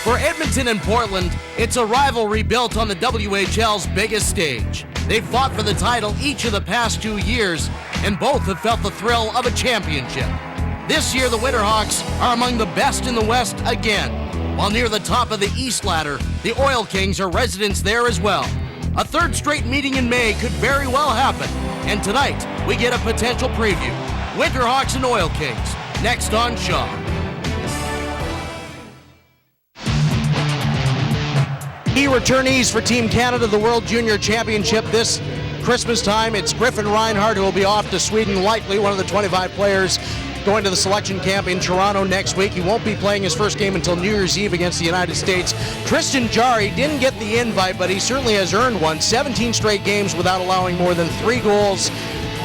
For Edmonton and Portland, it's a rivalry built on the WHL's biggest stage. They've fought for the title each of the past 2 years, and both have felt the thrill of a championship. This year, the Winterhawks are among the best in the West again, while near the top of the East ladder, the Oil Kings are residents there as well. A third straight meeting in May could very well happen, and tonight we get a potential preview. Winterhawks and Oil Kings, next on Shaw. Key returnees for Team Canada, the World Junior Championship this Christmas time. It's Griffin Reinhardt, who will be off to Sweden, likely one of the 25 players going to the selection camp in Toronto next week. He won't be playing his first game until New Year's Eve against the United States. Tristan Jarry didn't get the invite, but he certainly has earned one. 17 straight games without allowing more than 3 goals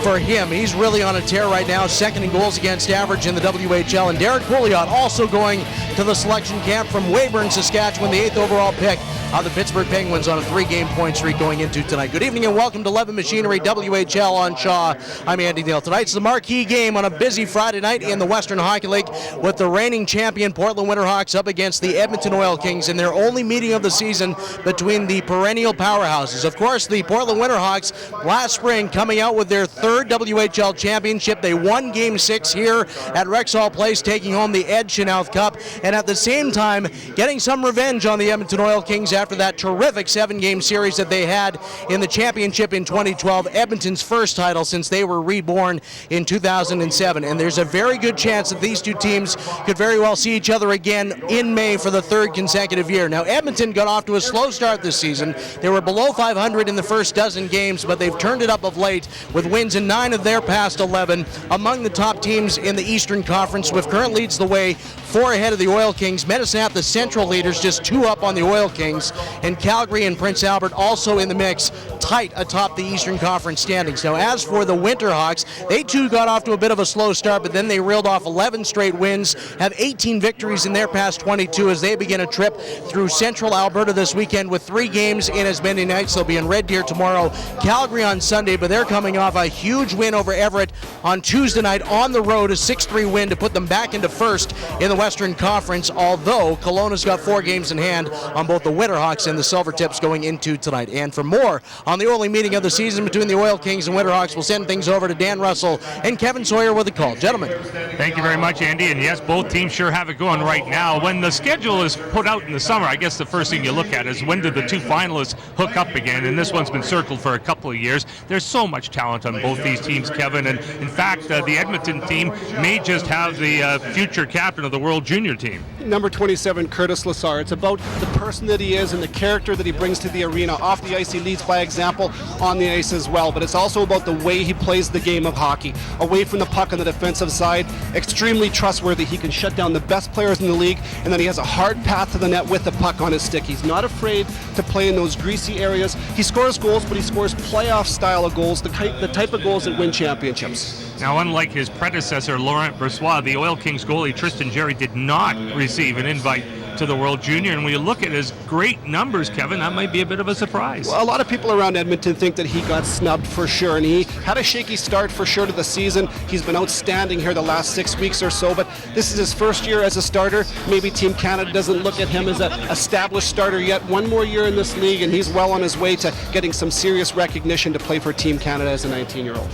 for him. He's really on a tear right now, second in goals against average in the WHL. And Derek Pouliot also going to the selection camp from Weyburn, Saskatchewan, the 8th overall pick of the Pittsburgh Penguins on a 3-game point streak going into tonight. Good evening and welcome to Levin Machinery WHL on Shaw. I'm Andy Neal. Tonight's the marquee game on a busy Friday night in the Western Hockey League with the reigning champion Portland Winterhawks up against the Edmonton Oil Kings in their only meeting of the season between the perennial powerhouses. Of course, the Portland Winterhawks last spring coming out with their 3rd WHL championship. They won Game 6 here at Rexall Place, taking home the Ed Chenoweth Cup, and at the same time getting some revenge on the Edmonton Oil Kings after that terrific 7-game series that they had in the championship in 2012, Edmonton's first title since they were reborn in 2007. And there's a very good chance that these two teams could very well see each other again in May for the 3rd consecutive year. Now, Edmonton got off to a slow start this season. They were below 500 in the first dozen games, but they've turned it up of late with wins in 9 of their past 11, among the top teams in the Eastern Conference. Swift Current leads the way, 4 ahead of the Oil Kings. Medicine Hat, the Central leaders, just 2 up on the Oil Kings. And Calgary and Prince Albert also in the mix, tight atop the Eastern Conference standings. Now, as for the Winterhawks, they too got off to a bit of a slow start, but then they reeled off 11 straight wins, have 18 victories in their past 22 as they begin a trip through Central Alberta this weekend with 3 games in as many nights. They'll be in Red Deer tomorrow, Calgary on Sunday, but they're coming off a huge win over Everett on Tuesday night on the road, a 6-3 win to put them back into first in the Western Conference, although Kelowna's got 4 games in hand on both the Winterhawks and the Silvertips going into tonight. And for more on the only meeting of the season between the Oil Kings and Winterhawks, we'll send things over to Dan Russell and Kevin Sawyer with a call. Gentlemen. Thank you very much, Andy. And yes, both teams sure have it going right now. When the schedule is put out in the summer, I guess the first thing you look at is when did the 2 finalists hook up again, and this one's been circled for a couple of years. There's so much talent on both these teams, Kevin, and in fact, the Edmonton team may just have the future captain of the World Junior team. Number 27, Curtis Lassar. It's about the person that he is and the character that he brings to the arena. Off the ice, he leads by example, on the ice as well, but it's also about the way he plays the game of hockey. Away from the puck on the defensive side, extremely trustworthy. He can shut down the best players in the league, and then he has a hard path to the net with the puck on his stick. He's not afraid to play in those greasy areas. He scores goals, but he scores playoff style of goals, the type of goals that win championships. Now, unlike his predecessor, Laurent Brossoit, the Oil Kings goalie Tristan Jarry did not receive an invite to the World Junior, and when you look at his great numbers, Kevin, that might be a bit of a surprise. Well, a lot of people around Edmonton think that he got snubbed for sure, and he had a shaky start for sure to the season. He's been outstanding here the last 6 weeks or so, but this is his first year as a starter. Maybe Team Canada doesn't look at him as an established starter yet. 1 more year in this league, and he's well on his way to getting some serious recognition to play for Team Canada as a 19-year-old.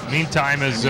Meantime, as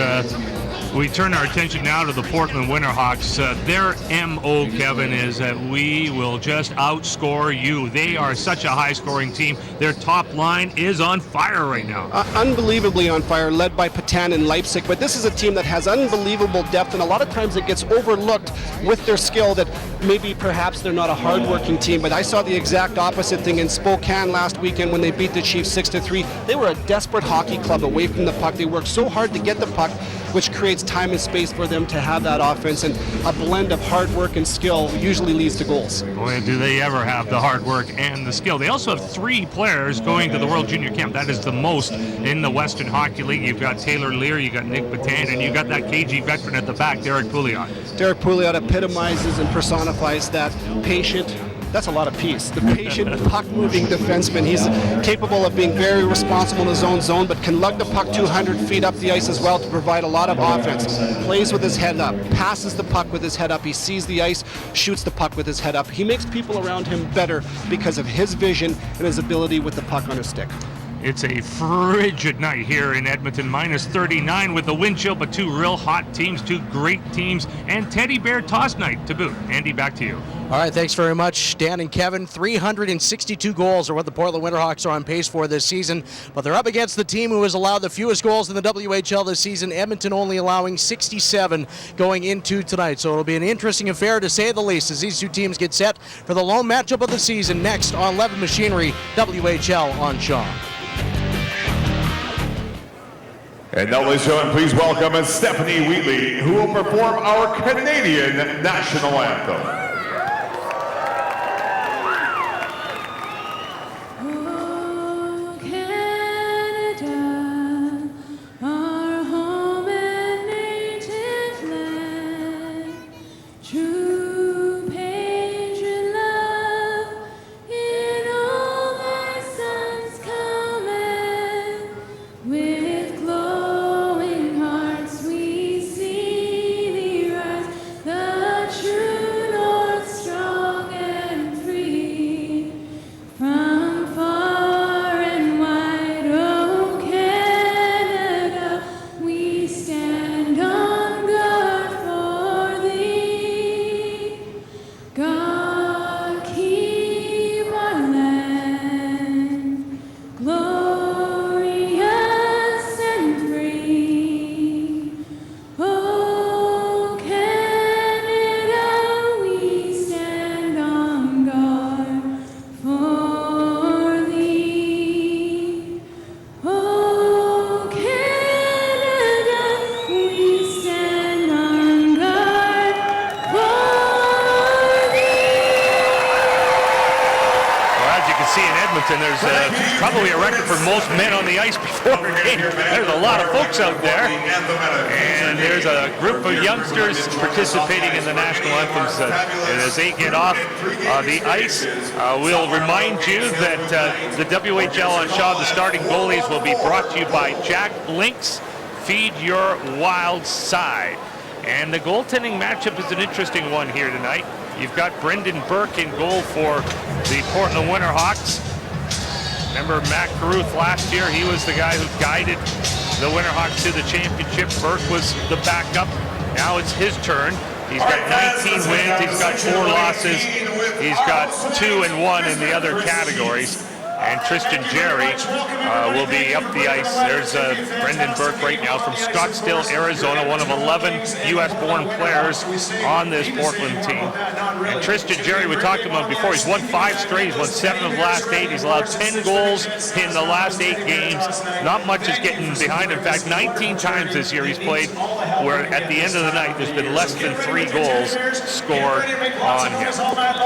we turn our attention now to the Portland Winterhawks. Their MO, Kevin, is that we will just outscore you. They are such a high-scoring team. Their top line is on fire right now. Unbelievably on fire, led by Patan and Leipzig. But this is a team that has unbelievable depth, and a lot of times it gets overlooked with their skill that maybe perhaps they're not a hard-working team. But I saw the exact opposite thing in Spokane last weekend when they beat the Chiefs 6-3. They were a desperate hockey club away from the puck. They worked so hard to get the puck, which creates time and space for them to have that offense, and a blend of hard work and skill usually leads to goals. Boy, do they ever have the hard work and the skill. They also have 3 players going to the World Junior Camp. That is the most in the Western Hockey League. You've got Taylor Lear, you've got Nick Patan, and you've got that KG veteran at the back, Derek Pouliot. Derek Pouliot epitomizes and personifies that patient, That's a lot of peace. The patient, puck-moving defenseman. He's capable of being very responsible in his own zone, but can lug the puck 200 feet up the ice as well to provide a lot of offense. Plays with his head up, passes the puck with his head up. He sees the ice, shoots the puck with his head up. He makes people around him better because of his vision and his ability with the puck on his stick. It's a frigid night here in Edmonton, minus 39 with the wind chill, but two real hot teams, two great teams, and teddy bear toss night to boot. Andy, back to you. All right, thanks very much, Dan and Kevin. 362 goals are what the Portland Winterhawks are on pace for this season, but they're up against the team who has allowed the fewest goals in the WHL this season, Edmonton only allowing 67 going into tonight. So it'll be an interesting affair to say the least as these two teams get set for the lone matchup of the season next on Levin Machinery, WHL on Shaw. And now, ladies and gentlemen, please welcome Stephanie Wheatley, who will perform our Canadian national anthem. There's probably a record for most men on the ice before a game. There's a lot of folks out there. And there's a group of youngsters participating in the national anthems. And as they get off the ice, we'll remind you that the WHL on Shaw, the starting goalies, will be brought to you by Jack Link's Feed Your Wild Side. And the goaltending matchup is an interesting one here tonight. You've got Brendan Burke in goal for the Portland Winterhawks. Remember Matt Carruth last year? He was the guy who guided the Winterhawks to the championship. Burke was the backup. Now it's his turn. He's got 19 wins. He's got 4 losses. He's got 2-1 in the other categories. And Tristan Jerry will be up the ice. There's Brendan Burke right now from Scottsdale, Arizona, one of 11 U.S.-born players on this Portland team. And Tristan Jerry, we talked about him before, he's won 5 straight. He's won 7 of the last 8. He's allowed 10 goals in the last 8 games. Not much is getting behind. In fact, 19 times this year he's played where at the end of the night there's been less than 3 goals scored on him.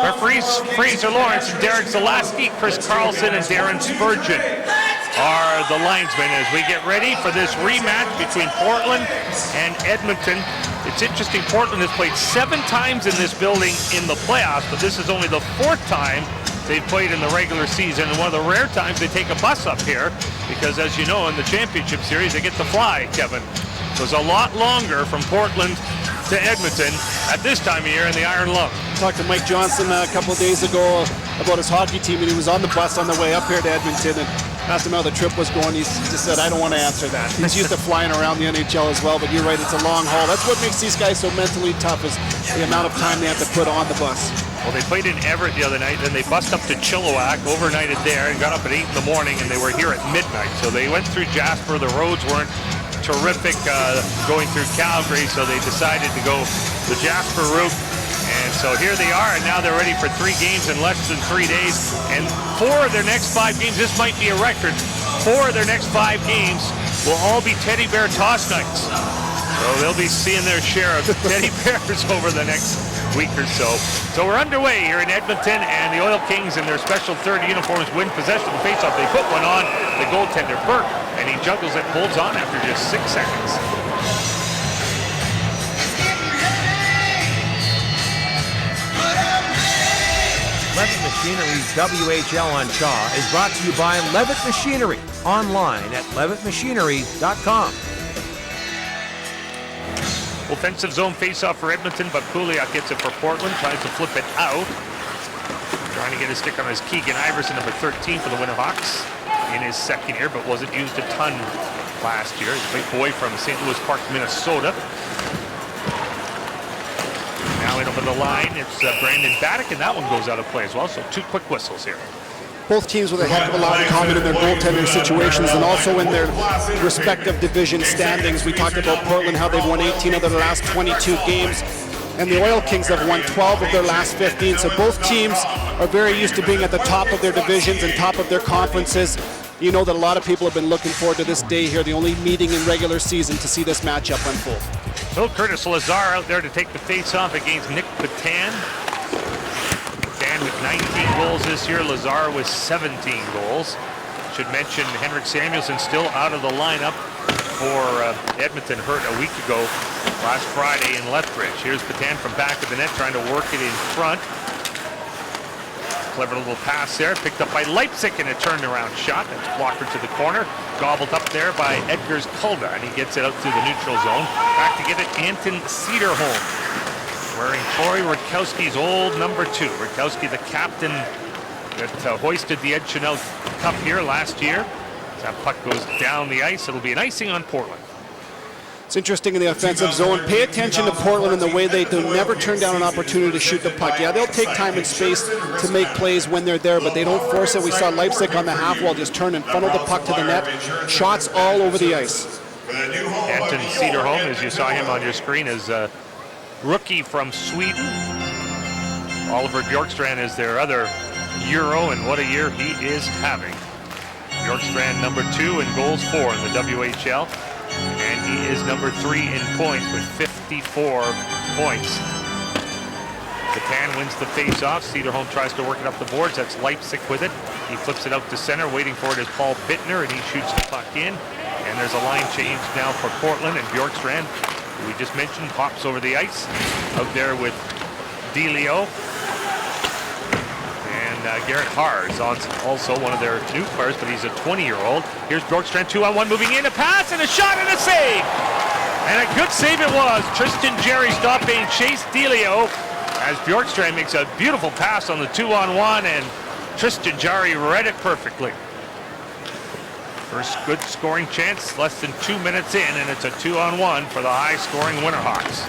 Referees Fraser Lawrence and Derek Zalaski, Chris Carlson, and Darren Spurgeon are the linesmen as we get ready for this rematch between Portland and Edmonton. It's interesting, Portland has played 7 times in this building in the playoffs, but this is only the 4th time they've played in the regular season, and one of the rare times they take a bus up here, because as you know, in the championship series, they get to fly, Kevin. So it's a lot longer from Portland to Edmonton at this time of year in the Iron Lung. I talked to Mike Johnson a couple of days ago about his hockey team, and he was on the bus on the way up here to Edmonton, and asked him how the trip was going. He just said, I don't want to answer that. He's used to flying around the NHL as well, but you're right, it's a long haul. That's what makes these guys so mentally tough, is the amount of time they have to put on the bus. Well, they played in Everett the other night, then they bussed up to Chilliwack, overnighted there, and got up at 8 in the morning, and they were here at midnight. So they went through Jasper. The roads weren't terrific going through Calgary, so they decided to go the Jasper route. And so here they are, and now they're ready for 3 games in less than 3 days. And 4 of their next 5 games, this might be a record, 4 of their next 5 games will all be teddy bear toss nights. So they'll be seeing their share of teddy bears over the next week or so. So we're underway here in Edmonton, and the Oil Kings in their special 3rd uniforms win possession of the faceoff. They put one on the goaltender, Burke, and he juggles it, holds on after just 6 seconds. Let's Machinery's WHL on Shaw is brought to you by Levitt Machinery, online at levittmachinery.com. Offensive zone face-off for Edmonton, but Pouliot gets it for Portland, tries to flip it out. Trying to get a stick on his Keegan Iverson, number 13 for the Winterhawks in his second year, but wasn't used a ton last year. He's a big boy from St. Louis Park, Minnesota. Now in over the line, it's Brandon Baddock, and that one goes out of play as well, so 2 quick whistles here. Both teams with a heck of a lot in common in their goaltending situations and also in their respective division standings. We talked about Portland, how they've won 18 of their last 22 games, and the Oil Kings have won 12 of their last 15. So both teams are very used to being at the top of their divisions and top of their conferences. You know that a lot of people have been looking forward to this day here, the only meeting in regular season, to see this matchup unfold. So Curtis Lazar out there to take the face-off against Nick Patan. Patan with 19 goals this year, Lazar with 17 goals. Should mention Henrik Samuelsson still out of the lineup for Edmonton, hurt a week ago last Friday in Lethbridge. Here's Patan from back of the net trying to work it in front. Clever little pass there, picked up by Leipzig and a turnaround shot. That's blocker to the corner, gobbled up there by Edgars Kulda, and he gets it out through the neutral zone. Back to get it, Anton Cederholm, wearing Troy Rutkowski's old number 2. Rutkowski, the captain that hoisted the Ed Chanel Cup here last year. As that puck goes down the ice, it'll be an icing on Portland. It's interesting in the offensive zone. Pay attention to Portland in the way they do never turn down an opportunity to shoot the puck. Yeah, they'll take time and space to make plays when they're there, but they don't force it. We saw Leipzig on the half wall just turn and funnel the puck to the net. Shots all over the ice. Anton Cederholm, as you saw him on your screen, is a rookie from Sweden. Oliver Bjorkstrand is their other Euro, and what a year he is having. Bjorkstrand number 2 and goals for in the WHL. And he is number 3 in points with 54 points. Patan wins the face-off. Cederholm tries to work it up the boards. That's Leipzig with it. He flips it out to center. Waiting for it is Paul Bittner, and he shoots the puck in. And there's a line change now for Portland, and Bjorkstrand, who we just mentioned, pops over the ice. Out there with DeLeo. Garrett Haar is also one of their new players, but he's a 20-year-old. Here's Bjorkstrand, 2-on-1, moving in, a pass and a shot and a save. And a good save it was. Tristan Jerry stopping Chase DeLeo as Bjorkstrand makes a beautiful pass on the 2-on-1, and Tristan Jerry read it perfectly. First good scoring chance, less than 2 minutes in, and it's a 2-on-1 for the high-scoring Winterhawks.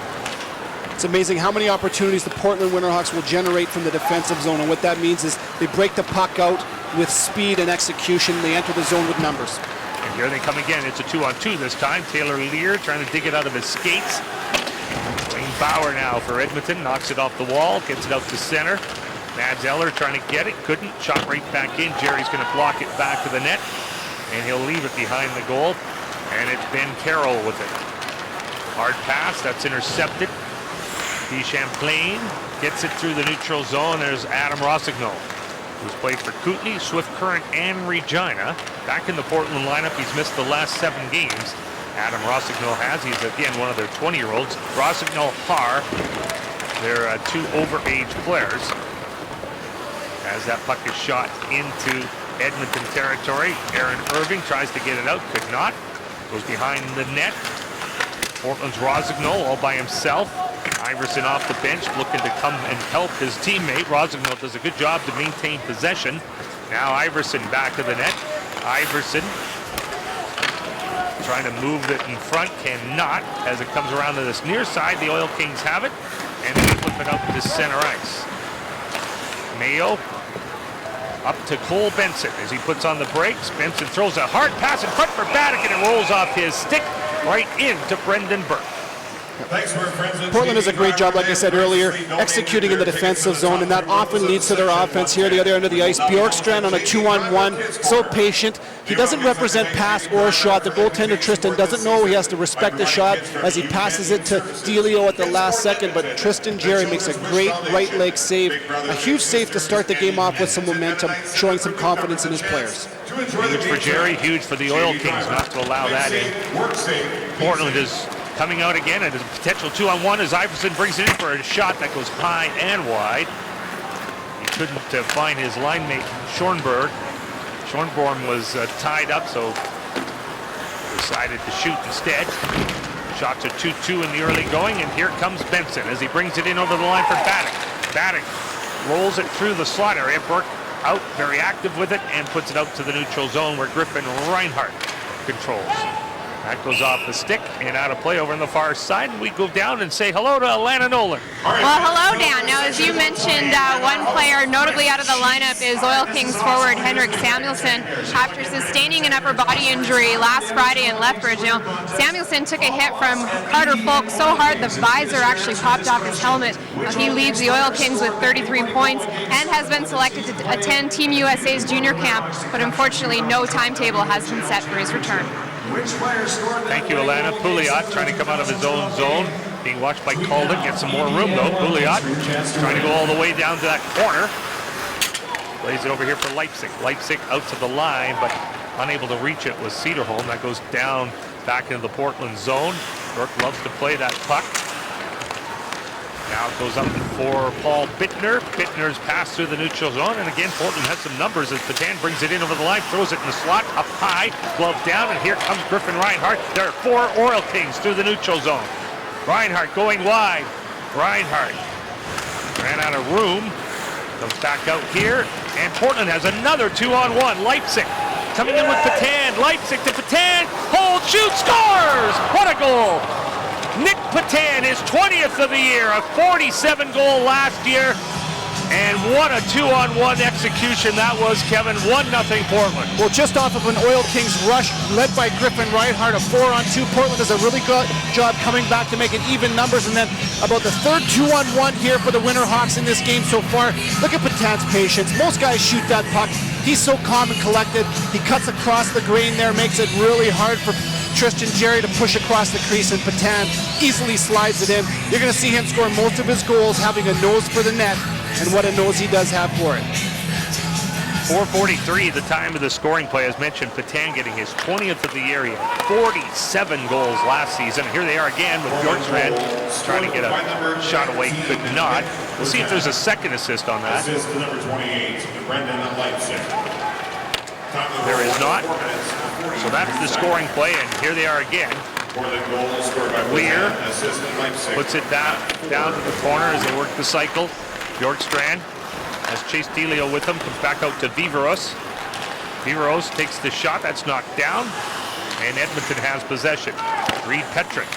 It's amazing how many opportunities the Portland Winterhawks will generate from the defensive zone, and what that means is they break the puck out with speed and execution. They enter the zone with numbers. And here they come again. It's a 2-on-2 this time. Taylor Lear trying to dig it out of his skates. Wayne Bauer now for Edmonton, knocks it off the wall, gets it out to center. Mads Eller trying to get it, couldn't, shot right back in. Jerry's going to block it back to the net, and he'll leave it behind the goal. And it's Ben Carroll with it. Hard pass, that's intercepted. D. Champlain gets it through the neutral zone. There's Adam Rossignol, who's played for Kootenay, Swift Current, and Regina. Back in the Portland lineup, he's missed the last 7 games. Adam Rossignol has. He's, again, one of their 20-year-olds. Rossignol, Haar, they're 2 overage players. As that puck is shot into Edmonton territory, Aaron Irving tries to get it out, could not. Goes behind the net. Portland's Rossignol all by himself. Iverson off the bench, looking to come and help his teammate. Rossignol does a good job to maintain possession. Now Iverson back of the net. Iverson trying to move it in front, cannot. As it comes around to this near side, the Oil Kings have it, and they flip it out to center ice. Mayo up to Cole Benson as he puts on the brakes. Benson throws a hard pass in front for Baddock, and it rolls off his stick right into Brendan Burke. Portland does a great job, like I said earlier, executing in the defensive zone, and that often leads to their offense here, the other end of the ice. Bjorkstrand on a 2-on-1, so patient. He doesn't represent pass or shot. The goaltender, Tristan, doesn't know he has to respect the shot as he passes it to DeLeo at the last second, but Tristan Jerry makes a great right leg save. A huge save to start the game off with some momentum, showing some confidence in his players. Huge for Jerry, huge for the Oil Kings not to allow that in. Portland is coming out again, and a potential 2-on-1 as Iverson brings it in for a shot that goes high and wide. He couldn't find his line mate, Schornborn. Schornborn was tied up, so decided to shoot instead. Shots are 2-2 in the early going, and here comes Benson as he brings it in over the line for Baddock. Baddock rolls it through the slot area. Burke out, very active with it, and puts it out to the neutral zone where Griffin Reinhardt controls. That goes off the stick and out of play over on the far side. And we go down and say hello to Alana Nolan. Well, hello, Dan. Now, as you mentioned, one player notably out of the lineup is Oil Kings forward Henrik Samuelsson after sustaining an upper body injury last Friday in Lethbridge. Now, Samuelsson took a hit from Carter Folk so hard the visor actually popped off his helmet. He leads the Oil Kings with 33 points and has been selected to attend Team USA's junior camp, but unfortunately no timetable has been set for his return. Thank you, Alana. Pouliot trying to come out of his own zone. Being watched by Calden. Gets some more room, though. Pouliot trying to go all the way down to that corner. Plays it over here for Leipzig. Leipzig out to the line, but unable to reach it was Cederholm. That goes down back into the Portland zone. Burke loves to play that puck. Now it goes up for Paul Bittner. Bittner's pass through the neutral zone, and again Portland has some numbers as Petan brings it in over the line, throws it in the slot, up high, glove down, and here comes Griffin Reinhardt. There are 4 Oil Kings through the neutral zone. Reinhardt going wide. Reinhardt ran out of room, comes back out here, and Portland has another 2-on-1. Leipzig coming in with Petan. Leipzig to Petan, hold, shoot, scores! What a goal! Nick Petan, his 20th of the year, a 47-goal last year, and what a 2-on-1 execution that was, Kevin. 1-0 Portland. Well, just off of an Oil Kings rush led by Griffin Reinhardt, a 4-on-2. Portland does a really good job coming back to make it even numbers, and then about the third 2-on-1 here for the Winterhawks in this game so far. Look at Petan's patience. Most guys shoot that puck. He's so calm and collected. He cuts across the grain there, makes it really hard for Tristan Jarry to push across the crease, and Petan easily slides it in. You're going to see him score most of his goals having a nose for the net, and what a nose he does have for it. 4:43 the time of the scoring play. As mentioned, Petan getting his 20th of the year. He had 47 goals last season. Here they are again with Bjorkstrand trying to get a shot away, could not. We'll see if there's a second assist on that. Assist to number 28, Brendan Leipzig. There is not. So that's the scoring play, and here they are again. Lear puts it down to the corner as they work the cycle. Bjorkstrand has Chase Delio with him, comes back out to Viveros. Viveros takes the shot, that's knocked down, and Edmonton has possession. Reed Petrick.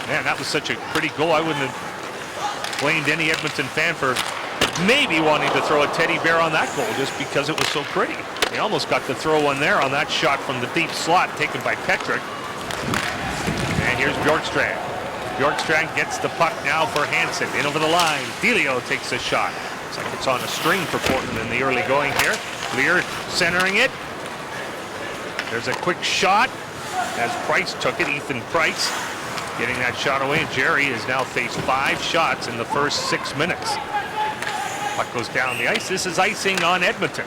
Man, that was such a pretty goal. I wouldn't have blamed any Edmonton fan for maybe wanting to throw a teddy bear on that goal just because it was so pretty. They almost got to throw one there on that shot from the deep slot taken by Petrick. And here's Bjorkstrand. Bjorkstrand gets the puck now for Hansen. In over the line. Delio takes a shot. Looks like it's on a string for Portland in the early going here. Lear centering it. There's a quick shot as Price took it. Ethan Price getting that shot away. Jerry has now faced 5 shots in the first 6 minutes. Puck goes down the ice. This is icing on Edmonton.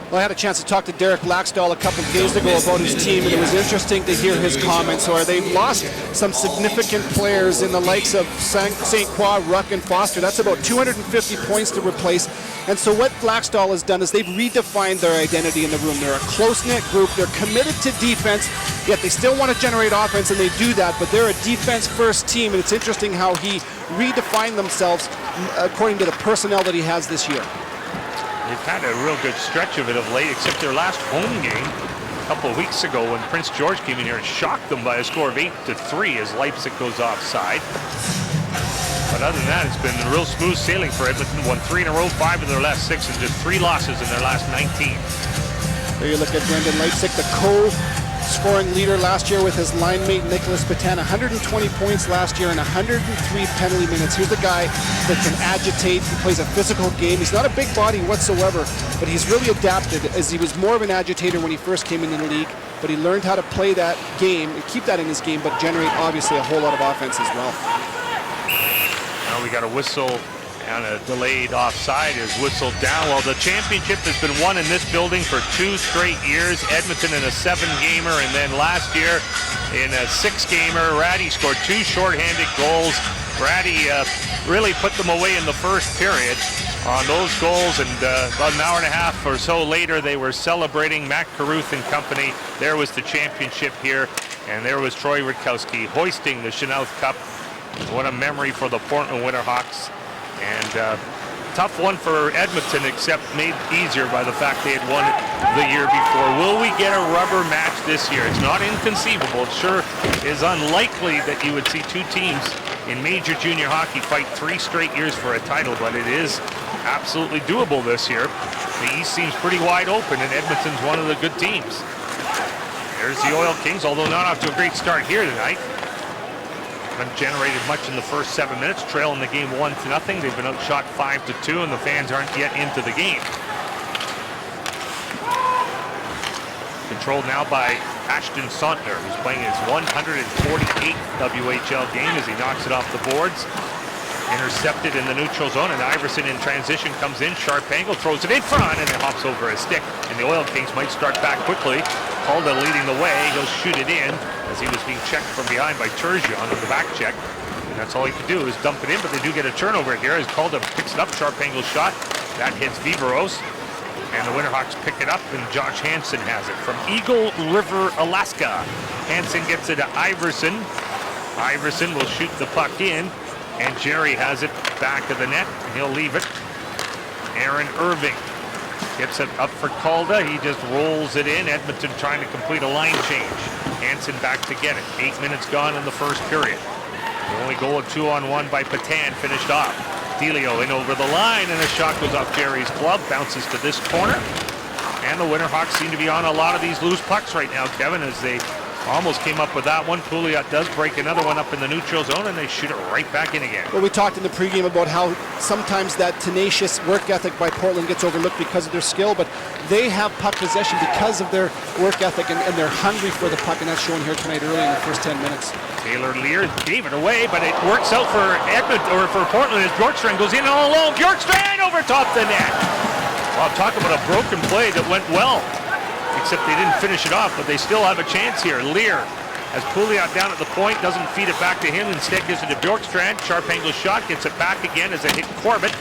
Well, I had a chance to talk to Derek Laxdal a couple of days ago about his team, and it was interesting to hear his comments. So they've lost some significant players in the likes of St. Croix, Ruck, and Foster. That's about 250 points to replace. And so what Laxdal has done is they've redefined their identity in the room. They're a close-knit group. They're committed to defense, yet they still want to generate offense, and they do that. But they're a defense-first team, and it's interesting how he redefined themselves according to the personnel that he has this year. They've had a real good stretch of it of late, except their last home game a couple of weeks ago when Prince George came in here and shocked them by a score of 8-3 as Leipzig goes offside. But other than that, it's been real smooth sailing for Edmonton. Won 3 in a row, 5 of their last 6, and just 3 losses in their last 19. There you look at Brendan Leipzig, the co-scoring leader last year with his line mate Nicholas Petan. 120 points last year and 103 penalty minutes. Here's a guy that can agitate. He plays a physical game. He's not a big body whatsoever, but he's really adapted, as he was more of an agitator when he first came into the league. But he learned how to play that game and keep that in his game, but generate obviously a whole lot of offense as well. Now we got a whistle And a delayed offside is whistled down. Well, the championship has been won in this building for 2 straight years. Edmonton in a 7-gamer, and then last year in a 6-gamer, Ratty scored 2 shorthanded goals. Ratty really put them away in the first period on those goals, and about an hour and a half or so later, they were celebrating. Matt Carruth and company. There was the championship here, and there was Troy Rutkowski hoisting the Shootout Cup. What a memory for the Portland Winterhawks. And tough one for Edmonton, except made easier by the fact they had won it the year before. Will we get a rubber match this year? It's not inconceivable. It sure is unlikely that you would see 2 teams in major junior hockey fight 3 straight years for a title, but it is absolutely doable this year. The East seems pretty wide open, and Edmonton's one of the good teams. There's the Oil Kings, although not off to a great start here tonight. Haven't generated much in the first 7 minutes, trailing the game 1-0. They've been outshot 5-2, and the fans aren't yet into the game. Controlled now by Ashton Sontner, who's playing his 148th WHL game as he knocks it off the boards. Intercepted in the neutral zone, and Iverson in transition comes in. Sharp angle, throws it in front, and it hops over a stick. And the Oil Kings might start back quickly. Calda leading the way. He'll shoot it in as he was being checked from behind by Turgeon on the back check. And that's all he could do is dump it in, but they do get a turnover here as Calda picks it up. Sharp angle shot. That hits Viveros. And the Winterhawks pick it up, and Josh Hansen has it from Eagle River, Alaska. Hansen gets it to Iverson. Iverson will shoot the puck in. And Jerry has it back of the net, and he'll leave it. Aaron Irving gets it up for Calda. He just rolls it in. Edmonton trying to complete a line change. Hansen back to get it. 8 minutes gone in the first period. The only goal of 2-on-1 by Patan finished off. Delio in over the line, and a shot goes off Jerry's glove, bounces to this corner. And the Winterhawks seem to be on a lot of these loose pucks right now, Kevin, as they almost came up with that one. Pouliot does break another one up in the neutral zone, and they shoot it right back in again. Well, we talked in the pregame about how sometimes that tenacious work ethic by Portland gets overlooked because of their skill, but they have puck possession because of their work ethic, and they're hungry for the puck, and that's shown here tonight early in the first 10 minutes. Taylor Lear gave it away, but it works out for Edmonton, or for Portland, as Bjorkstrand goes in all alone. Bjorkstrand over top the net. Well, talk about a broken play that went well. Except they didn't finish it off, but they still have a chance here. Lear has Pouliot down at the point, doesn't feed it back to him, instead gives it to Bjorkstrand. Sharp angle shot, gets it back again as it hit Corbett.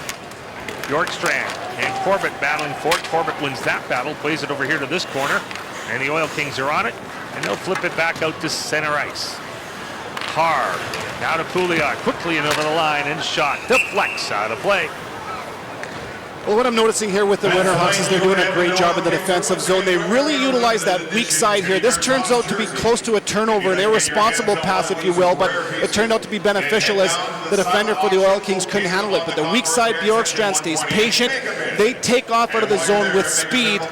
Bjorkstrand and Corbett battling for it. Corbett wins that battle, plays it over here to this corner, and the Oil Kings are on it, and they'll flip it back out to center ice. Carr, now to Pouliot, quickly and over the line, and shot, deflects out of play. Well, what I'm noticing here with the Winterhawks is they're doing a great job in the defensive zone. They really utilize that weak side here. This turns out to be close to a turnover, an irresponsible pass, if you will, but it turned out to be beneficial as the defender for the Oil Kings couldn't handle it. But the weak side, Bjorkstrand stays patient. They take off out of the zone with speed.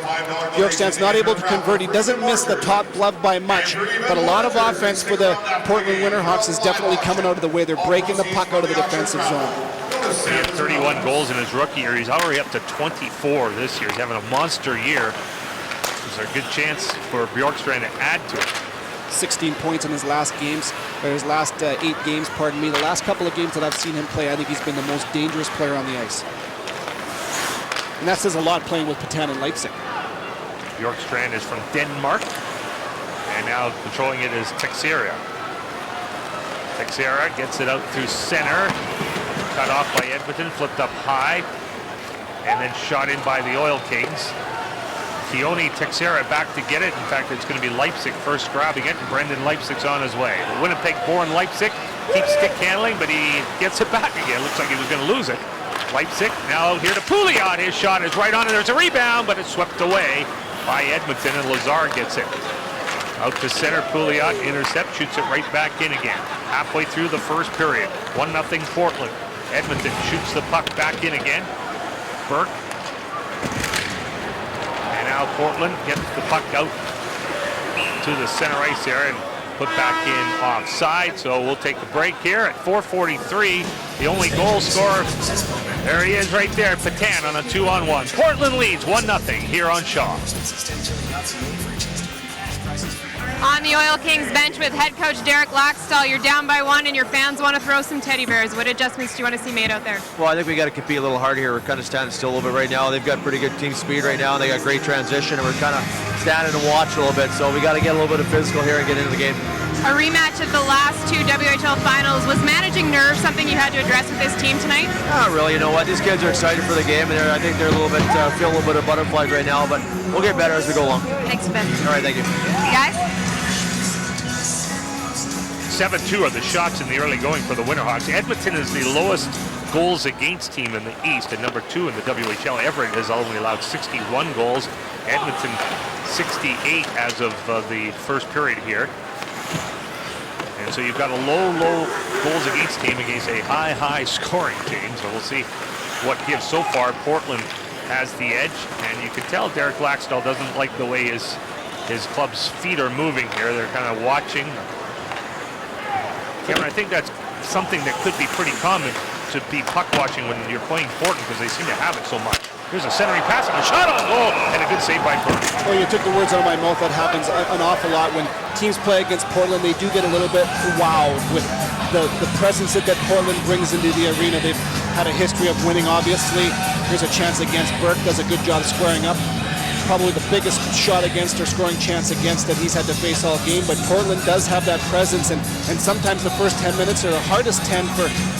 Bjorkstrand's not able to convert. He doesn't miss the top glove by much, but a lot of offense for the Portland Winterhawks is definitely coming out of the way. They're breaking the puck out of the defensive zone. He had 31 goals in his rookie year. He's already up to 24 this year. He's having a monster year. There's a good chance for Bjorkstrand to add to it. 16 points in his last games, or his last 8 games, pardon me. The last couple of games that I've seen him play, I think he's been the most dangerous player on the ice. And that says a lot playing with Patan in Leipzig. Bjorkstrand is from Denmark, and now controlling it is Teixeira. Teixeira gets it out through center. Cut off by Edmonton, flipped up high, and then shot in by the Oil Kings. Keone Teixeira back to get it. In fact, it's going to be Leipzig first grabbing it, and Brendan Leipzig's on his way. The Winnipeg-born Leipzig keeps stick handling, but he gets it back again. Looks like he was going to lose it. Leipzig now here to Pouliot. His shot is right on it. There's a rebound, but it's swept away by Edmonton, and Lazar gets it. Out to center, Pouliot intercept, shoots it right back in again. Halfway through the first period, 1-0 Portland. Edmonton shoots the puck back in again. Burke. And now Portland gets the puck out to the center ice there and put back in offside. So we'll take a break here at 4:43. The only goal scorer, there he is right there, Patan on a 2-on-1. Portland leads 1-0 here on Shaw. On the Oil Kings bench with head coach Derek Laxdal, you're down by 1 and your fans want to throw some teddy bears. What adjustments do you want to see made out there? Well, I think we got to compete a little hard here. We're kind of standing still a little bit right now. They've got pretty good team speed right now. They got great transition, and we're kind of standing and watch a little bit. So we got to get a little bit of physical here and get into the game. A rematch of the last 2 WHL finals. Was managing nerves something you had to address with this team tonight? Not really. You know what? These kids are excited for the game, and I think they're a little bit feel a little bit of butterflies right now. But we'll get better as we go along. Thanks, Ben. All right, thank you. Guys. 7-2 are the shots in the early going for the Winterhawks. Edmonton is the lowest goals against team in the East and number 2 in the WHL. Everett has only allowed 61 goals. Edmonton 68 as of the first period here. And so you've got a low goals against team against a high scoring team. So we'll see what gives so far. Portland has the edge, and you can tell Derek Laxdal doesn't like the way his club's feet are moving here. They're kind of watching. Cameron, I think that's something that could be pretty common to be puck watching when you're playing Portland because they seem to have it so much. Here's a centering pass and a shot on goal and a good save by Portland. Well, you took the words out of my mouth. That happens an awful lot when teams play against Portland. They do get a little bit wowed with the presence that Portland brings into the arena. They've had a history of winning, obviously. Here's a chance against Burke. Does a good job squaring up. Probably the biggest shot against or scoring chance against that he's had to face all game, but Portland does have that presence, and sometimes the first 10 minutes are the hardest 10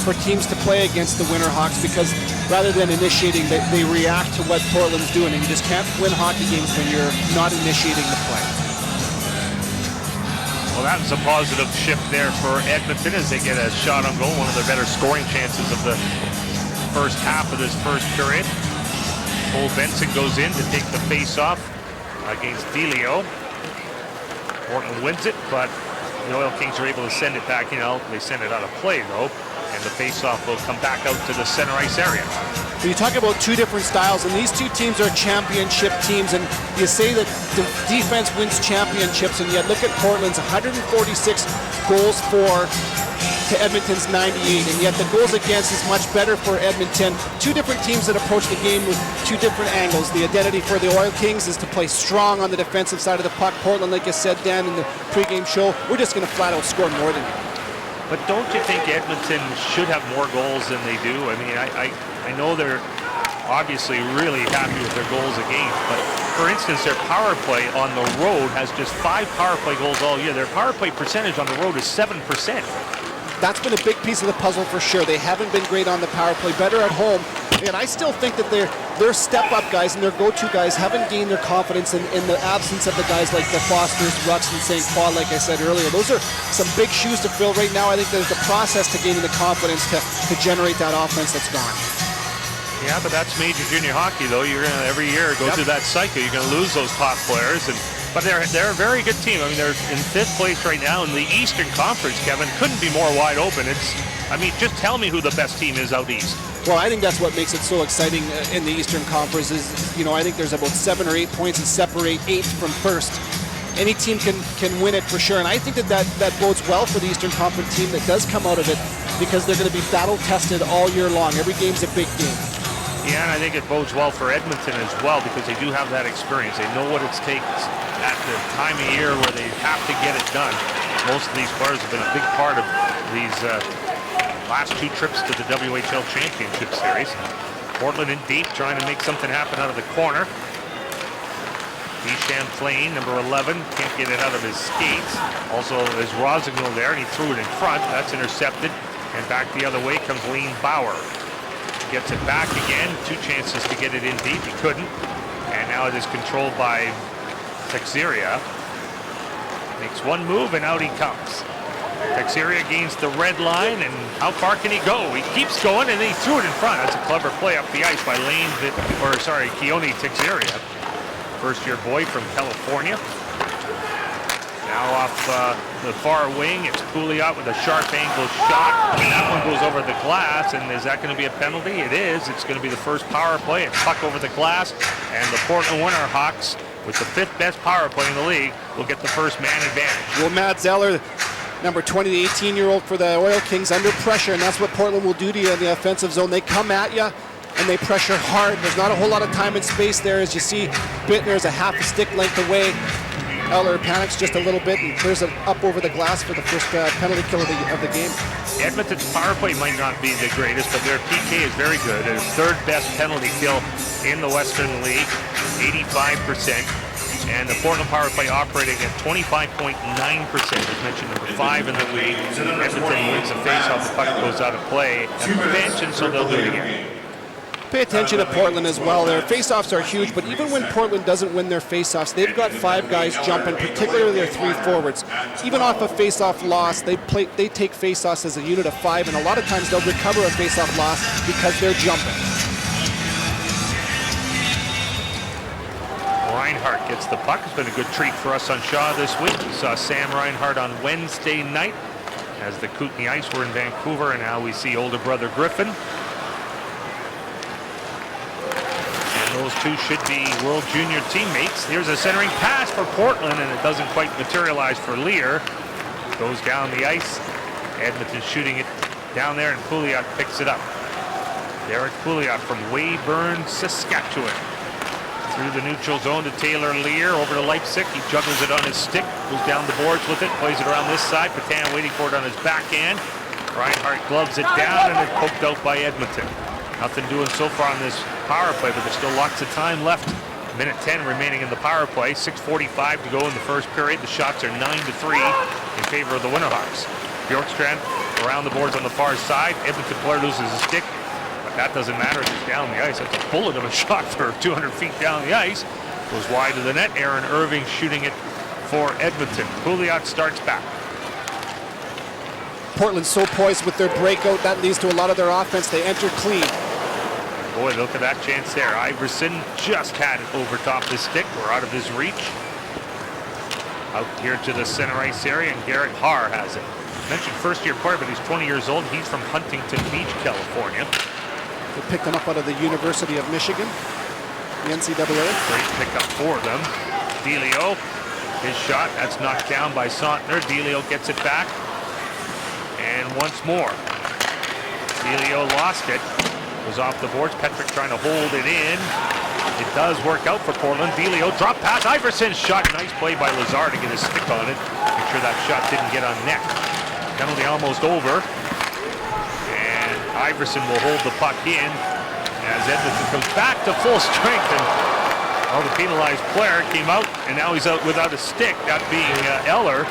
for teams to play against the Winterhawks because rather than initiating, they react to what Portland's doing, and you just can't win hockey games when you're not initiating the play. Well, that's a positive shift there for Edmonton as they get a shot on goal, one of their better scoring chances of the first half of this first period. Cole Benson goes in to take the face-off against Delio. Portland wins it, but the Oil Kings are able to send it back. They send it out of play, though, and the face-off will come back out to the center ice area. So you talk about two different styles, and these two teams are championship teams, and you say that the defense wins championships, and yet look at Portland's 146 goals for to Edmonton's 98, and yet the goals against is much better for Edmonton. Two different teams that approach the game with two different angles. The identity for the Oil Kings is to play strong on the defensive side of the puck. Portland, like you said, Dan, in the pregame show, we're just going to flat out score more than you. But don't you think Edmonton should have more goals than they do? I mean, I know they're obviously really happy with their goals against, but for instance, their power play on the road has just 5 power play goals all year. Their power play percentage on the road is 7%. That's been a big piece of the puzzle for sure. They haven't been great on the power play, better at home. And I still think that their step-up guys and their go-to guys haven't gained their confidence in the absence of the guys like the Fosters, Rucks, and St. Paul, like I said earlier. Those are some big shoes to fill right now. I think there's the process to gaining the confidence to generate that offense that's gone. Yeah, but that's major junior hockey, though. You're going to every year go through that cycle. You're going to lose those top players, but they're a very good team. I mean, they're in 5th place right now in the Eastern Conference, Kevin. Couldn't be more wide open. Just tell me who the best team is out east. Well, I think that's what makes it so exciting in the Eastern Conference is, I think there's about 7 or 8 points that separate 8th from 1st. Any team can win it for sure, and I think that bodes well for the Eastern Conference team that does come out of it because they're going to be battle-tested all year long. Every game's a big game. Yeah, and I think it bodes well for Edmonton as well because they do have that experience. They know what it takes at the time of year where they have to get it done. Most of these players have been a big part of these last 2 trips to the WHL Championship Series. Portland in deep, trying to make something happen out of the corner. Champlain, number 11, can't get it out of his skates. Also, there's Rosignol there, and he threw it in front. That's intercepted. And back the other way comes Lean Bauer. Gets it back again. 2 chances to get it in deep. He couldn't. And now it is controlled by Texiera. Makes one move, and out he comes. Texiera gains the red line, and how far can he go? He keeps going, and then he threw it in front. That's a clever play up the ice by Keone Texiera. First-year boy from California. Now off the far wing, it's Pouliot with a sharp angle shot. And that one goes over the glass, and is that going to be a penalty? It is. It's going to be the first power play. It's puck over the glass, and the Portland Winterhawks, with the 5th best power play in the league, will get the first man advantage. Well, Matt Zeller, number 20, the 18-year-old for the Oil Kings, under pressure, and that's what Portland will do to you in the offensive zone. They come at you, and they pressure hard. There's not a whole lot of time and space there. As you see, Bittner's a half a stick length away. Eller panics just a little bit and clears it up over the glass for the first penalty kill of the game. Edmonton's power play might not be the greatest, but their PK is very good. Their third best penalty kill in the Western League, 85%. And the Portland power play operating at 25.9%. As mentioned, number 5 in the league. Edmonton wins the face-off, the puck goes out of play at the bench, and so they'll do it again. Pay attention to Portland as well. Their face-offs are huge, but even when Portland doesn't win their face-offs, they've got 5 guys jumping, particularly their 3 forwards. Even off a face-off loss, they take face-offs as a unit of 5, and a lot of times they'll recover a face-off loss because they're jumping. Reinhart gets the puck. It's been a good treat for us on Shaw this week. We saw Sam Reinhart on Wednesday night as the Kootenay Ice were in Vancouver, and now we see older brother Griffin. Those two should be World Junior teammates. Here's a centering pass for Portland, and it doesn't quite materialize for Lear. Goes down the ice. Edmonton shooting it down there, and Pouliot picks it up. Derek Pouliot from Weyburn, Saskatchewan. Through the neutral zone to Taylor Lear, over to Leipzig. He juggles it on his stick, goes down the boards with it, plays it around this side. Patan waiting for it on his backhand. Reinhart gloves it down, and it's poked out by Edmonton. Nothing doing so far on this power play, but there's still lots of time left. Minute 10 remaining in the power play. 6:45 to go in the first period. The shots are 9-3 in favor of the Winterhawks. Bjorkstrand around the boards on the far side. Edmonton player loses a stick, but that doesn't matter. It's down the ice. That's a bullet of a shot for 200 feet down the ice. Goes wide of the net. Aaron Irving shooting it for Edmonton. Pouliot starts back. Portland's so poised with their breakout. That leads to a lot of their offense. They enter clean. Boy, look at that chance there. Iverson just had it over top the stick. We're out of his reach. Out here to the center ice area, and Garrett Haar has it. Mentioned first-year player, but he's 20 years old. He's from Huntington Beach, California. They picked him up out of the University of Michigan, the NCAA. Great pickup for them. Delio, his shot, that's knocked down by Sontner. Delio gets it back. And once more. Delio lost it. Was off the boards. Petrick trying to hold it in. It does work out for Portland. Delio drop pass. Iverson's shot. Nice play by Lazar to get his stick on it. Make sure that shot didn't get on net. Penalty almost over. And Iverson will hold the puck in as Edmonton comes back to full strength. And the penalized player came out, and now he's out without a stick, that being Eller.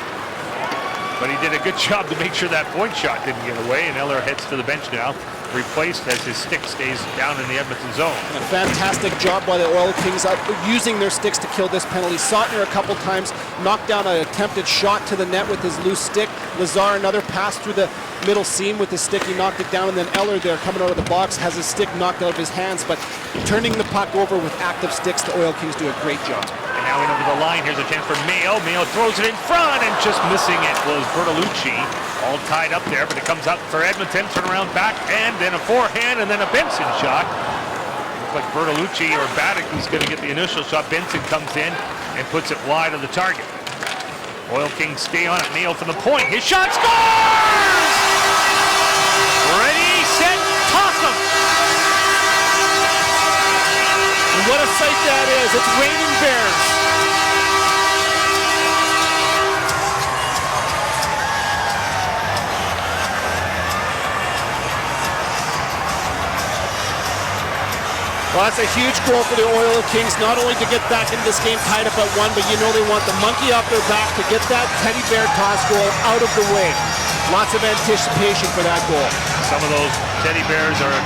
But he did a good job to make sure that point shot didn't get away, and Eller heads to the bench now, replaced as his stick stays down in the Edmonton zone. A fantastic job by the Oil Kings using their sticks to kill this penalty. Sontner a couple times knocked down an attempted shot to the net with his loose stick. Lazar another pass through the middle seam with his stick. He knocked it down, and then Eller there coming out of the box has his stick knocked out of his hands, but turning the puck over with active sticks, the Oil Kings do a great job. And now in over the line, here's a chance for Mayo. Mayo throws it in front, and just missing it was Bertolucci. All tied up there, but it comes out for Edmonton. Turn around back, and then a forehand, and then a Benson shot. Looks like Bertolucci or Baddock who's going to get the initial shot. Benson comes in and puts it wide of the target. Oil Kings stay on it. Mayo from the point. His shot scores! Ready, set, toss 'em! And what a sight that is. It's raining Bears. Well, that's a huge goal for the Oil Kings, not only to get back in this game tied up at 1, but you know they want the monkey off their back to get that teddy bear toss goal out of the way. Lots of anticipation for that goal. Some of those teddy bears are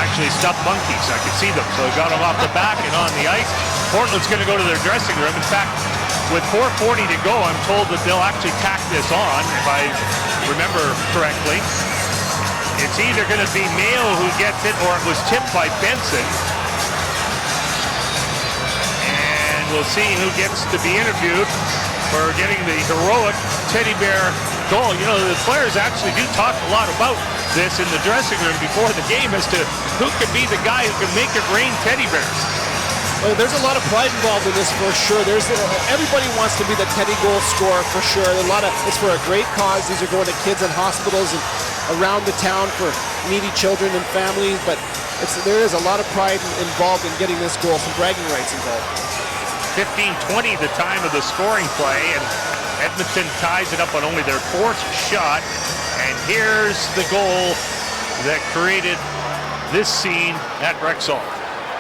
actually stuffed monkeys. I can see them. So they got them off the back and on the ice. Portland's going to go to their dressing room. In fact, with 4:40 to go, I'm told that they'll actually tack this on, if I remember correctly. It's either going to be Mayo who gets it, or it was tipped by Benson. And we'll see who gets to be interviewed for getting the heroic teddy bear goal. You know, the players actually do talk a lot about this in the dressing room before the game as to who could be the guy who can make it rain teddy bears. Well, there's a lot of pride involved in this for sure. Everybody wants to be the teddy goal scorer for sure. It's for a great cause. These are going to kids in hospitals and around the town for needy children and families, but there is a lot of pride involved in getting this goal, some bragging rights involved. 15:20 the time of the scoring play, and Edmonton ties it up on only their 4th shot. And here's the goal that created this scene at Rexall.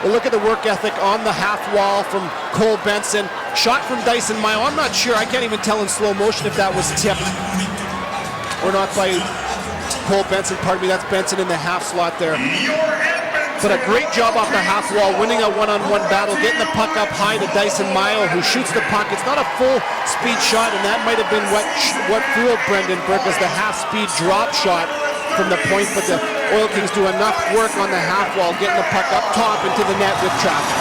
Well, look at the work ethic on the half wall from Cole Benson. Shot from Dyson Mayo. I'm not sure. I can't even tell in slow motion if that was tipped or not by Cole Benson. Pardon me, that's Benson in the half slot there. But a great job off the half wall, winning a one-on-one battle, getting the puck up high to Dyson Mayo, who shoots the puck. It's not a full speed shot, and that might have been what fooled Brendan Burke, was the half-speed drop shot from the point, but the Oil Kings do enough work on the half wall, getting the puck up top into the net with traffic.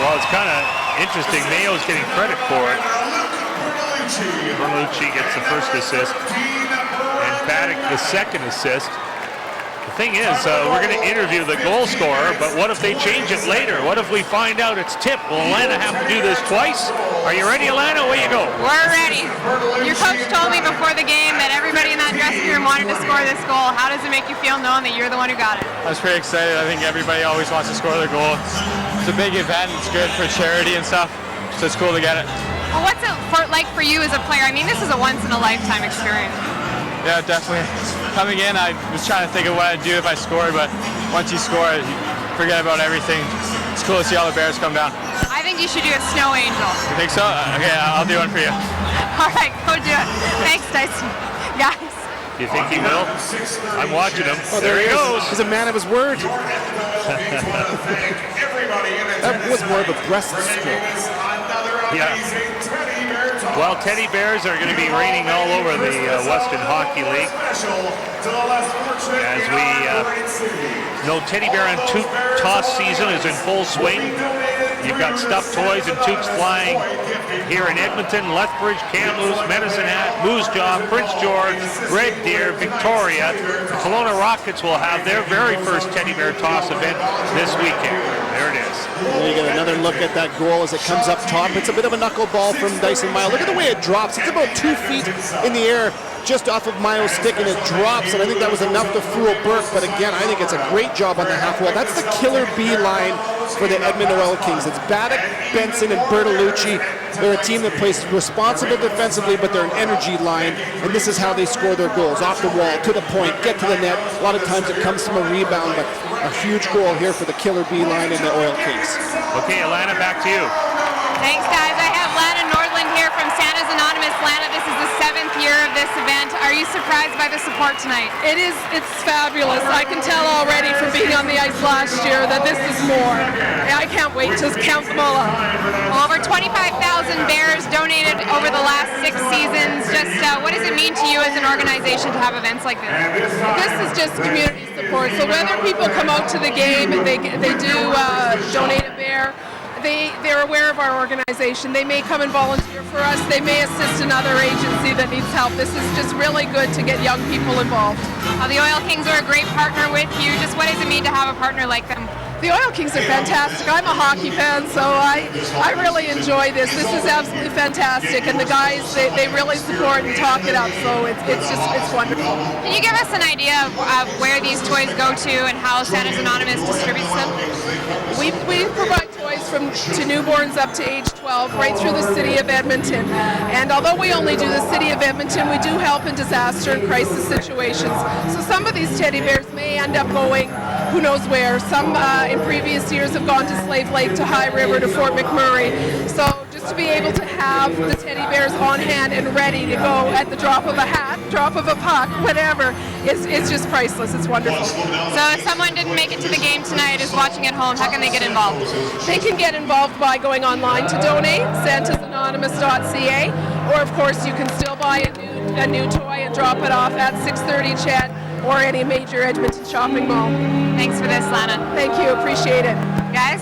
Well, it's kind of interesting. Mayo's getting credit for it. Bertolucci gets the first assist, and Paddock the second assist. The thing is, we're going to interview the goal scorer, but what if they change it later? What if we find out it's tipped? Will Alana have to do this twice? Are you ready, Alana? Away you go. We're ready. Your coach told me before the game that everybody in that dressing room wanted to score this goal. How does it make you feel knowing that you're the one who got it? I was pretty excited. I think everybody always wants to score their goal. It's a big event. It's good for charity and stuff, so it's cool to get it. Well, what's it like for you as a player? I mean, this is a once-in-a-lifetime experience. Yeah, definitely. Coming in, I was trying to think of what I'd do if I scored, but once you score, you forget about everything. It's cool to see all the Bears come down. I think you should do a snow angel. You think so? Okay, I'll do one for you. All right, go do it. Thanks, Dyson. Guys. Do you think he will? I'm watching him. Oh, there he goes. He's a man of his word. That was more of a breaststroke. Yeah. Well, teddy bears are going to be reigning all over the Western Hockey League. As we know, teddy bear and toque toss season is in full swing. You've got stuffed toys and toques flying here in Edmonton, Lethbridge, Kamloops, Medicine Hat, Moose Jaw, Prince George, Red Deer, Victoria. The Kelowna Rockets will have their very first teddy bear toss event this weekend. There it is. There you get another look at that goal as it comes up top. It's a bit of a knuckleball from Dyson Mayo. Look at the way it drops. It's about 2 feet in the air just off of Mayo's stick, and it drops, and I think that was enough to fool Burke. But again, I think it's a great job on the half wall. That's the killer B line for the Edmonton Oil Kings. It's Paddock, Benson, and Bertolucci. They're a team that plays responsible defensively, but they're an energy line, and this is how they score their goals. Off the wall, to the point, get to the net. A lot of times it comes from a rebound, but a huge goal here for the killer B line in the Oil Kings. Okay, Alana, back to you. Thanks, guys. I have Lana Nordland here from Santa's Anonymous. Lana, this is the 7th year of this event. Are you surprised by the support tonight? It's fabulous. I can tell already from being on the ice last year that this is more. I can't wait to count them all up. Well, over 25,000 Bears donated over the last 6 seasons. Just what does it mean to you as an organization to have events like this? This is just community support. So whether people come out to the game, they do donate a bear. They're aware of our organization. They may come and volunteer for us. They may assist another agency that needs help. This is just really good to get young people involved. The Oil Kings are a great partner with you. Just what does it mean to have a partner like them? The Oil Kings are fantastic. I'm a hockey fan, so I really enjoy this. This is absolutely fantastic, and the guys, they really support and talk it up, so it's wonderful. Can you give us an idea of where these toys go to and how Santa's Anonymous distributes them? We provide toys to newborns up to age 12 right through the city of Edmonton. And although we only do the city of Edmonton, we do help in disaster and crisis situations. So some of these teddy bears may end up going who knows where. Some in previous years have gone to Slave Lake, to High River, to Fort McMurray. So just to be able to have the teddy bears on hand and ready to go at the drop of a hat, drop of a puck, whatever, it's just priceless. It's wonderful. So if someone didn't make it to the game tonight, is watching at home, how can they get involved? They can get involved by going online to donate, santasanonymous.ca, or of course you can still buy a new toy and drop it off at 630 Chet or any major Edmonton shopping mall. Thanks for this, Lana. Thank you, appreciate it. Guys?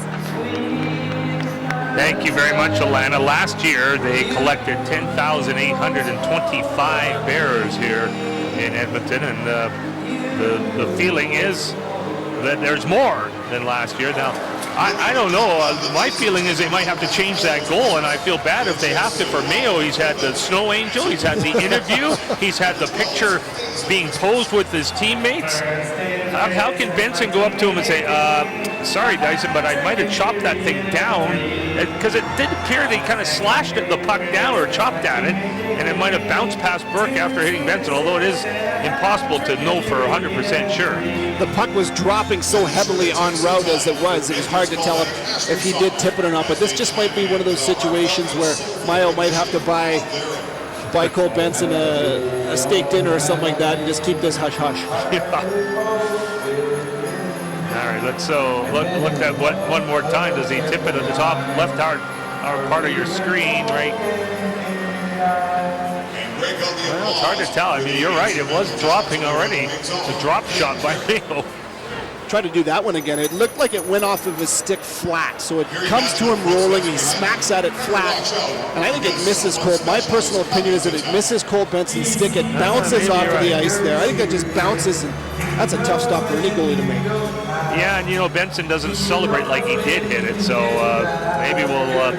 Thank you very much, Alana. Last year, they collected 10,825 bears here in Edmonton, and the feeling is that there's more than last year. Now, I don't know. My feeling is they might have to change that goal, and I feel bad if they have to. For Mayo, he's had the snow angel, he's had the interview, he's had the picture being posed with his teammates. how can Benson go up to him and say, sorry, Dyson, but I might have chopped that thing down? Because it did appear that he kind of slashed the puck down or chopped at it, and it might have bounced past Burke after hitting Benson, although it is impossible to know for 100% sure. The puck was dropping so heavily on route as it was hard to tell if he did tip it or not, but this just might be one of those situations where Mayo might have to buy Cole Benson a steak dinner or something like that and just keep this hush-hush. Yeah. All right, let's look at one more time. Does he tip it at the top left part of your screen, right? Well, it's hard to tell. I mean, you're right. It was dropping already. It's a drop shot by Mayo. Try to do that one again. It looked like it went off of his stick flat. So it comes to him rolling. He smacks at it flat. And I think it misses Cole. My personal opinion is that it misses Cole Benson's stick. It bounces off of the ice there. I think it just bounces. And that's a tough stop for any goalie to make. Yeah, and Benson doesn't celebrate like he did hit it. So maybe we'll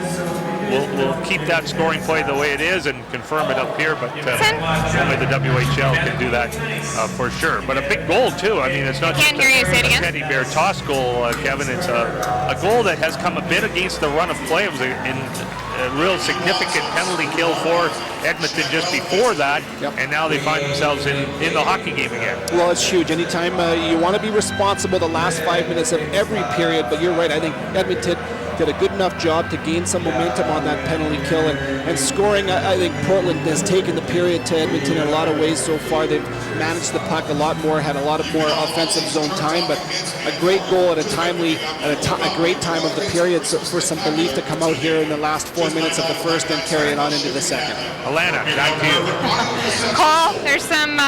keep that scoring play the way it is and confirm it up here, but only the WHL can do that for sure. But a big goal too. I mean, it's not just a teddy bear toss goal, Kevin. It's a goal that has come a bit against the run of play. It was a real significant penalty kill for Edmonton just before that, and now they find themselves in the hockey game again. Well, it's huge. Anytime you want to be responsible the last 5 minutes of every period, but you're right. I think Edmonton did a good enough job to gain some momentum on that penalty kill and scoring. I think Portland has taken the period to Edmonton in a lot of ways so far. They've managed the puck a lot more, had a lot of more offensive zone time, but a great goal at a great time of the period, so for some belief to come out here in the last 4 minutes of the first and carry it on into the second. Alana, back to you. Cole, there's some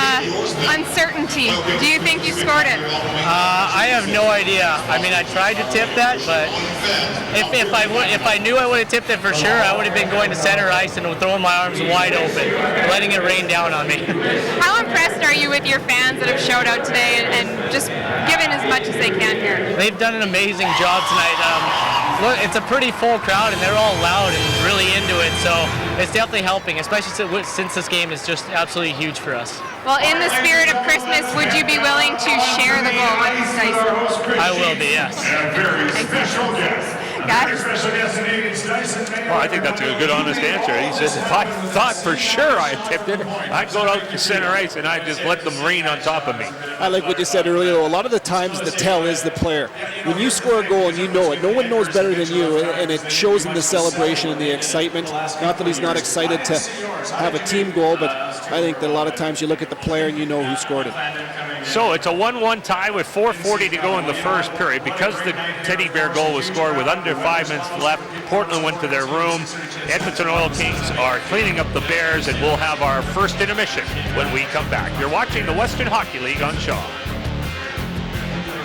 uncertainty. Do you think you scored it? I have no idea. I mean, I tried to tip that, but if I knew I would have tipped it for sure, I would have been going to center ice and throwing my arms wide open, letting it rain down on me. How impressed are you with your fans that have showed out today and just given as much as they can here? They've done an amazing job tonight. Look, it's a pretty full crowd and they're all loud and really into it, so it's definitely helping, especially since this game is just absolutely huge for us. Well, in the spirit of Christmas, would you be willing to share the goal with Dyson? I will be, yes. Well, I think that's a good, honest answer. He says, if I thought for sure I tipped it, I'd go out to center ice and I'd just let them rain on top of me. I like what you said earlier, though. A lot of the times the tell is the player. When you score a goal and you know it, no one knows better than you, and it shows in the celebration and the excitement. Not that he's not excited to have a team goal, but I think that a lot of times you look at the player and you know who scored it. So it's a 1-1 tie with 4:40 to go in the first period. Because the teddy bear goal was scored with under 5 minutes left, Portland went to their room. Edmonton Oil Kings are cleaning up the Bears, and we'll have our first intermission when we come back. You're watching the Western Hockey League on Shaw.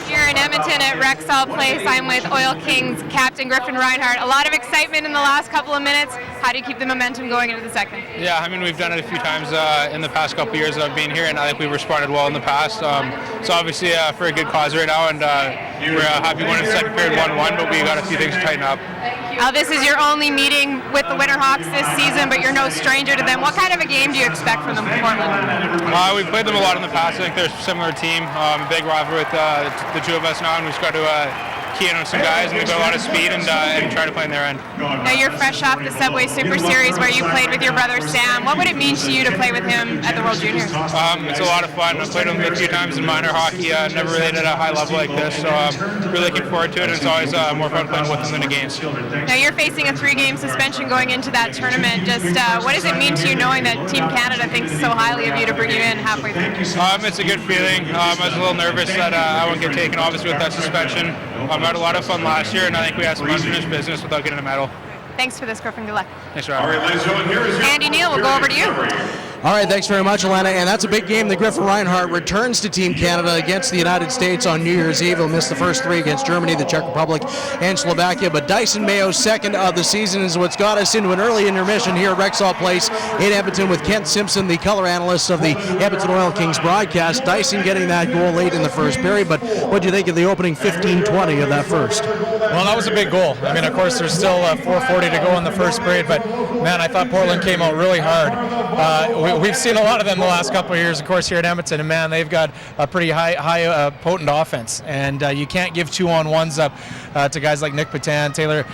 Here in Edmonton at Rexall Place, I'm with Oil Kings captain Griffin Reinhart. A lot of excitement in the last couple of minutes. How do you keep the momentum going into the second? Yeah, I mean, we've done it a few times in the past couple of years that I've been here, and I think we've responded well in the past. So obviously for a good cause right now, and we're happy winning the second period 1-1, but we got a few things to tighten up. This is your only meeting with the Winterhawks this season, but you're no stranger to them. What kind of a game do you expect from them in Portland? We've played them a lot in the past. I think they're a similar team, big rivalry with the two of us now, and we've just got to key in on some guys, and they've got a lot of speed and try to play in their end. Now you're fresh off the Subway Super Series where you played with your brother Sam. What would it mean to you to play with him at the World Juniors? It's a lot of fun. I've played with him a few times in minor hockey, never really at a high level like this, so really looking forward to it, and it's always more fun playing with him than the games. Now you're facing a 3-game suspension going into that tournament. Just what does it mean to you knowing that Team Canada thinks so highly of you to bring you in halfway through? It's a good feeling. I was a little nervous that I wouldn't get taken, obviously, with that suspension. I had a lot of fun last year, and I think we had some unfinished business without getting a medal. Thanks for this, Griffin. Good luck. Thanks for having me. Andy Neal, we'll go over to you. All right, thanks very much, Alana. And that's a big game. The Griffin Reinhart returns to Team Canada against the United States on New Year's Eve. He'll miss the first 3 against Germany, the Czech Republic, and Slovakia. But Dyson Mayo's second of the season is what's got us into an early intermission here at Rexall Place in Edmonton with Kent Simpson, the color analyst of the Edmonton Oil Kings broadcast. Dyson getting that goal late in the first period. But what do you think of the opening 15-20 of that first? Well, that was a big goal. I mean, of course, there's still 4:40 to go in the first period, but man, I thought Portland came out really hard. we've seen a lot of them the last couple of years, of course, here at Edmonton, and man, they've got a pretty high potent offense, and you can't give 2-on-1s up to guys like Nick Patan, Taylor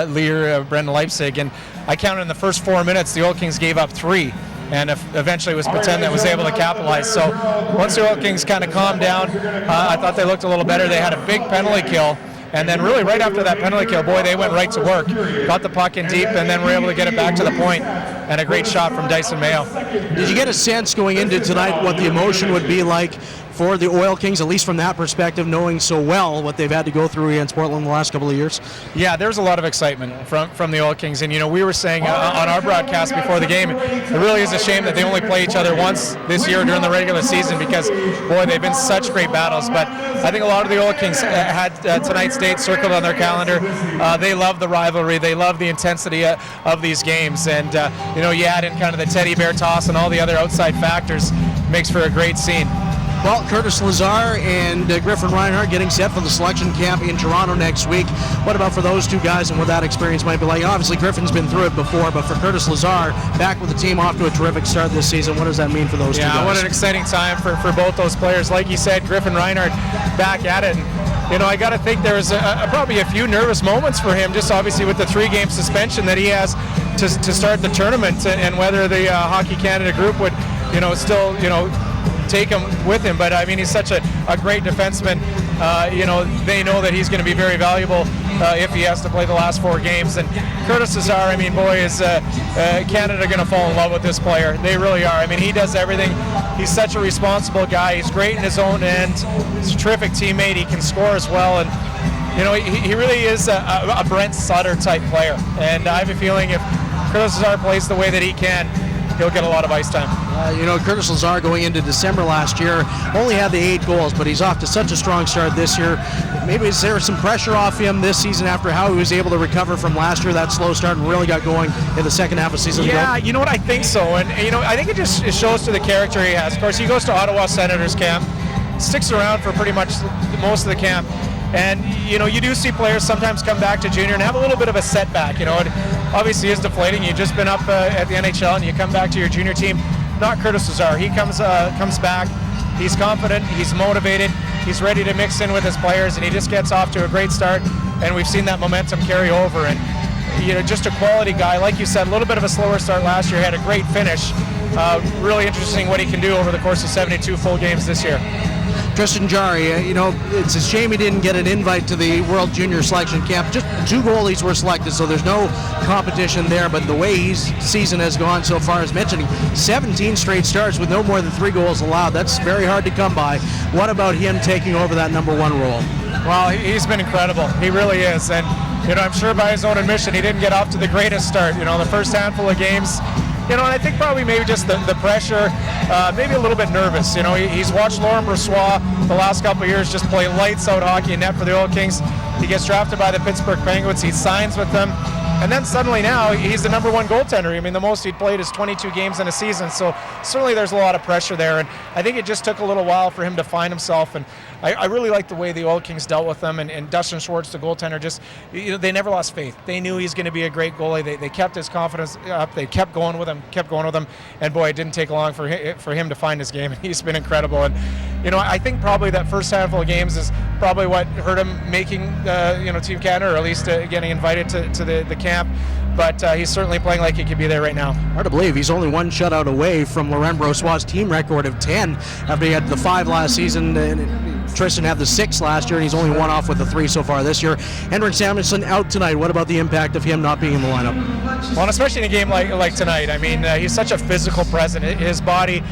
Lear, Brendan Leipzig, and I counted in the first 4 minutes, the Oil Kings gave up 3. And eventually it was Patan that was able to capitalize. So once the Oil Kings kind of calmed down, I thought they looked a little better. They had a big penalty kill. And then really right after that penalty kill, boy, they went right to work. Got the puck in deep, and then were able to get it back to the point. And a great shot from Dyson Mayo. Did you get a sense going into tonight what the emotion would be like for the Oil Kings, at least from that perspective, knowing so well what they've had to go through against Portland the last couple of years? Yeah, there's a lot of excitement from the Oil Kings. And, we were saying on our broadcast before the game, it really is a shame that they only play each other once this year during the regular season because, boy, they've been such great battles. But I think a lot of the Oil Kings had tonight's date circled on their calendar. They love the rivalry. They love the intensity of these games. And, you add in kind of the teddy bear toss and all the other outside factors, makes for a great scene. Well, Curtis Lazar and Griffin Reinhardt getting set for the selection camp in Toronto next week. What about for those two guys and what that experience might be like? Obviously, Griffin's been through it before, but for Curtis Lazar, back with the team off to a terrific start this season, what does that mean for those two guys? Yeah, what an exciting time for both those players. Like you said, Griffin Reinhardt back at it. And, I got to think there was probably a few nervous moments for him, just obviously with the 3-game suspension that he has to start the tournament, and whether the Hockey Canada group would, still, take him with him. But I mean, he's such a great defenseman. They know that he's going to be very valuable if he has to play the last 4 games. And Curtis Lazar, I mean, boy, is Canada going to fall in love with this player. They really are. I mean, he does everything. He's such a responsible guy. He's great in his own end. He's a terrific teammate. He can score as well. And he really is a Brent Sutter type player. And I have a feeling if Curtis Lazar plays the way that he can, he'll get a lot of ice time. Curtis Lazar going into December last year only had the 8 goals, but he's off to such a strong start this year. Maybe is there some pressure off him this season after how he was able to recover from last year, that slow start, and really got going in the second half of season? Yeah, you know what, I think so. And, I think it shows to the character he has. Of course, he goes to Ottawa Senators camp, sticks around for pretty much most of the camp. And, you do see players sometimes come back to junior and have a little bit of a setback. It obviously is deflating. You've just been up at the NHL and you come back to your junior team. Not Curtis Lazar. He comes back. He's confident. He's motivated. He's ready to mix in with his players, and he just gets off to a great start. And we've seen that momentum carry over. And, just a quality guy. Like you said, a little bit of a slower start last year. Had a great finish. Really interesting what he can do over the course of 72 full games this year. Tristan Jarry, it's a shame he didn't get an invite to the World Junior Selection Camp. Just 2 goalies were selected, so there's no competition there. But the way his season has gone so far, as mentioned, 17 straight starts with no more than 3 goals allowed. That's very hard to come by. What about him taking over that number 1 role? Well, he's been incredible. He really is. And, I'm sure by his own admission, he didn't get off to the greatest start. The first handful of games, and I think probably maybe just the pressure, maybe a little bit nervous. He's watched Laurent Brossoit the last couple of years just play lights out hockey and net for the Oil Kings. He gets drafted by the Pittsburgh Penguins. He signs with them. And then suddenly now he's the number 1 goaltender. I mean, the most he'd played is 22 games in a season. So certainly there's a lot of pressure there. And I think it just took a little while for him to find himself. And I really like the way the Oil Kings dealt with them. And Dustin Schwartz, the goaltender, just, they never lost faith. They knew he's going to be a great goalie. They kept his confidence up. They kept going with him. And boy, it didn't take long for him to find his game. And he's been incredible. And, I think probably that first handful of games is probably what hurt him making, Team Canada, or at least getting invited to the camp. But he's certainly playing like he could be there right now. Hard to believe he's only 1 shutout away from Laurent Brossoit's team record of 10 after he had the 5 last season. And Tristan had the 6 last year, and he's only 1 off with the 3 so far this year. Henrik Samuelsson out tonight. What about the impact of him not being in the lineup? Well, and especially in a game like tonight. I mean, he's such a physical presence. His body,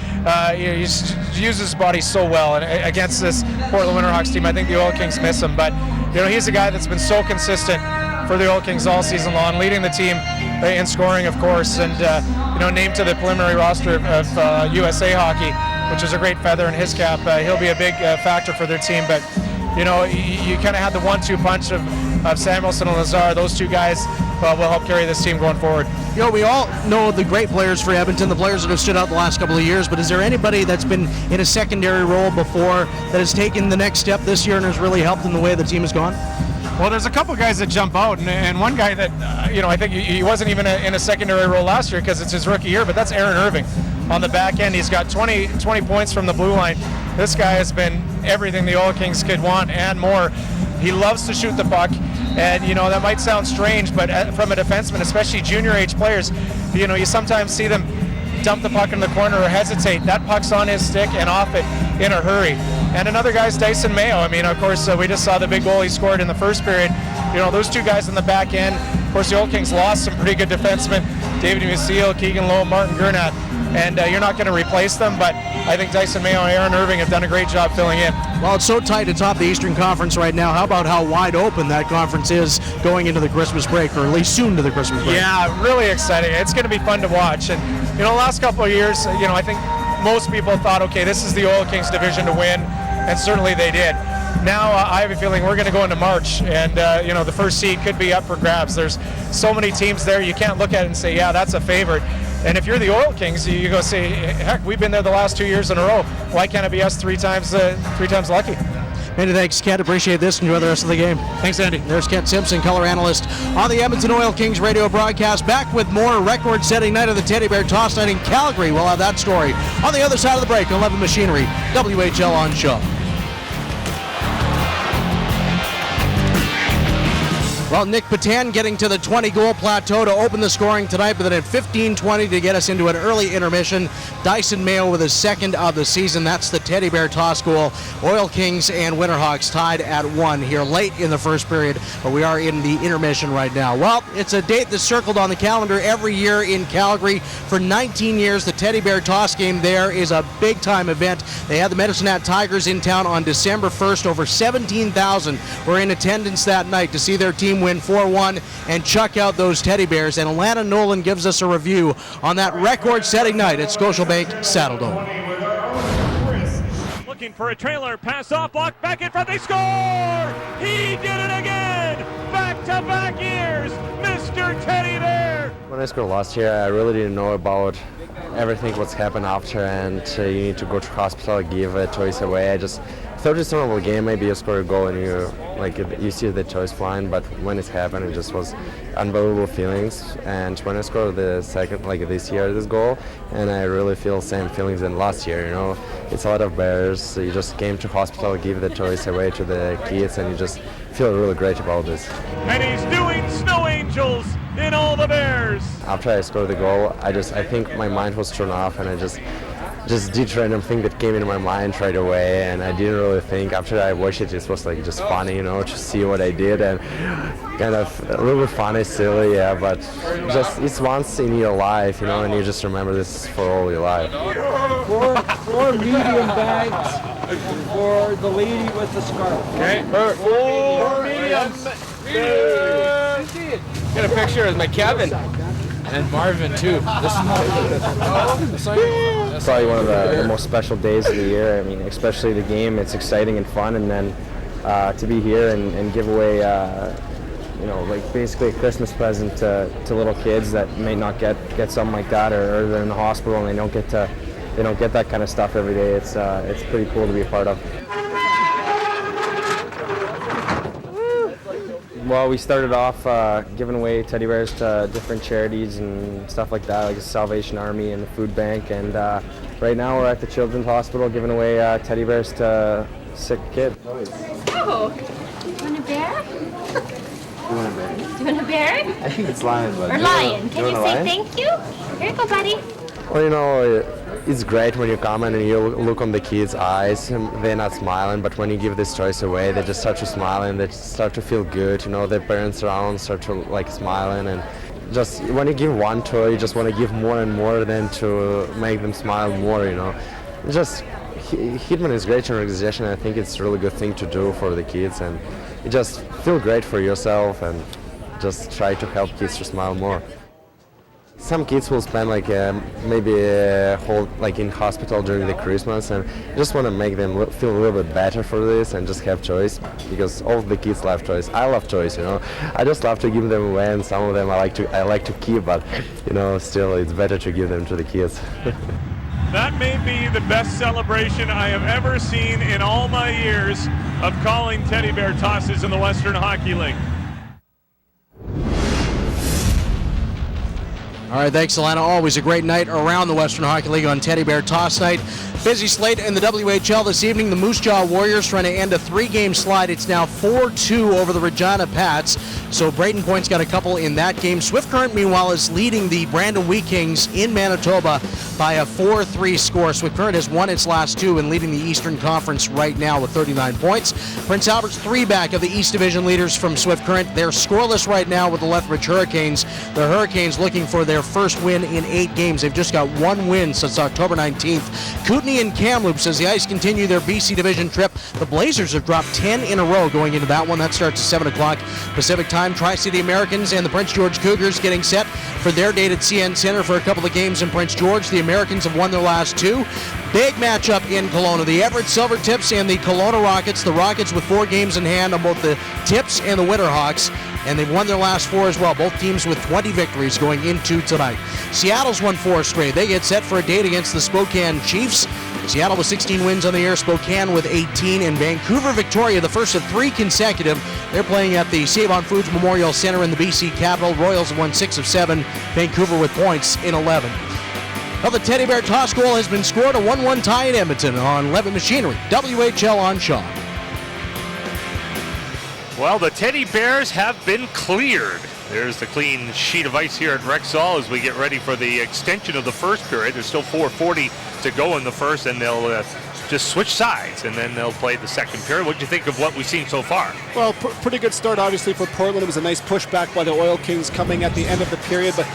he uses his body so well. And against this Portland Winterhawks team, I think the Oil Kings miss him. But, he's a guy that's been so consistent for the Oil Kings all season long, leading the team in scoring, of course, and named to the preliminary roster of USA Hockey, which is a great feather in his cap. He'll be a big factor for their team, but you kind of had the 1-2 punch of Samuelsson and Lazar. Those 2 guys will help carry this team going forward. We all know the great players for Edmonton, the players that have stood out the last couple of years, but is there anybody that's been in a secondary role before that has taken the next step this year and has really helped in the way the team has gone? Well, there's a couple guys that jump out, and one guy that, I think he wasn't even in a secondary role last year because it's his rookie year, but that's Aaron Irving. on the back end. He's got 20 points from the blue line. This guy has been everything the Oil Kings could want and more. He loves to shoot the puck, and that might sound strange, but from a defenseman, especially junior age players, you sometimes see them dump the puck in the corner or hesitate. That puck's on his stick and off it in a hurry. And another guy's Dyson Mayo. I mean, of course, we just saw the big goal he scored in the first period. Those two guys in the back end. Of course, the Oil Kings lost some pretty good defensemen, David Musil, Keegan Lowe, Martin Gernat, and you're not going to replace them, but I think Dyson Mayo and Aaron Irving have done a great job filling in. Well, it's so tight atop the Eastern Conference right now. How about how wide open that conference is going into the Christmas break, or at least soon to the Christmas break? Yeah, really exciting. It's going to be fun to watch. And, the last couple of years, I think most people thought, okay, this is the Oil Kings division to win, and certainly they did. Now I have a feeling we're going to go into March, and the first seed could be up for grabs. There's so many teams there, you can't look at it and say, yeah, that's a favorite. And if you're the Oil Kings, you go say, heck, we've been there the last 2 years in a row. Why can't it be us three times lucky? Many thanks, Kent. Appreciate this. Enjoy the rest of the game. Thanks, Andy. There's Kent Simpson, color analyst on the Edmonton Oil Kings radio broadcast. Back with more record-setting night of the Teddy Bear Toss night in Calgary. We'll have that story on the other side of the break on 11 Machinery, WHL on show. Well, Nick Patan getting to the 20-goal plateau to open the scoring tonight, but then at 15-20 to get us into an early intermission. Dyson Mayo with his second of the season. That's the Teddy Bear toss goal. Oil Kings and Winterhawks tied at 1 here late in the first period, but we are in the intermission right now. Well, it's a date that's circled on the calendar every year in Calgary. For 19 years, the Teddy Bear toss game there is a big-time event. They had the Medicine Hat Tigers in town on December 1st. Over 17,000 were in attendance that night to see their team win 4-1 and chuck out those Teddy Bears. And Alana Nolan gives us a review on that record-setting night at Scotiabank Saddledome. Looking for a trailer, pass off, block, back in front, they score! He did it again! Back-to-back years, Mr. Teddy Bear! When I scored last year, I really didn't know about everything what's happened after, and you need to go to hospital, give a choice away. I just thought it's a normal game. Maybe you score a goal and you see the choice flying, but when it happened, it just was unbelievable feelings. And when I scored the second, this year, this goal, and I really feel same feelings than last year. It's a lot of bears. So you just came to hospital, give the choice away to the kids, and you just feel really great about this. And he's doing snow angels in all the bears. After I scored the goal, I think my mind was turned off, and I just did random thing that came into my mind right away, and I didn't really think. After I watched it, it was just funny, to see what I did, and kind of a little bit funny, silly, yeah, but it's once in your life, and you just remember this for all your life. Four medium bags for the lady with the scarf. Okay. Four medium. Get a picture of my Kevin. And Marvin too. Probably one of the most special days of the year. I mean, especially the game. It's exciting and fun, and then to be here and give away, basically a Christmas present to little kids that may not get something like that, or they're in the hospital and they don't get that kind of stuff every day. It's pretty cool to be a part of. Well, we started off giving away teddy bears to different charities and stuff like that, like the Salvation Army and the food bank. And right now we're at the Children's Hospital giving away teddy bears to sick kids. Oh, you want a bear? You want a bear? Do you want a bear? I think it's lion, but or lion. Can you say thank you? Here you go, buddy. Well, it's great when you come in and you look on the kids' eyes, and they're not smiling, but when you give this choice away, they just start to smile and they start to feel good. Their parents around start to smiling, and just when you give one toy, you just want to give more and more than to make them smile more. Just Hitman is great organization. I think it's a really good thing to do for the kids, and you just feel great for yourself and just try to help kids to smile more. Some kids will spend maybe a whole in hospital during the Christmas, and just want to make them feel a little bit better for this and just have choice, because all of the kids love choice. I love choice, I just love to give them away, and some of them I like to keep, but still it's better to give them to the kids. That may be the best celebration I have ever seen in all my years of calling teddy bear tosses in the Western Hockey League. All right, thanks, Alana. Always a great night around the Western Hockey League on Teddy Bear Toss Night. Busy slate in the WHL this evening. The Moose Jaw Warriors trying to end a 3-game slide. It's now 4-2 over the Regina Pats. So Brayton Point's got a couple in that game. Swift Current, meanwhile, is leading the Brandon Wheat Kings in Manitoba by a 4-3 score. Swift Current has won its last 2 and leading the Eastern Conference right now with 39 points. Prince Albert's 3 back of the East Division leaders from Swift Current. They're scoreless right now with the Lethbridge Hurricanes. The Hurricanes looking for their first win in 8 games. They've just got 1 win since October 19th. Kootenay and Kamloops, as the Ice continue their BC Division trip. The Blazers have dropped 10 in a row going into that one. That starts at 7 o'clock Pacific time. Tri-City Americans and the Prince George Cougars getting set for their date at CN Center for a couple of games in Prince George. The Americans have won their last 2. Big matchup in Kelowna. The Everett Silver Tips and the Kelowna Rockets. The Rockets with 4 games in hand on both the Tips and the Winterhawks. And they've won their last 4 as well. Both teams with 20 victories going into tonight. Seattle's won 4 straight. They get set for a date against the Spokane Chiefs. Seattle with 16 wins on the year, Spokane with 18, and Vancouver Victoria, the first of 3 consecutive. They're playing at the Save on Foods Memorial Center in the BC capital. Royals have won 6 of 7. Vancouver with points in 11. Well, the Teddy Bear toss goal has been scored, a 1-1 tie in Edmonton on Levitt Machinery. WHL on Shaw. Well, the Teddy Bears have been cleared. There's the clean sheet of ice here at Rexall as we get ready for the extension of the first period. There's still 4:40 to go in the first, and they'll just switch sides, and then they'll play the second period. What do you think of what we've seen so far? Well, pretty good start, obviously, for Portland. It was a nice pushback by the Oil Kings coming at the end of the period, but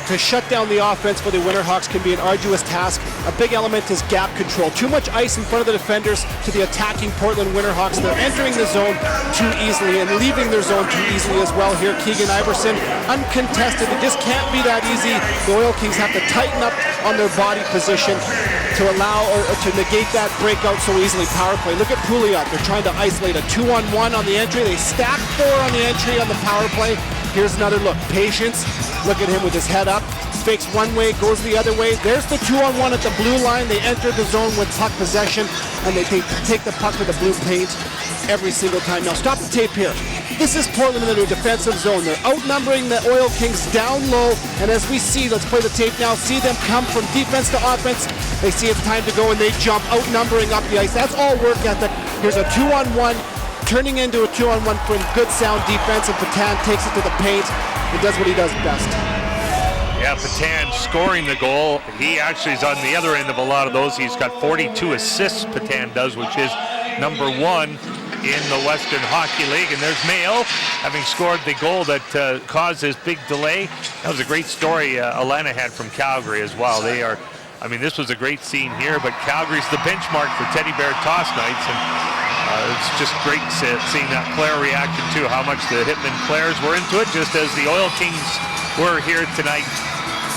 to shut down the offense for the Winterhawks can be an arduous task. A big element is gap control. Too much ice in front of the defenders to the attacking Portland Winterhawks. They're entering the zone too easily and leaving their zone too easily as well here. Keegan Iverson, uncontested. It just can't be that easy. The Oil Kings have to tighten up on their body position to allow or to negate that breakout so easily. Power play. Look at Pouliot. They're trying to isolate a 2-on-1 on the entry. They stack 4 on the entry on the power play. Here's another look. Patience. Look at him with his head up. Fakes one way, goes the other way. There's the 2-on-1 at the blue line. They enter the zone with puck possession, and they take the puck to the blue paint every single time. Now stop the tape here. This is Portland in their defensive zone. They're outnumbering the Oil Kings down low, and as we see, let's play the tape now, see them come from defense to offense. They see it's time to go, and they jump, outnumbering up the ice. That's all work ethic. Here's a 2-on-1. Turning into a 2-on-1 from good sound defense, and Patan takes it to the paint and does what he does best. Yeah, Patan scoring the goal. He actually is on the other end of a lot of those. He's got 42 assists, Patan does, which is number 1 in the Western Hockey League. And there's Mayo having scored the goal that caused this big delay. That was a great story Alana had from Calgary as well. They are, I mean, this was a great scene here, but Calgary's the benchmark for Teddy Bear toss nights. And it's just great seeing that player reaction too, how much the Hitman players were into it, just as the Oil Kings were here tonight.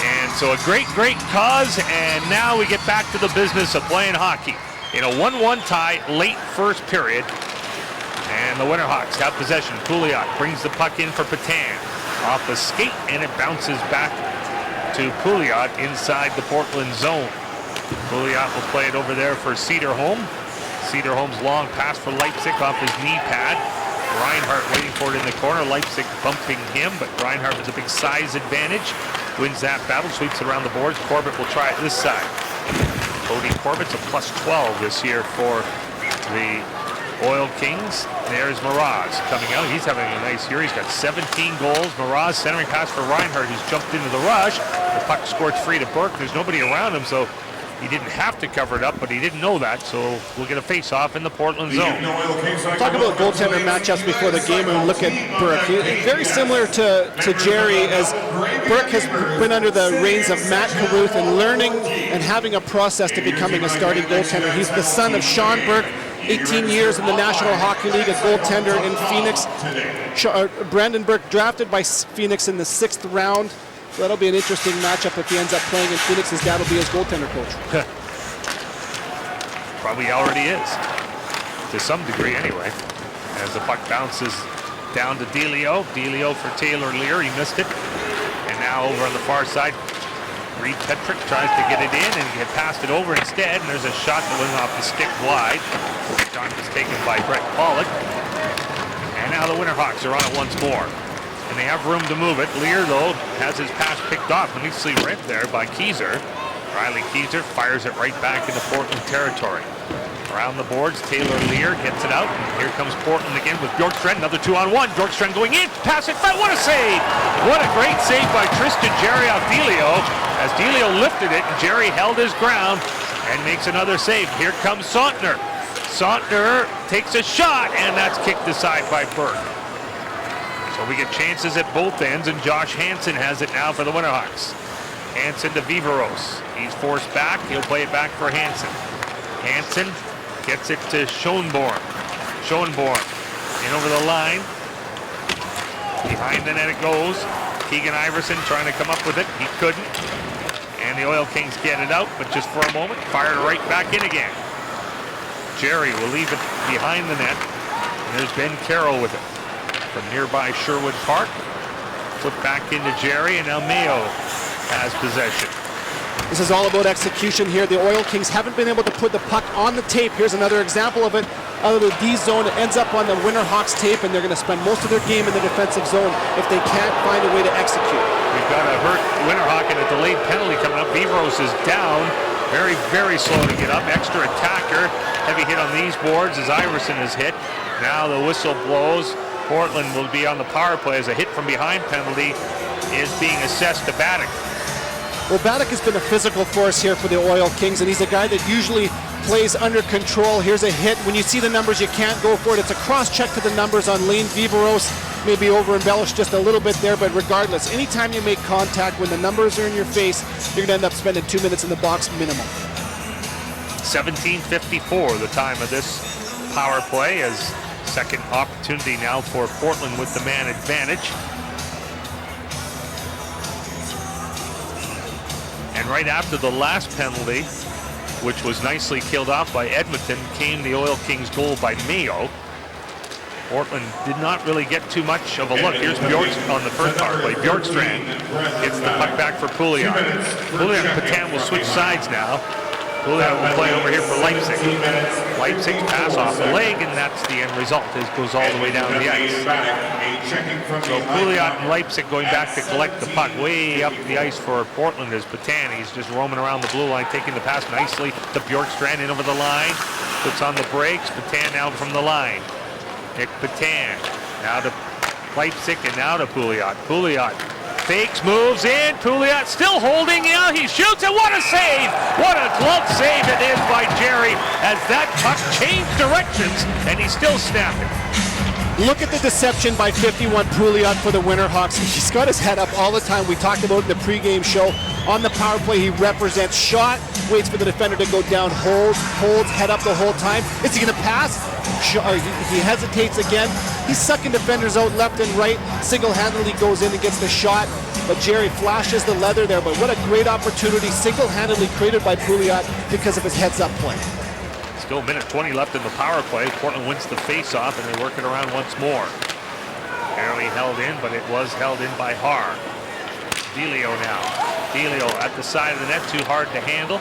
And so a great cause, and now we get back to the business of playing hockey in a 1-1 tie, late first period. And the Winterhawks have possession. Pouliot brings the puck in for Patan. Off the skate, and it bounces back to Pouliot inside the Portland zone. Pouliot will play it over there for Cederholm. Cederholm's long pass for Leipzig off his knee pad. Reinhardt waiting for it in the corner. Leipzig bumping him, but Reinhardt with a big size advantage. Wins that battle, sweeps it around the boards. Corbett will try it this side. Cody Corbett's a +12 this year for the Oil Kings. There's Mraz coming out. He's having a nice year. He's got 17 goals. Mraz centering pass for Reinhardt, who's jumped into the rush. The puck scored free to Burke. There's nobody around him, so he didn't have to cover it up, but he didn't know that, so we'll get a face-off in the Portland zone. Talk about goaltender matchups before the game and look at Burke. Very similar to Jerry, as Burke has been under the reins of Matt Carruth and learning and having a process to becoming a starting goaltender. He's the son of Sean Burke, 18 years in the National Hockey League, a goaltender in Phoenix. Brandon Burke drafted by Phoenix in the 6th round. So that'll be an interesting matchup if he ends up playing in Phoenix. His dad will be his goaltender coach. Probably already is, to some degree anyway. As the puck bounces down to Delio. Delio for Taylor Lear. He missed it. And now over on the far side, Reed Petrick tries to get it in and get passed it over instead. And there's a shot that went off the stick wide. The time is taken by Brett Pollock. And now the Winterhawks are on it once more. And they have room to move it. Lear, though, has his pass picked off. Nicely read there by Keyser. Riley Keyser fires it right back into Portland territory. Around the boards, Taylor Lear gets it out. And here comes Portland again with Bjorkstrand. Another 2-on-1. Bjorkstrand going in. Pass it. What a save! What a great save by Tristan Jerry off Delio. As Delio lifted it, and Jerry held his ground and makes another save. Here comes Sontner. Sontner takes a shot, and that's kicked aside by Burke. So we get chances at both ends, and Josh Hansen has it now for the Winterhawks. Hansen to Viveros. He's forced back. He'll play it back for Hansen. Hansen gets it to Schoenborn. Schoenborn in over the line. Behind the net it goes. Keegan Iverson trying to come up with it. He couldn't. And the Oil Kings get it out, but just for a moment, fired right back in again. Jerry will leave it behind the net. And there's Ben Carroll with it. From nearby Sherwood Park. Flip back into Jerry, and now Mayo has possession. This is all about execution here. The Oil Kings haven't been able to put the puck on the tape. Here's another example of it. Out of the D zone, it ends up on the Winterhawks tape, and they're going to spend most of their game in the defensive zone if they can't find a way to execute. We've got a hurt Winterhawk and a delayed penalty coming up. Viveros is down. Very, very slow to get up. Extra attacker. Heavy hit on these boards as Iverson is hit. Now the whistle blows. Portland will be on the power play as a hit from behind penalty is being assessed to Baddock. Well, Baddock has been a physical force here for the Oil Kings, and he's a guy that usually plays under control. Here's a hit. When you see the numbers, you can't go for it. It's a cross-check to the numbers on Lane Viveros. Maybe over-embellished just a little bit there, but regardless, anytime you make contact, when the numbers are in your face, you're going to end up spending 2 minutes in the box minimum. 17:54 the time of this power play, as second opportunity now for Portland with the man advantage. And right after the last penalty, which was nicely killed off by Edmonton, came the Oil Kings goal by Mayo. Portland did not really get too much of a look. Here's Bjorkstrand on the first power play. Bjorkstrand gets the puck back for Pouliot. Pouliot and Patan will switch sides now. Pouliot will play over here for Leipzig. Leipzig's pass off the leg, and that's the end result. It goes all the way down the ice. So Pouliot and Leipzig going back to collect the puck way up the ice for Portland as Patan. He's just roaming around the blue line, taking the pass nicely to Bjorkstrand in over the line. Puts on the brakes. Patan out from the line. Nick Patan now to Leipzig and now to Pouliot. Pouliot fakes, moves in. Pouliot still holding. Yeah, he shoots, and what a save! What a glove save it is by Jerry as that puck changed directions, and he still snapped it. Look at the deception by 51 Pouliot for the Winterhawks. He's got his head up all the time. We talked about it in the pregame show. On the power play, he represents shot, waits for the defender to go down, holds, head up the whole time. Is he going to pass? He hesitates again. He's sucking defenders out left and right. Single-handedly goes in and gets the shot. But Jerry flashes the leather there. But what a great opportunity, single-handedly created by Pouliot because of his heads-up play. Still a minute 20 left in the power play. Portland wins the face-off, and they work it around once more. Barely held in, but it was held in by Haar. Delio now. Delio at the side of the net, too hard to handle.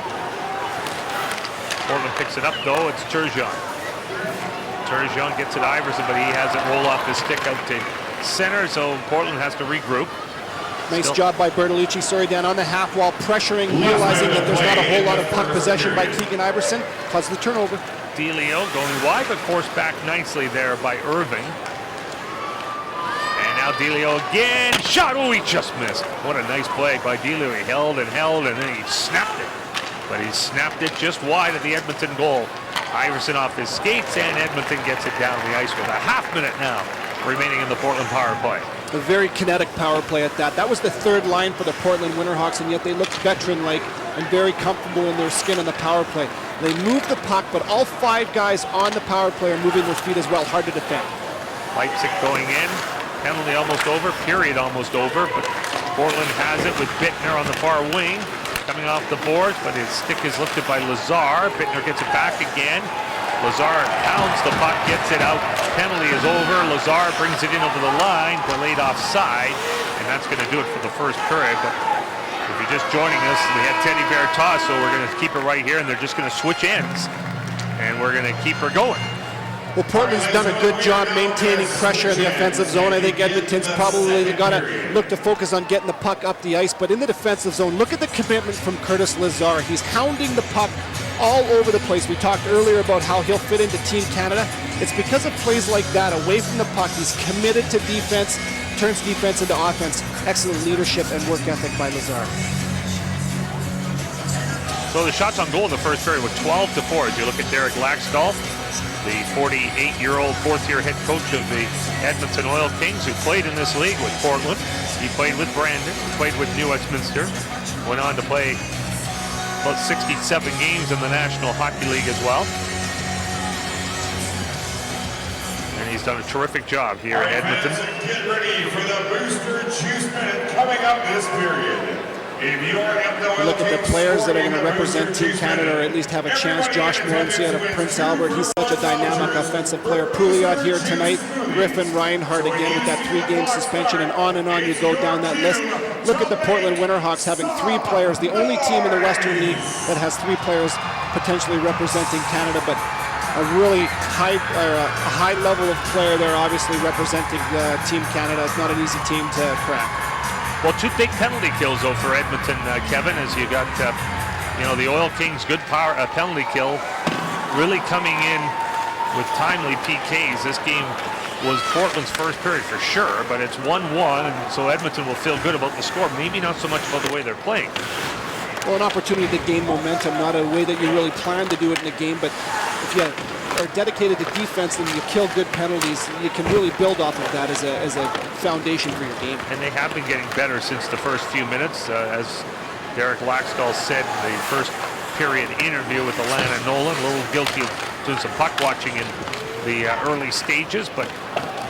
Portland picks it up, though. It's Turgeon. Turgeon gets it Iverson, but he has it roll off his stick out to center, so Portland has to regroup. Nice job by Bertolucci, down on the half wall, pressuring, realizing that there's not a whole lot of puck possession by Keegan Iverson. Causes the turnover. Delio going wide, but forced back nicely there by Irving. And now Delio again. Shot. Oh, he just missed. What a nice play by Delio. He held, and then he snapped it. But he snapped it just wide of the Edmonton goal. Iverson off his skates, and Edmonton gets it down the ice with a half minute now remaining in the Portland power play. A very kinetic power play at that. That was the third line for the Portland Winterhawks, and yet they looked veteran-like and very comfortable in their skin on the power play. They moved the puck, but all 5 guys on the power play are moving their feet as well. Hard to defend. Leipzig going in. Penalty almost over. Period almost over. But Portland has it with Bittner on the far wing. Coming off the boards, but his stick is lifted by Lazar. Bittner gets it back again. Lazar pounds the puck, gets it out. Penalty is over. Lazar brings it in over the line, delayed offside, and that's going to do it for the first period. But if you're just joining us, we had Teddy Bear toss, so we're going to keep it right here, and they're just going to switch ends, and we're going to keep her going. Well, Portland's done a good job maintaining pressure in the offensive zone. I think Edmonton's probably got to look to focus on getting the puck up the ice. But in the defensive zone, look at the commitment from Curtis Lazar. He's hounding the puck all over the place. We talked earlier about how he'll fit into Team Canada. It's because of plays like that, away from the puck. He's committed to defense, turns defense into offense. Excellent leadership and work ethic by Lazar. So the shots on goal in the first period were 12-4. As you look at Derek Laxdal, the 48-year-old fourth-year head coach of the Edmonton Oil Kings, who played in this league with Portland. He played with Brandon, played with New Westminster, went on to play about 67 games in the National Hockey League as well. And he's done a terrific job here in Edmonton. Get ready for the Booster Juice Minute coming up this period. Look at the players that are going to represent Team Canada, or at least have a chance. Josh Morency out of Prince Albert. He's such a dynamic offensive player. Pouliot here tonight. Griffin Reinhardt again with that 3-game suspension, and on you go down that list. Look at the Portland Winterhawks having 3 players. The only team in the Western League that has 3 players potentially representing Canada, but a really high level of player there, obviously representing Team Canada. It's not an easy team to crack. Well, 2 big penalty kills, though, for Edmonton, Kevin, as you got, the Oil Kings' good power penalty kill really coming in with timely PKs. This game was Portland's first period for sure, but it's 1-1, and so Edmonton will feel good about the score. Maybe not so much about the way they're playing. Well, an opportunity to gain momentum, not a way that you really plan to do it in a game, but if you are dedicated to defense and you kill good penalties, you can really build off of that as a foundation for your game. And they have been getting better since the first few minutes. As Derek Laxdal said in the first period interview with Alana Nolan, a little guilty of doing some puck watching in the early stages, but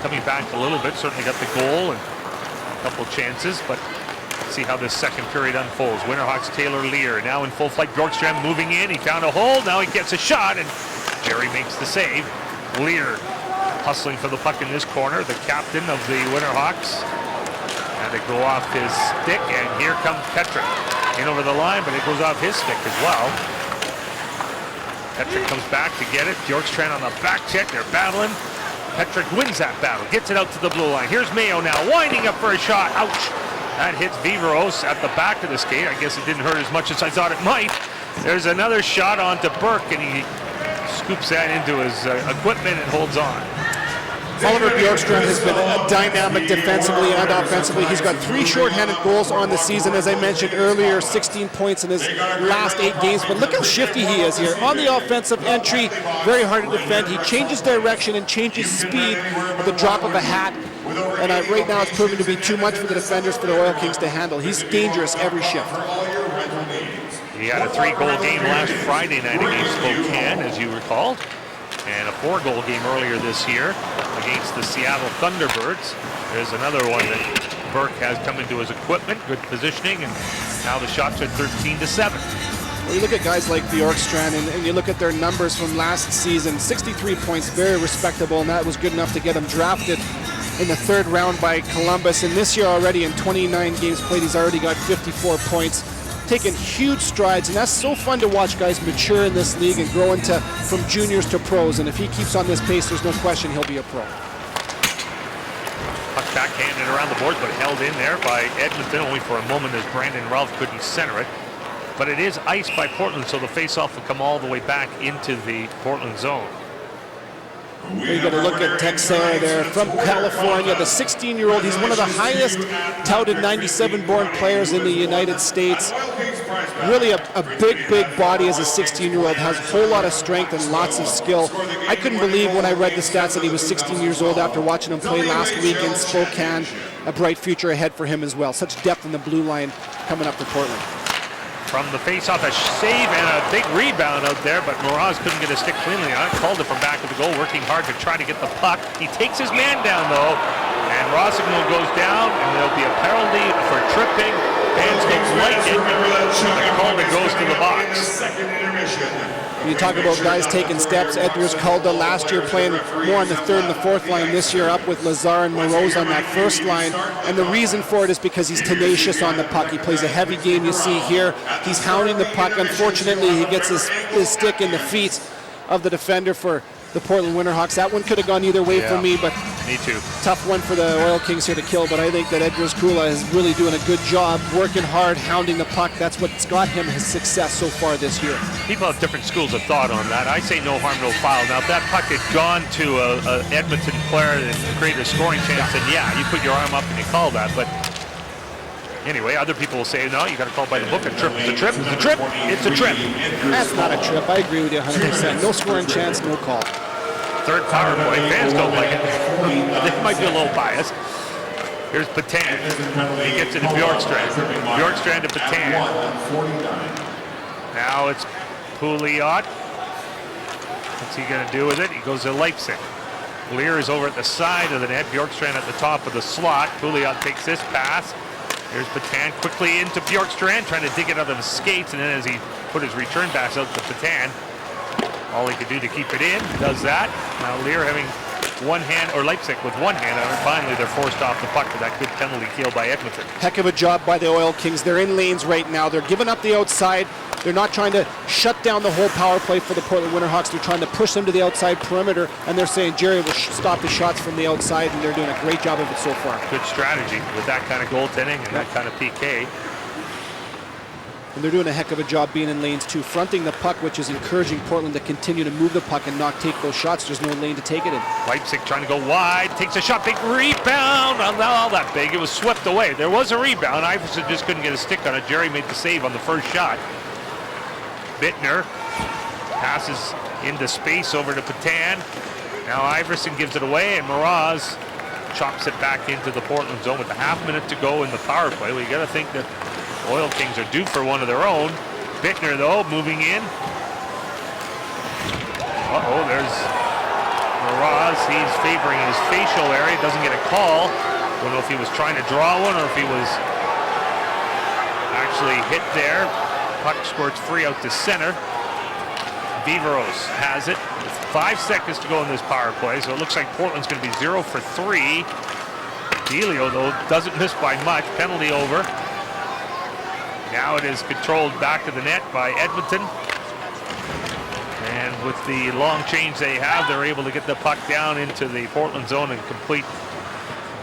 coming back a little bit, certainly got the goal and a couple chances, but see how this second period unfolds. Winterhawks Taylor Lear now in full flight. Bjorkstrand moving in. He found a hole. Now he gets a shot, and Jerry makes the save. Lear hustling for the puck in this corner. The captain of the Winterhawks had to go off his stick, and here comes Petrick in over the line, but it goes off his stick as well. Petrick comes back to get it. Bjorkstrand on the back check. They're battling. Petrick wins that battle. Gets it out to the blue line. Here's Mayo now winding up for a shot. Ouch. That hits Viveros at the back of the skate. I guess it didn't hurt as much as I thought it might. There's another shot onto Burke, and he scoops that into his equipment and holds on. Oliver Bjorkstrand has been dynamic defensively and offensively. He's got 3 shorthanded goals on the season. As I mentioned earlier, 16 points in his last 8 games. But look how shifty he is here. On the offensive entry, very hard to defend. He changes direction and changes speed at the drop of a hat. And right now it's proven to be too much for the defenders for the Oil Kings to handle. He's dangerous every shift. He had a 3-goal game last Friday night against Spokane, as you recalled, and a 4-goal game earlier this year against the Seattle Thunderbirds. There's another one that Burke has come into his equipment, good positioning, and now the shots are 13-7. Well, you look at guys like Bjorkstrand and you look at their numbers from last season, 63 points, very respectable, and that was good enough to get him drafted in the 3rd round by Columbus. And this year already in 29 games played, he's already got 54 points, taking huge strides, and that's so fun to watch guys mature in this league and grow into from juniors to pros. And if he keeps on this pace, there's no question he'll be a pro. Puck backhanded around the boards, but held in there by Edmonton only for a moment as Brandon Ralph couldn't center it. But it is iced by Portland, so the face-off will come all the way back into the Portland zone. You got to look at Texera there from California, the 16-year-old. He's one of the highest touted 97-born players in the United States. Really a big body as a 16-year-old. Has a whole lot of strength and lots of skill. I couldn't believe when I read the stats that he was 16 years old after watching him play last week in Spokane. A bright future ahead for him as well. Such depth in the blue line coming up for Portland. From the face-off, a save and a big rebound out there, but Moraz couldn't get a stick cleanly on it. Called it from back of the goal, working hard to try to get the puck. He takes his man down, though, and Rossignol goes down, and there'll be a penalty for tripping. Fans don't like it. The Calder goes to the box. When you talk about guys taking steps, Edwards Calder last year playing more on the 3rd and the 4th line, this year up with Lazar and Moroz on that 1st line. And the reason for it is because he's tenacious on the puck. He plays a heavy game, you see here. He's hounding the puck. Unfortunately, he gets his stick in the feet of the defender for the Portland Winterhawks. That one could have gone either way for me, but me too. Tough one for the Oil Kings here to kill, but I think that Edgars Kula is really doing a good job, working hard, hounding the puck. That's what's got him his success so far this year. People have different schools of thought on that. I say no harm, no foul. Now, if that puck had gone to a Edmonton player and created a scoring chance, then yeah, you put your arm up and you call that. But anyway, other people will say, no, you got to call by the book. A trip is a trip. It's a trip. It's a trip. That's not a trip. I agree with you 100%. No scoring chance, no call. Third power play. Fans don't like it. They might be a little biased. Here's Patan. He gets it to Bjorkstrand. Bjorkstrand to Patan. Now it's Pouliot. What's he going to do with it? He goes to Leipzig. Lear is over at the side of the net. Bjorkstrand at the top of the slot. Pouliot takes this pass. Here's Patan quickly into Bjorkstrand, trying to dig it out of his skates, and then as he put his return pass out to Patan, all he could do to keep it in, does that. Now Lear having one hand, or Leipzig with one hand on it. Finally, they're forced off the puck with that good penalty kill by Edmonton. Heck of a job by the Oil Kings. They're in lanes right now. They're giving up the outside. They're not trying to shut down the whole power play for the Portland Winterhawks. They're trying to push them to the outside perimeter, and they're saying Jerry will stop the shots from the outside, and they're doing a great job of it so far. Good strategy with that kind of goaltending and that kind of PK. And they're doing a heck of a job being in lanes too, fronting the puck, which is encouraging Portland to continue to move the puck and not take those shots. There's no lane to take it in. Leipzig trying to go wide, takes a shot, big rebound. Not all that big, it was swept away. There was a rebound. Iverson just couldn't get a stick on it. Jerry made the save on the first shot. Bittner passes into space over to Patan. Now Iverson gives it away, and Mraz chops it back into the Portland zone with a half minute to go in the power play. Well, you got to think that Oil Kings are due for one of their own. Bittner, though, moving in. Uh-oh, there's Mraz. He's favoring his facial area. Doesn't get a call. Don't know if he was trying to draw one or if he was actually hit there. Puck squirts free out to center. Viveros has it. 5 seconds to go in this power play, so it looks like Portland's going to be 0 for 3. Delio, though, doesn't miss by much. Penalty over. Now it is controlled back to the net by Edmonton. And with the long change they have, they're able to get the puck down into the Portland zone and complete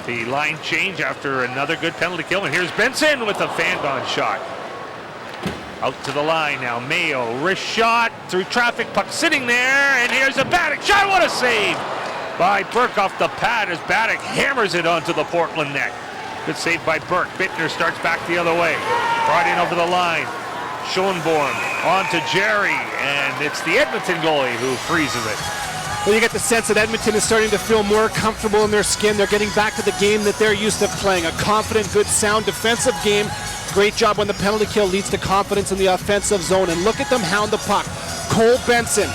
the line change after another good penalty kill. And here's Benson with a fan-on shot. Out to the line now. Mayo, wrist shot through traffic, puck sitting there, and here's a Baddock shot. What a save by Burke off the pad as Baddock hammers it onto the Portland net. Good save by Burke. Bittner starts back the other way. Brought in over the line. Schoenborn on to Jerry, and it's the Edmonton goalie who freezes it. Well, you get the sense that Edmonton is starting to feel more comfortable in their skin. They're getting back to the game that they're used to playing. A confident, good, sound defensive game. Great job when the penalty kill leads to confidence in the offensive zone. And look at them hound the puck. Cole Benson,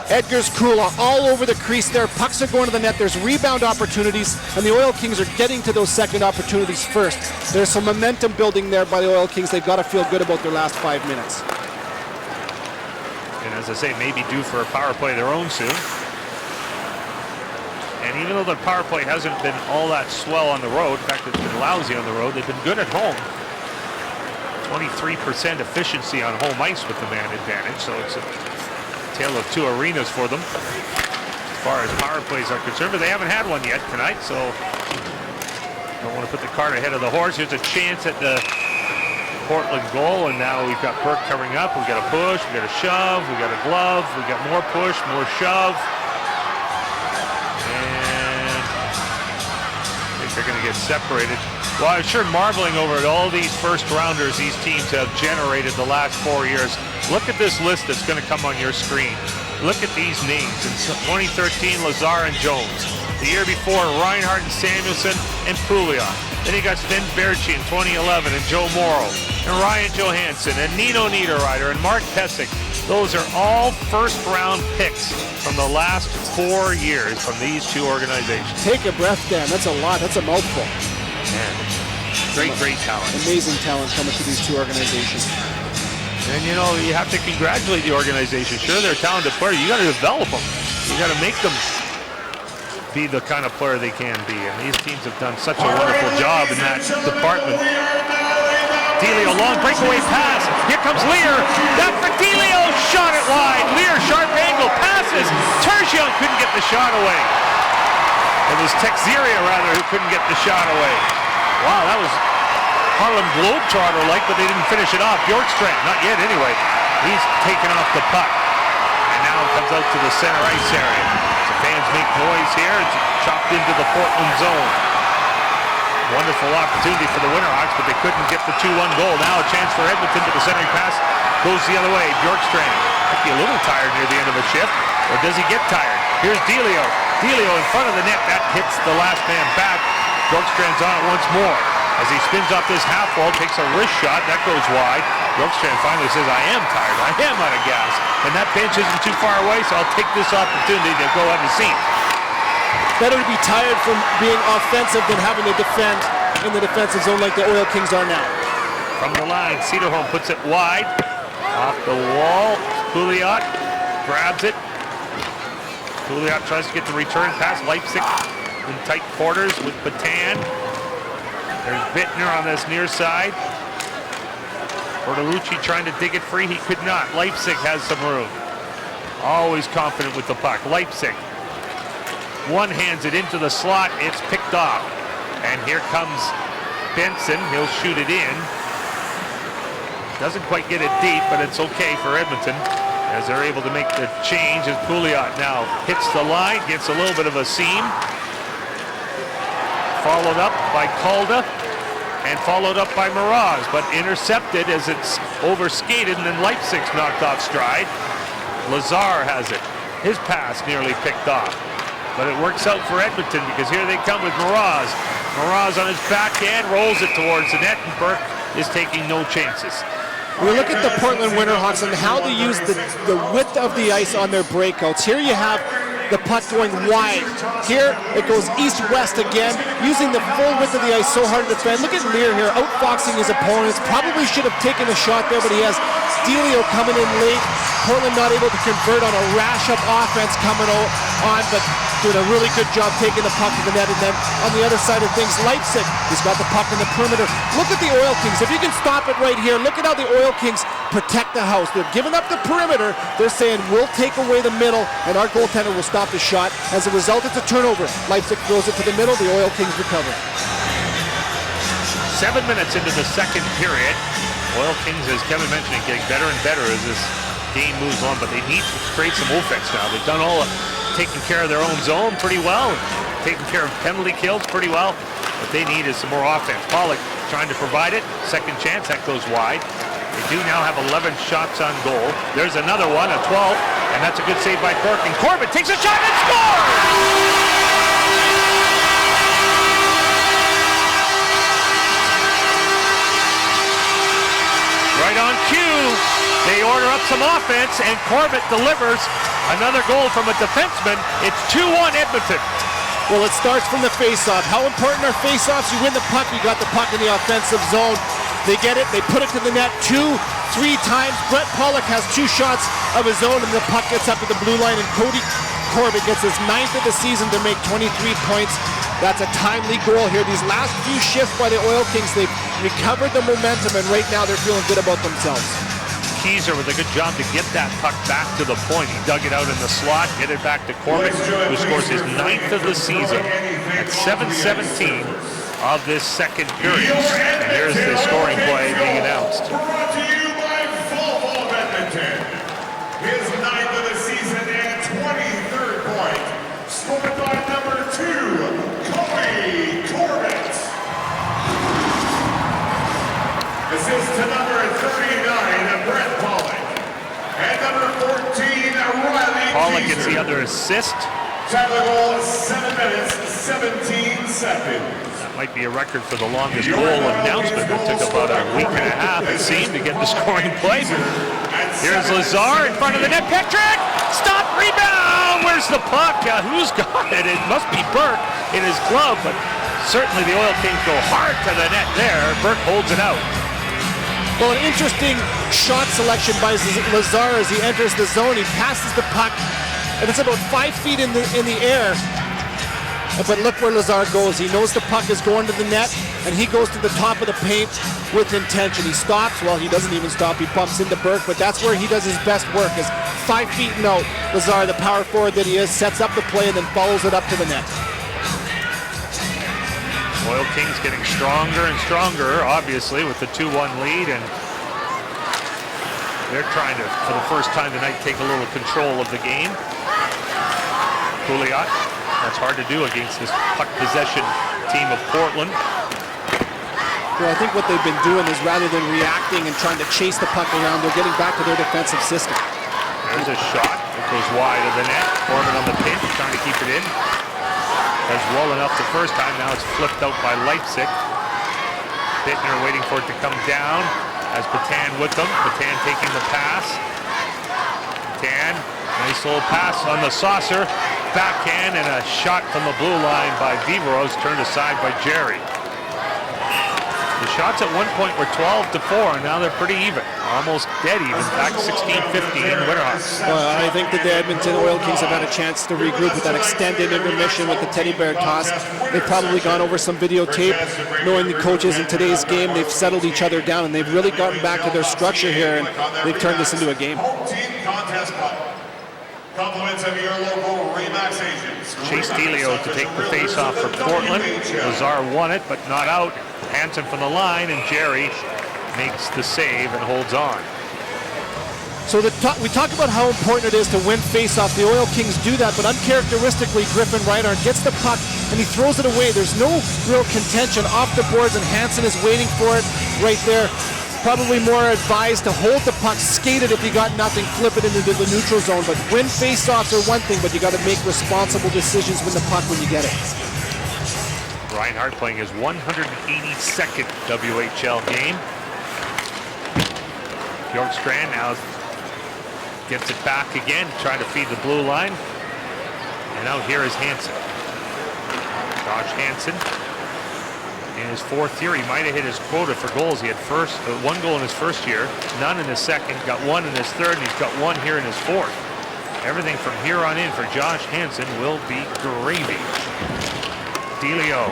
Edgars Kula all over the crease there. Pucks are going to the net. There's rebound opportunities, and the Oil Kings are getting to those second opportunities first. There's some momentum building there by the Oil Kings. They've got to feel good about their last 5 minutes. And as I say, maybe due for a power play of their own soon. And even though the power play hasn't been all that swell on the road, in fact, it's been lousy on the road, they've been good at home. 23% efficiency on home ice with the man advantage, so it's a tale of two arenas for them as far as power plays are concerned, but they haven't had one yet tonight, so don't want to put the cart ahead of the horse. Here's a chance at the Portland goal, and now we've got Burke coming up. We've got a push, we've got a shove, we've got a glove, we've got more push, more shove, and I think they're going to get separated. Well, I'm sure marveling over at all these first rounders these teams have generated the last 4 years. Look at this list that's going to come on your screen. Look at these names. In 2013, Lazar and Jones. The year before, Reinhart and Samuelson and Pouliot. Then you got Sven Berchi in 2011 and Joe Morrow and Ryan Johansson and Nino Niederreiter and Mark Pesic. Those are all first-round picks from the last 4 years from these two organizations. Take a breath, Dan. That's a lot. That's a mouthful. Man. Great talent. Amazing talent coming to these two organizations. And you know, you have to congratulate the organization. Sure, they're talented players. You got to develop them. You got to make them be the kind of player they can be. And these teams have done such a wonderful job in that department. Delio, long breakaway pass. Here comes Lear. Back for Delio. Shot it wide. Lear, sharp angle, passes. Terzion couldn't get the shot away. It was Texiria, rather, who couldn't get the shot away. Wow, that was Harlem Globetrotter-like, but they didn't finish it off. Bjorkstrand, not yet anyway. He's taken off the puck. And now it comes out to the center ice area. So fans make noise here. It's chopped into the Portland zone. Wonderful opportunity for the Winterhawks, but they couldn't get the 2-1 goal. Now a chance for Edmonton, but the centering pass goes the other way. Bjorkstrand might be a little tired near the end of a shift, or does he get tired? Here's Delio. Delio in front of the net. That hits the last man back. Bjorkstrand's on it once more. As he spins off this half wall, takes a wrist shot. That goes wide. Bjorkstrand finally says, I am tired. I am out of gas. And that bench isn't too far away, so I'll take this opportunity to go have a seat. Better to be tired from being offensive than having to defend in the defensive zone like the Oil Kings are now. From the line, Cederholm puts it wide. Off the wall. Pouliot grabs it. Pouliot tries to get the return pass. Leipzig in tight quarters with Batan. There's Bittner on this near side. Bertolucci trying to dig it free. He could not. Leipzig has some room. Always confident with the puck. Leipzig. One hands it into the slot. It's picked off. And here comes Benson. He'll shoot it in. Doesn't quite get it deep, but it's okay for Edmonton as they're able to make the change as Pouliot now hits the line, gets a little bit of a seam. Followed up by Calda and followed up by Miraz, but intercepted as it's overskated, and then Leipzig's knocked off stride. Lazar has it. His pass nearly picked off. But it works out for Edmonton because here they come with Miraz. Miraz on his backhand rolls it towards the net, and Burke is taking no chances. We look at the Portland Winterhawks and how they use the width of the ice on their breakouts. Here you have the puck going wide. Here it goes east-west again, using the full width of the ice so hard to defend. Look at Lear here, outfoxing his opponents. Probably should have taken a shot there, but he has Delio coming in late. Portland not able to convert on a rash-up offense coming on, but doing a really good job taking the puck to the net. And then on the other side of things, Leipzig, he's got the puck in the perimeter. Look at the Oil Kings. If you can stop it right here, look at how the Oil Kings protect the house. They're giving up the perimeter. They're saying, we'll take away the middle, and our goaltender will stop the shot. As a result, it's a turnover. Leipzig throws it to the middle. The Oil Kings recover. 7 minutes into the second period. Oil Kings, as Kevin mentioned, getting better and better as this game moves on, but they need to create some offense now. They've done all of taking care of their own zone pretty well, taking care of penalty kills pretty well. What they need is some more offense. Pollock trying to provide it. Second chance, that goes wide. They do now have 11 shots on goal. There's another one, a 12th, and that's a good save by Burke. And Corbett takes a shot and scores! Right on cue, they order up some offense, and Corbett delivers another goal from a defenseman. It's 2-1 Edmonton. Well, it starts from the face-off. How important are face-offs? You win the puck, you got the puck in the offensive zone. They get it, they put it to the net 2-3 times. Brett Pollock has 2 shots of his own, and the puck gets up to the blue line, and Cody Corbett gets his 9th of the season to make 23 points. That's a timely goal here. These last few shifts by the Oil Kings, they've recovered the momentum, and right now they're feeling good about themselves. Keyser with a good job to get that puck back to the point. He dug it out in the slot, get it back to Corbett, who scores his 9th of the season at 7:17 of this second period. And here's the scoring play being announced. Brought to you by Volvo Edmonton. His 9th of the season and 23rd point, scored by number 2, Cody Corbett. Assist to number 39, Brett Pollock. And number 14, Riley Pollock Keyser. gets the other assist. Time of the goal, 7 minutes, 17 seconds. That might be a record for the longest goal announcement. It took about a week and a half, it seemed, to get the scoring play. Here's Lazar in front of the net. Patrick! Stop! Rebound! Where's the puck? Who's got it? It must be Burke in his glove, but certainly the Oil Kings go hard to the net there. Burke holds it out. Well, an interesting shot selection by Lazar as he enters the zone. He passes the puck, and it's about 5 feet in the air. But look where Lazar goes. He knows the puck is going to the net. and he goes to the top of the paint with intention. He stops, well, he doesn't even stop, he bumps into Burke, but that's where he does his best work, is 5 feet and out. Lazar, the power forward that he is, sets up the play and then follows it up to the net. Oil Kings getting stronger and stronger, obviously, with the 2-1 lead, and they're trying to, for the first time tonight, take a little control of the game. Pouliot, that's hard to do against this puck possession team of Portland. Well, I think what they've been doing is rather than reacting and trying to chase the puck around, they're getting back to their defensive system. There's a shot that goes wide of the net. Foreman on the pinch, trying to keep it in. Does well enough the first time, now it's flipped out by Leipzig. Bittner waiting for it to come down. Has Patan with them. Patan taking the pass. Patan, nice little pass on the saucer. Backhand and a shot from the blue line by Viveros, turned aside by Jerry. The shots at one point were 12-4, and now they're pretty even. Almost dead even, back 16-15 Winterhawks. Well, I think that the Edmonton Oil Kings have had a chance to regroup with that extended intermission with the teddy bear toss. They've probably gone over some videotape, knowing the coaches in today's game, they've settled each other down, and they've really gotten back to their structure here, and they've turned this into a game. Compliments of your local Remax agents. Chase Delio to take the face-off for Portland. Lazar won it, but not out. Hansen from the line, and Jerry makes the save and holds on. So we talk about how important it is to win face-off. The Oil Kings do that, but uncharacteristically, Griffin Reinhart gets the puck and he throws it away. There's no real contention off the boards, and Hansen is waiting for it right there. Probably more advised to hold the puck, skate it if you got nothing, flip it into the neutral zone. But win face-offs are one thing, but you got to make responsible decisions with the puck when you get it. Reinhart playing his 182nd WHL game. Bjorkstrand now gets it back again, trying to feed the blue line. And out here is Hansen. Josh Hansen. In his 4th year, he might have hit his quota for goals. He had 1 goal in his 1st year, none in his 2nd, got 1 in his 3rd, and he's got 1 here in his 4th. Everything from here on in for Josh Hansen will be gravy. Delio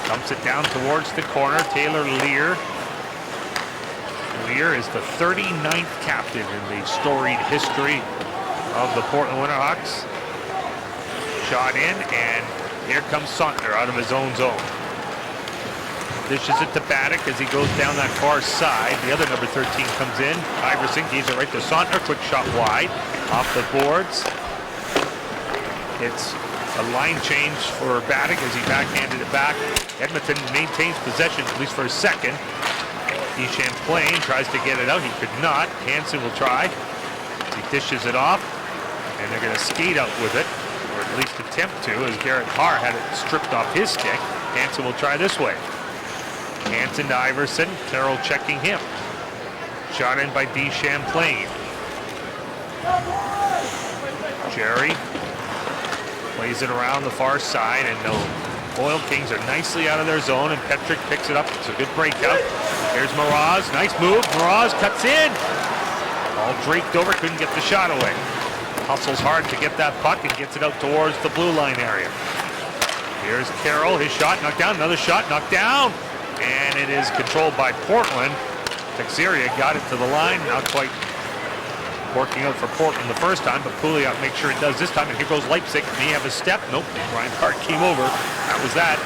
dumps it down towards the corner. Taylor Lear. Lear is the 39th captain in the storied history of the Portland Winterhawks. Shot in, and here comes Sontner out of his own zone. Dishes it to Baddock as he goes down that far side. The other number 13 comes in. Iverson gives it right to Sontner. Quick shot wide off the boards. It's a line change for Baddock as he backhanded it back. Edmonton maintains possession, at least for a second. Champlain tries to get it out. He could not. Hansen will try. He dishes it off, and they're going to skate out with it, or at least attempt to, as Garrett Haar had it stripped off his stick. Hansen will try this way. Hansen to Iverson. Carroll checking him. Shot in by D. Champlain. Jerry plays it around the far side, and the Oil Kings are nicely out of their zone, and Petrick picks it up. It's a good breakout. Here's Mraz. Nice move. Mraz cuts in. All draped over. Couldn't get the shot away. Hustles hard to get that puck and gets it out towards the blue line area. Here's Carroll. His shot knocked down. Another shot knocked down. And it is controlled by Portland. Texeria got it to the line. Not quite working out for Portland the first time, but Pouliot makes sure it does this time. And here goes Leipzig. May have a step. Nope. Reinhart came over. That was that.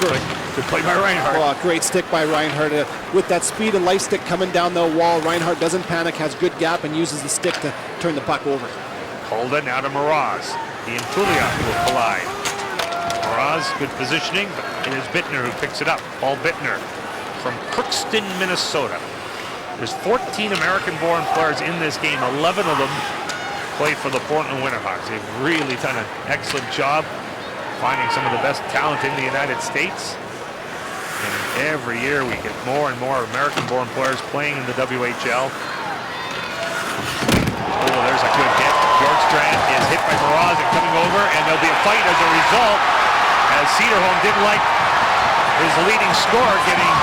Good play by Reinhart. Well, great stick by Reinhart. With that speed and light stick coming down the wall, Reinhart doesn't panic, has good gap, and uses the stick to turn the puck over. Holden now to Mraz. He and Pouliot will collide. Mraz, good positioning, but it is Bittner who picks it up. Paul Bittner from Crookston, Minnesota. There's 14 American-born players in this game. 11 of them play for the Portland Winterhawks. They've really done an excellent job finding some of the best talent in the United States. And every year we get more and more American-born players playing in the WHL. Oh, there's a good hit. Bjorkstrand is hit by Mraz and coming over, and there'll be a fight as a result, as Cederholm didn't like his leading scorer getting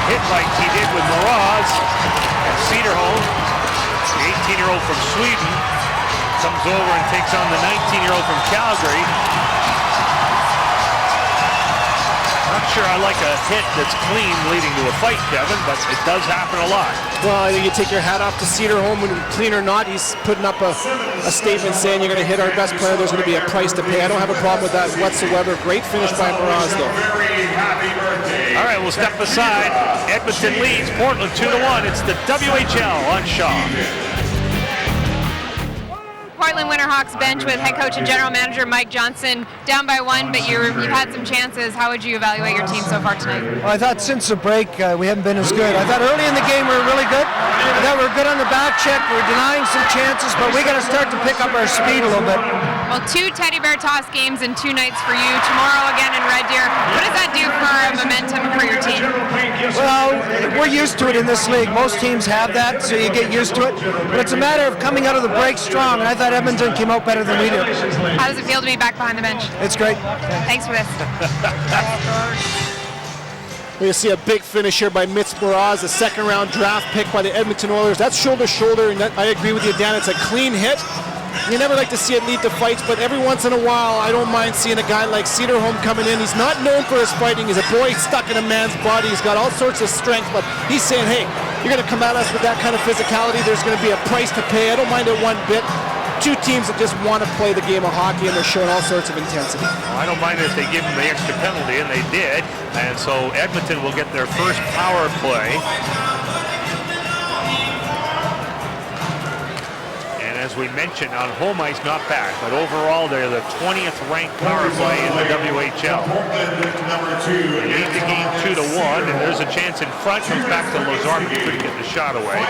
hit like he did with Mraz. And Cederholm, the 18-year-old from Sweden, comes over and takes on the 19-year-old from Calgary. Not sure I like a hit that's clean leading to a fight, Kevin, but it does happen a lot. Well, I think you take your hat off to Cedarholm, when clean or not, he's putting up a statement saying you're going to hit our best player, there's going to be a price to pay. I don't have a problem with that whatsoever. Great finish by Mraz, though. All right, we'll step aside. Edmonton leads Portland 2-1. It's the WHL on Shaw. Portland Winterhawks bench with head coach and general manager Mike Johnson down by 1, but you've had some chances. How would you evaluate your team so far tonight? Well, I thought since the break we haven't been as good. I thought early in the game we were really good. I thought we were good on the back check. We were denying some chances, but we got to start to pick up our speed a little bit. Well, 2 teddy bear toss games in 2 nights for you. Tomorrow again in Red Deer. What does that do for momentum for your team? Well, we're used to it in this league. Most teams have that, so you get used to it. But it's a matter of coming out of the break strong, and I thought Edmonton came out better than we did. How does it feel to be back behind the bench? It's great. Thanks for this. We see a big finish here by Mitz Mraz, a second-round draft pick by the Edmonton Oilers. That's shoulder-to-shoulder, and I agree with you, Dan. It's a clean hit. You never like to see it lead to fights, but every once in a while, I don't mind seeing a guy like Cedarholm coming in. He's not known for his fighting. He's a boy stuck in a man's body. He's got all sorts of strength, but he's saying, hey, you're going to come at us with that kind of physicality. There's going to be a price to pay. I don't mind it one bit. 2 teams that just want to play the game of hockey, and they're showing all sorts of intensity. Well, I don't mind it if they give them the extra penalty, and they did. And so Edmonton will get their first power play. And as we mentioned, on home ice, not bad. But overall, they're the 20th ranked power play in the WHL. They lead the game 2-1, and there's a chance in front. Comes back to Lazar, but he couldn't get the shot away.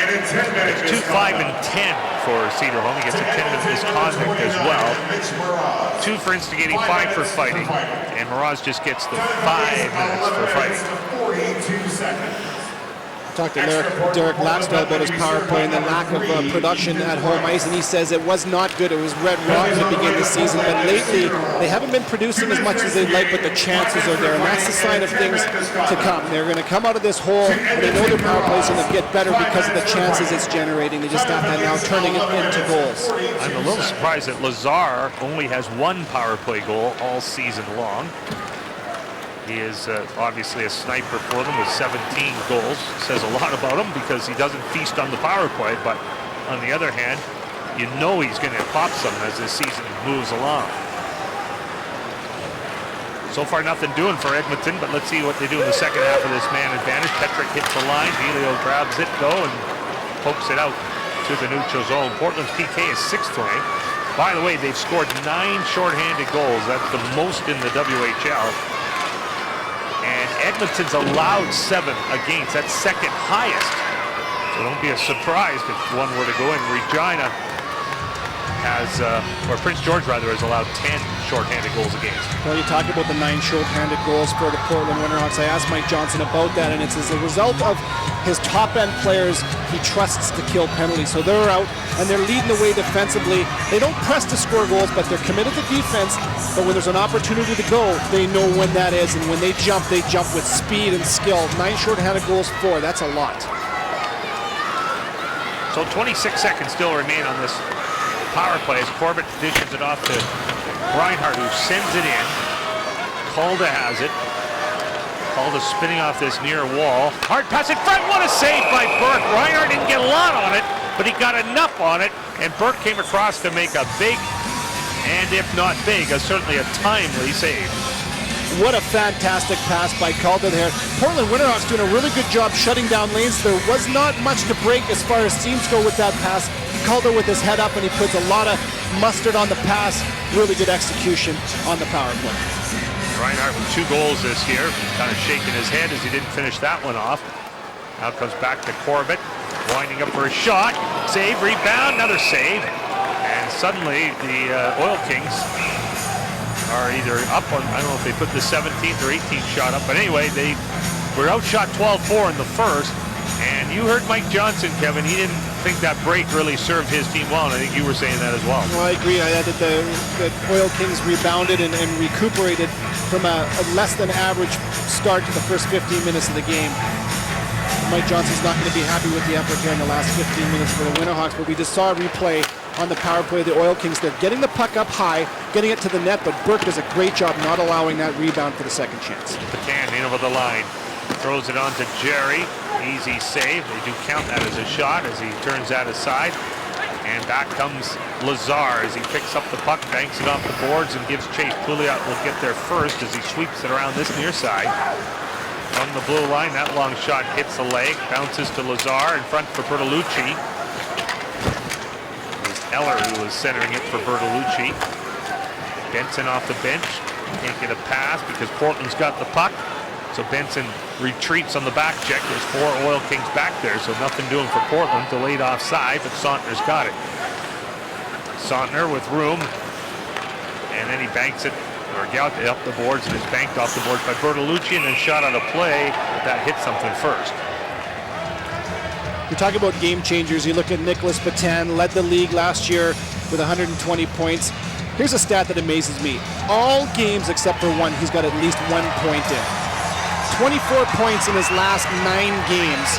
It's 2-5-10 for Cedarholm. He gets a 10-minute misconduct as well. 2 for instigating, 5 for fighting. And Mraz just gets the 5 minutes for fighting. Talked to Derek Laxdell about his power play and the lack of production at home ice, and he says it was not good. It was red rotten to begin the season, but lately they haven't been producing as much as they'd like, but the chances are there, and that's the sign of things to come. They're going to come out of this hole, and they know their power play is going to get better because of the chances it's generating. They just have to now turning it into goals. I'm a little surprised that Lazar only has 1 power play goal all season long. He is obviously a sniper for them with 17 goals. Says a lot about him because he doesn't feast on the power play, but on the other hand, you know he's going to pop some as this season moves along. So far nothing doing for Edmonton, but let's see what they do in the second half of this man advantage. Petrick hits the line, Elio grabs it though and pokes it out to the neutral zone. Portland's PK is 6th ranked. By the way, they've scored 9 shorthanded goals. That's the most in the WHL. And Edmonton's allowed 7 against. That's 2nd highest. So don't be surprised if one were to go in. Regina has, or Prince George rather, has allowed 10 shorthanded goals against. Well, you talk about the 9 shorthanded goals for the Portland Winterhawks. I asked Mike Johnson about that, and it's as a result of his top-end players he trusts to kill penalties. So they're out, and they're leading the way defensively. They don't press to score goals, but they're committed to defense. But when there's an opportunity to go, they know when that is, and when they jump with speed and skill. 9 shorthanded goals, 4. That's a lot. So 26 seconds still remain on this power play as Corbett dishes it off to Reinhardt, who sends it in. Calda has it. Calda spinning off this near wall. Hard pass in front. What a save by Burke. Reinhardt didn't get a lot on it, but he got enough on it, and Burke came across to make a big, and if not big, certainly a timely save. What a fantastic pass by Calda there. Portland Winterhawks doing a really good job shutting down lanes. There was not much to break as far as seams go with that pass. Calda with his head up, and he puts a lot of mustard on the pass. Really good execution on the power play. Reinhardt with 2 goals this year. Kind of shaking his head as he didn't finish that one off. Now comes back to Corbett. Winding up for a shot. Save, rebound, another save. And suddenly the Oil Kings are either up on, I don't know if they put the 17th or 18th shot up, but anyway, they were outshot 12-4 in the first. And you heard Mike Johnson, Kevin. He didn't think that break really served his team well, and I think you were saying that as well. Well, I agree. I had that the Oil Kings rebounded and recuperated from a less than average start to the first 15 minutes of the game. Mike Johnson's not going to be happy with the effort here in the last 15 minutes for the Winterhawks, but we just saw a replay on the power play of the Oil Kings. They're getting the puck up high, getting it to the net, but Burke does a great job not allowing that rebound for the second chance. Petan in over the line, throws it on to Jerry. Easy save. They do count that as a shot as he turns that aside. And back comes Lazar as he picks up the puck, banks it off the boards, and gives chase. Pouliot will get there first as he sweeps it around this near side. From the blue line, that long shot hits the leg, bounces to Lazar in front for Bertolucci. It was Eller who was centering it for Bertolucci. Benson off the bench, can't get a pass because Portland's got the puck. So Benson retreats on the back check. There's 4 Oil Kings back there, so nothing doing for Portland. Delayed offside, but Sontner's got it. Sontner with room, and then he banks it, or galloped it up the boards, and it's banked off the boards by Bertolucci, and then shot out of play, but that hit something first. You're talking about game changers. You look at Nicholas Petan, led the league last year with 120 points. Here's a stat that amazes me. All games except for one, he's got at least 1 point in. 24 points in his last 9 games.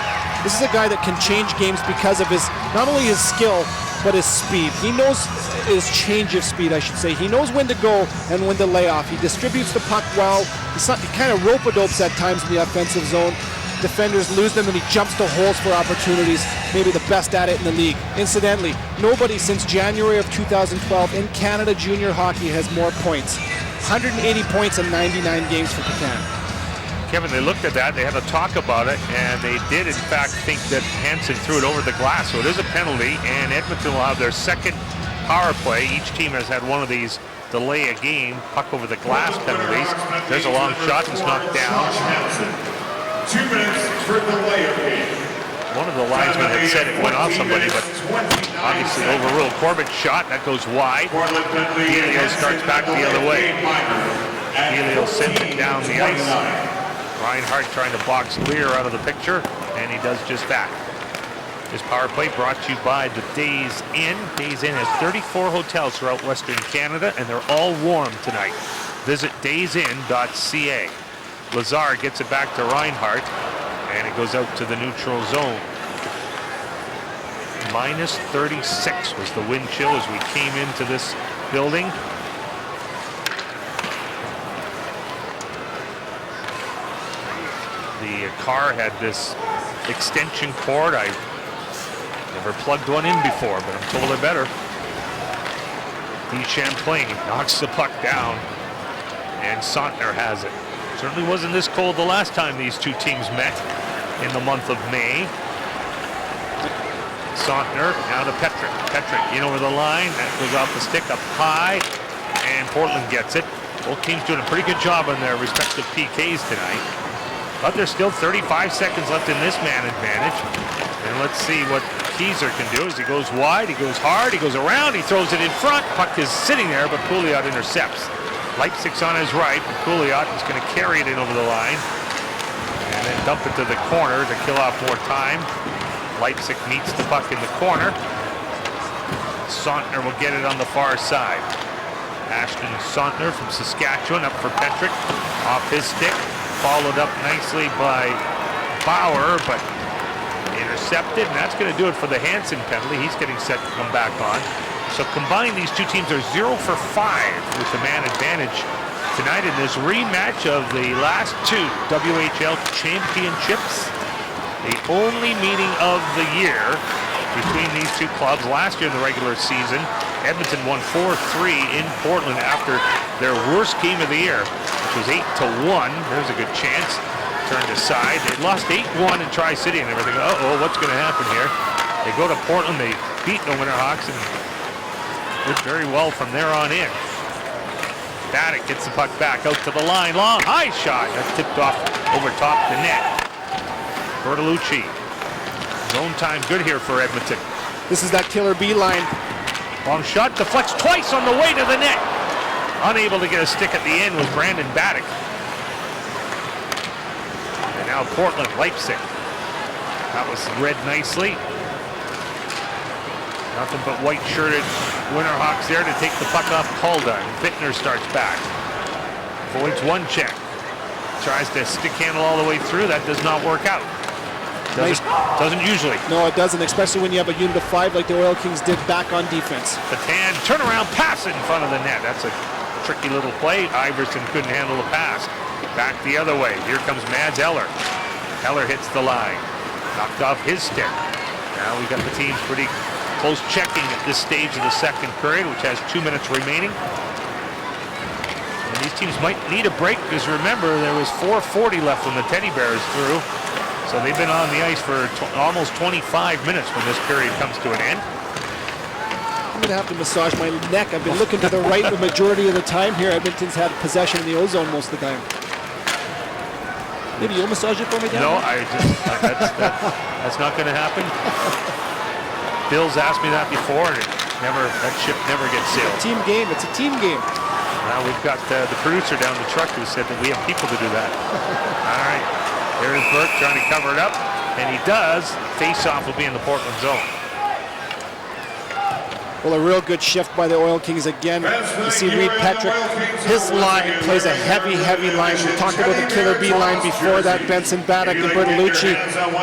This is a guy that can change games because of his, not only his skill, but his speed. He knows his change of speed, I should say. He knows when to go and when to lay off. He distributes the puck well. He kind of rope-a-dopes at times in the offensive zone. Defenders lose them and he jumps to holes for opportunities. Maybe the best at it in the league. Incidentally, nobody since January of 2012 in Canada junior hockey has more points. 180 points in 99 games for Petan. Kevin, they looked at that, they had a talk about it, and they did in fact think that Hansen threw it over the glass, so it is a penalty, and Edmonton will have their second power play. Each team has had one of these delay a game, puck over the glass penalties. There's a long shot that's knocked down. 2 minutes for delay a game. One of the linesmen had said it went off somebody, but obviously overruled. Corbett's shot, that goes wide. Helio starts back the other way. Helio sends it down the ice. Reinhardt trying to box Lear out of the picture, and he does just that. This power play brought to you by the Days Inn. Days Inn has 34 hotels throughout Western Canada, and they're all warm tonight. Visit daysinn.ca. Lazar gets it back to Reinhardt, and it goes out to the neutral zone. Minus 36 was the wind chill as we came into this building. The car had this extension cord. I never plugged one in before, but I'm told I better. D. Champlain knocks the puck down, and Sontner has it. Certainly wasn't this cold the last time these two teams met in the month of May. Sontner now to Petrick. Petrick in over the line. That goes off the stick up high, and Portland gets it. Both teams doing a pretty good job on their respective PKs tonight. But there's still 35 seconds left in this man advantage. And let's see what Keyser can do as he goes wide, he goes hard, he goes around, he throws it in front. Puck is sitting there, but Pouliot intercepts. Leipzig's on his right, but Pouliot is going to carry it in over the line. And then dump it to the corner to kill off more time. Leipzig meets the puck in the corner. Sontner will get it on the far side. Ashton Sontner from Saskatchewan up for Petrick. Off his stick. Followed up nicely by Bauer, but intercepted, and that's going to do it for the Hansen penalty. He's getting set to come back on. So combined, these two teams are 0 for 5 with the man advantage tonight in this rematch of the last 2 WHL championships. The only meeting of the year between these two clubs. Last year in the regular season, Edmonton won 4-3 in Portland after their worst game of the year, which was 8-1. There's a good chance. Turned aside. They lost 8-1 in Tri-City and everything. Uh-oh, what's going to happen here? They go to Portland. They beat the Winterhawks and did very well from there on in. Baddock gets the puck back out to the line. Long, high shot. That's tipped off over top the net. Bertolucci. Zone time good here for Edmonton. This is that killer B line. Long shot, deflects twice on the way to the net. Unable to get a stick at the end was Brandon Baddock. And now Portland, Leipzig. That was read nicely. Nothing but white-shirted Winterhawks there to take the puck off Calda. And Bittner starts back. Avoids one check. Tries to stick handle all the way through. That does not work out. Doesn't usually. No, it doesn't, especially when you have a unit of 5 like the Oil Kings did back on defense. Patan, turnaround pass in front of the net. That's a tricky little play. Iverson couldn't handle the pass. Back the other way. Here comes Mads Eller. Eller hits the line. Knocked off his stick. Now we got the teams pretty close checking at this stage of the second period, which has 2 minutes remaining. And these teams might need a break because remember there was 4:40 left when the Teddy Bears threw. So they've been on the ice for almost 25 minutes when this period comes to an end. I'm going to have to massage my neck. I've been looking to the right the majority of the time here. Edmonton's had possession in the O-zone most of the time. Maybe you'll massage it for me, Dan? No, that's not going to happen. Bill's asked me that before, and that ship never gets sailed. Team game. It's a team game. Now we've got the producer down the truck who said that we have people to do that. All right. There's Burke trying to cover it up, and he does. Face-off will be in the Portland zone. Well, a real good shift by the Oil Kings again. You see Reed Petrick, his line plays a heavy, heavy line. We talked about the Killer B line before that. Benson Baddock and Bertolucci,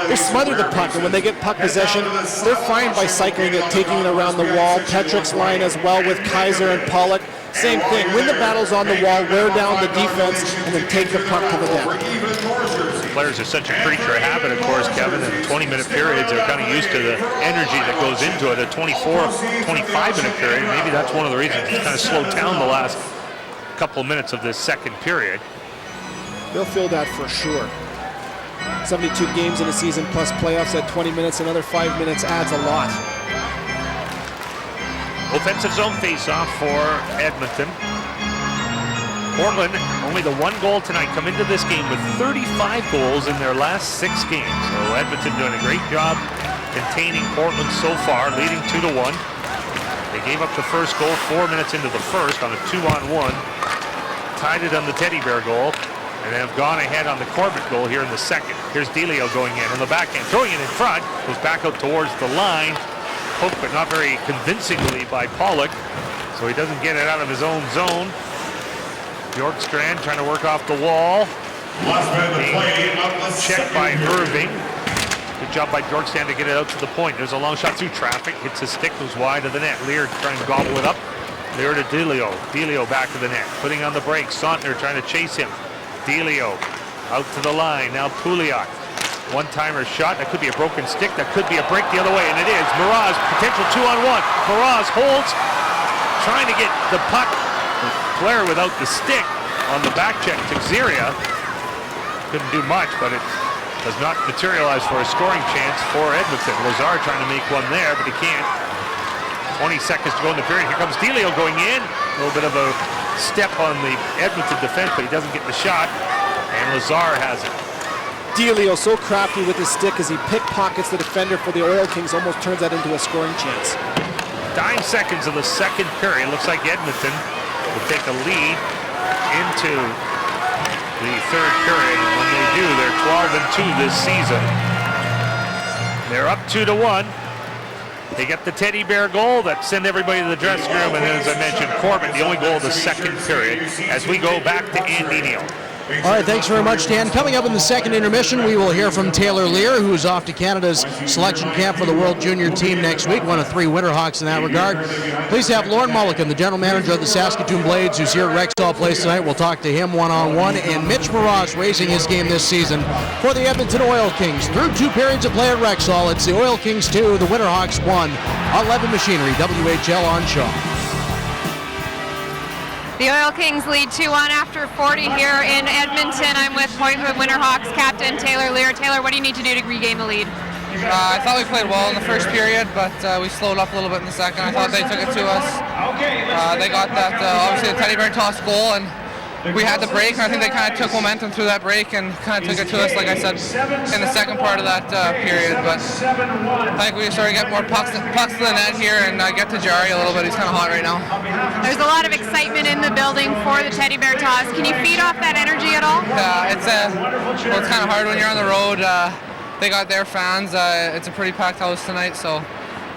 they smother the puck, and when they get puck possession, they're fine by cycling it, taking it around the wall. Petrick's line as well with Kaiser and Pollock. Same thing, win the battles on the wall, wear down the defense, and then take the puck to the net. Players are such a creature of habit, of course, Kevin. In 20-minute periods, they're kind of used to the energy that goes into it. A 25-minute period, maybe that's one of the reasons it's kind of slowed down the last couple of minutes of this second period. They'll feel that for sure. 72 games in a season plus playoffs at 20 minutes, another 5 minutes adds a lot. Offensive zone face-off for Edmonton. Portland, only the 1 goal tonight, come into this game with 35 goals in their last 6 games. So Edmonton doing a great job containing Portland so far, leading 2-1. They gave up the first goal 4 minutes into the first on a 2-on-1. Tied it on the Teddy Bear goal, and have gone ahead on the Corbett goal here in the second. Here's Delio going in on the backhand, throwing it in front, goes back out towards the line. Poked, but not very convincingly by Pollock, so he doesn't get it out of his own zone. Bjorkstrand trying to work off the wall. Checked by Irving. Good job by Bjorkstrand to get it out to the point. There's a long shot through traffic. Hits his stick, goes wide of the net. Lear trying to gobble it up. Lear to Delio. Delio back to the net. Putting on the break. Sontner trying to chase him. Delio out to the line. Now Pouliot. One-timer shot. That could be a broken stick. That could be a break the other way, and it is. Miraz, potential 2-on-1. Miraz holds, trying to get the puck. The player without the stick on the back check to Xiria. Couldn't do much, but it does not materialize for a scoring chance for Edmonton. Lazar trying to make one there, but he can't. 20 seconds to go in the period. Here comes Delio going in. A little bit of a step on the Edmonton defense, but he doesn't get the shot, and Lazar has it. Delio so crafty with his stick as he pickpockets the defender for the Oil Kings, almost turns that into a scoring chance. 9 seconds of the second period. Looks like Edmonton will take a lead into the third period. When they do, they're 12-2 this season. They're up 2-1. They get the Teddy Bear goal that sent everybody to the dressing room, and then, as I mentioned, Corbett, the only goal of the second period, as we go back to Andy Neal. All right, thanks very much, Dan. Coming up in the second intermission, we will hear from Taylor Lear, who is off to Canada's selection camp for the World Junior team next week, one of 3 Winterhawks in that regard. Please have Lauren Mulligan, the general manager of the Saskatoon Blades, who's here at Rexall Place tonight. We'll talk to him one-on-one. And Mitch Miraz raising his game this season for the Edmonton Oil Kings. Through 2 periods of play at Rexall, it's the Oil Kings 2, the Winterhawks 1. On Levin Machinery, WHL on Shaw. The Oil Kings lead 2-1 after 40 here in Edmonton. I'm with Portland Winterhawks captain Taylor Lear. Taylor, what do you need to do to regain the lead? I thought we played well in the first period, but we slowed up a little bit in the second. I thought they took it to us. They got that, obviously, the Teddy Bear toss goal, and we had the break, and I think they kind of took momentum through that break and kind of took it to us, like I said, in the second part of that period. But I think we sort of get more pucks to the net here and get to Jari a little bit. He's kind of hot right now. There's a lot of excitement in the building for the Teddy Bear toss. Can you feed off that energy at all? Yeah, it's kind of hard when you're on the road. They got their fans. It's a pretty packed house tonight, so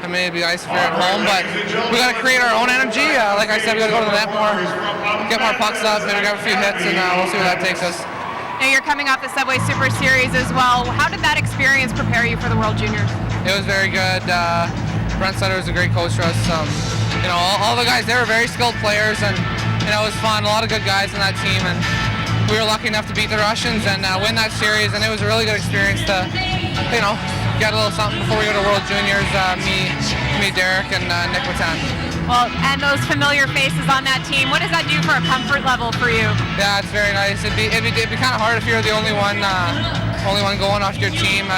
I mean, it'd be nice if we were at home, but we got to create our own energy. Like I said, we got to go to the net more, get more pucks up, maybe grab a few hits, and we'll see where that takes us. Now you're coming off the Subway Super Series as well. How did that experience prepare you for the World Juniors? It was very good. Brent Sutter was a great coach for us. All the guys, they were very skilled players, and it was fun. A lot of good guys in that team, and we were lucky enough to beat the Russians and win that series. And it was a really good experience to, get a little something before we go to World Juniors. Me, Derek, and Nick Matan. Well, and those familiar faces on that team, what does that do for a comfort level for you? Yeah, it's very nice. It'd be kind of hard if you're the only one going off your team.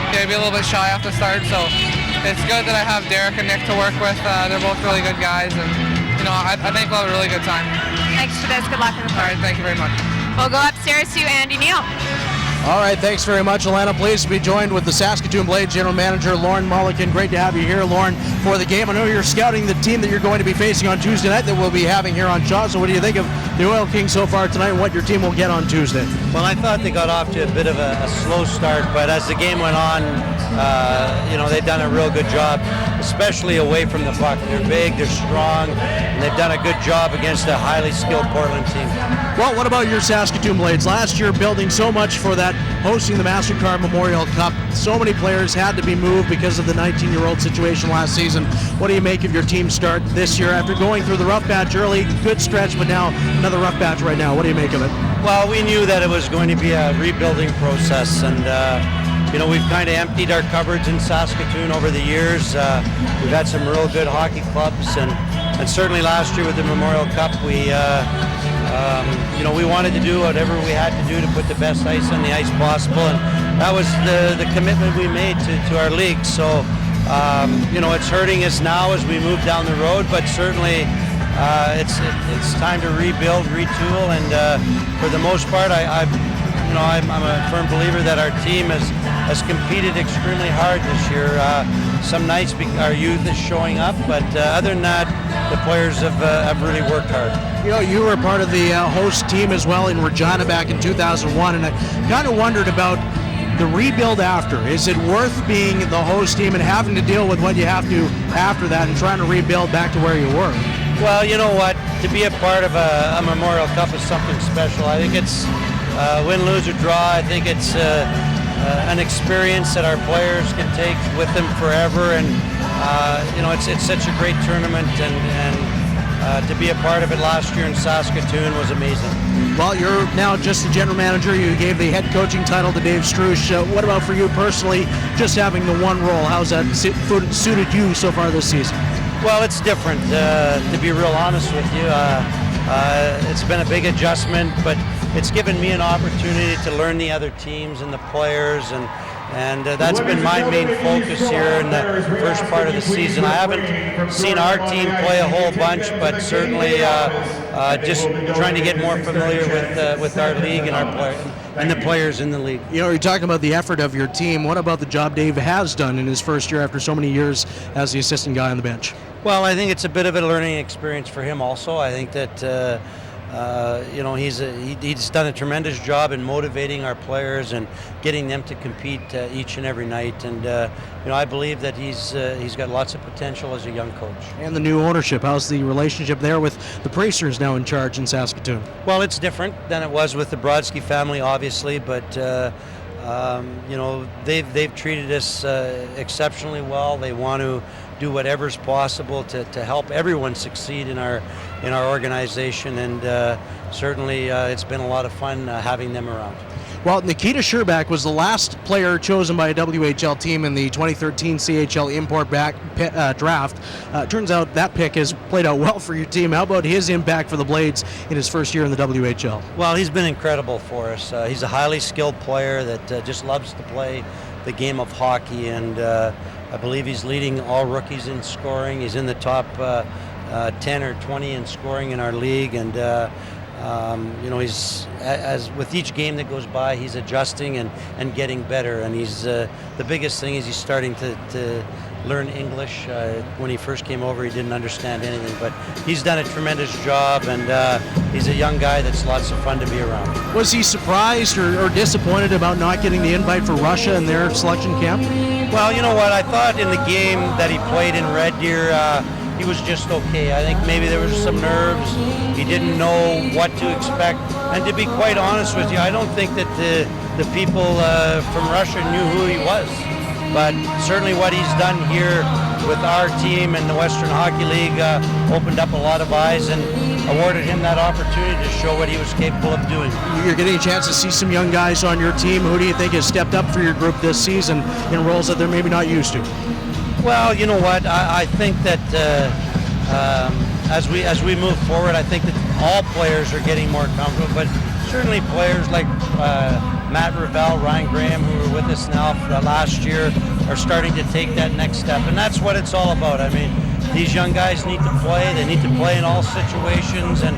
You'd be a little bit shy off the start, so it's good that I have Derek and Nick to work with. They're both really good guys, and I think we'll have a really good time. Thanks for this. Good luck in the park. All right, thank you very much. We'll go upstairs to Andy Neal. All right, thanks very much, Alana. Pleased to be joined with the Saskatoon Blades General Manager, Lauren Mulliken. Great to have you here, Lauren, for the game. I know you're scouting the team that you're going to be facing on Tuesday night that we'll be having here on Shaw. So what do you think of the Oil Kings so far tonight and what your team will get on Tuesday? Well, I thought they got off to a bit of a slow start, but as the game went on, they've done a real good job, especially away from the puck. They're big, they're strong, and they've done a good job against a highly skilled Portland team. Well, what about your Saskatoon Blades? Last year, building so much for that, hosting the MasterCard Memorial Cup. So many players had to be moved because of the 19-year-old situation last season. What do you make of your team start this year after going through the rough patch early? Good stretch, but now another rough patch right now. What do you make of it? Well, we knew that it was going to be a rebuilding process, and we've kind of emptied our cupboards in Saskatoon over the years. We've had some real good hockey clubs, and certainly last year with the Memorial Cup, we wanted to do whatever we had to do to put the best ice on the ice possible, and that was the commitment we made to our league. So, it's hurting us now as we move down the road, but certainly it's time to rebuild, retool, and for the most part, I'm a firm believer that our team has competed extremely hard this year. Some nights our youth is showing up, but other than that, the players have really worked hard. You were part of the host team as well in Regina back in 2001, and I kind of wondered about the rebuild after. Is it worth being the host team and having to deal with what you have to after that and trying to rebuild back to where you were? Well, you know what? To be a part of a Memorial Cup is something special. I think it's win, lose, or draw. I think it's an experience that our players can take with them forever, and it's such a great tournament, and to be a part of it last year in Saskatoon was amazing. Well, you're now just the general manager. You gave the head coaching title to Dave Strush. What about for you personally, just having the one role? How's that suited you so far this season? Well, it's different, to be real honest with you. It's been a big adjustment, but it's given me an opportunity to learn the other teams and the players, and that's been my main focus here in the first part of the season. I haven't seen our team play a whole bunch, but certainly just trying to get more familiar with our league and our players and the players in the league. You're talking about the effort of your team. What about the job Dave has done in his first year after so many years as the assistant guy on the bench? Well, I think it's a bit of a learning experience for him also. I think that he's done a tremendous job in motivating our players and getting them to compete each and every night, and I believe that he's got lots of potential as a young coach. And the new ownership, how's the relationship there with the Priesters now in charge in Saskatoon? Well, it's different than it was with the Brodsky family, obviously, but they've treated us exceptionally well. They want to do whatever's possible to help everyone succeed in our organization, and certainly it's been a lot of fun having them around. Well, Nikita Sherbak was the last player chosen by a WHL team in the 2013 CHL import draft. Turns out that pick has played out well for your team. How about his impact for the Blades in his first year in the WHL? Well, he's been incredible for us. He's a highly skilled player that just loves to play the game of hockey, and I believe he's leading all rookies in scoring. He's in the top 10 or 20 in scoring in our league, and he's as with each game that goes by, he's adjusting and getting better. And he's the biggest thing is he's starting to learn English. When he first came over, he didn't understand anything, but he's done a tremendous job, and he's a young guy that's lots of fun to be around. Was he surprised or disappointed about not getting the invite for Russia in their selection camp? Well, you know what? I thought in the game that he played in Red Deer, he was just okay. I think maybe there was some nerves. He didn't know what to expect. And to be quite honest with you, I don't think that the people from Russia knew who he was. But certainly what he's done here with our team and the Western Hockey League opened up a lot of eyes and awarded him that opportunity to show what he was capable of doing. You're getting a chance to see some young guys on your team. Who do you think has stepped up for your group this season in roles that they're maybe not used to? Well, you know what? I think that as we move forward, I think that all players are getting more comfortable, but certainly players like Matt Ravel, Ryan Graham, who were with us now last year, are starting to take that next step, and that's what it's all about. I mean, these young guys need to play. They need to play in all situations, and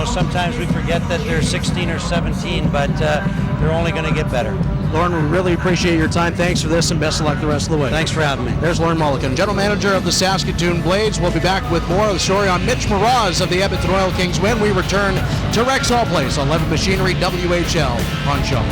sometimes we forget that they're 16 or 17, but they're only going to get better. Lauren, we really appreciate your time. Thanks for this, and best of luck the rest of the way. Thanks for having me. There's Lauren Mulligan, General Manager of the Saskatoon Blades. We'll be back with more of the story on Mitch Moroz of the Edmonton Oil Kings when we return to Rexall Place on Levitt Machinery WHL on Show.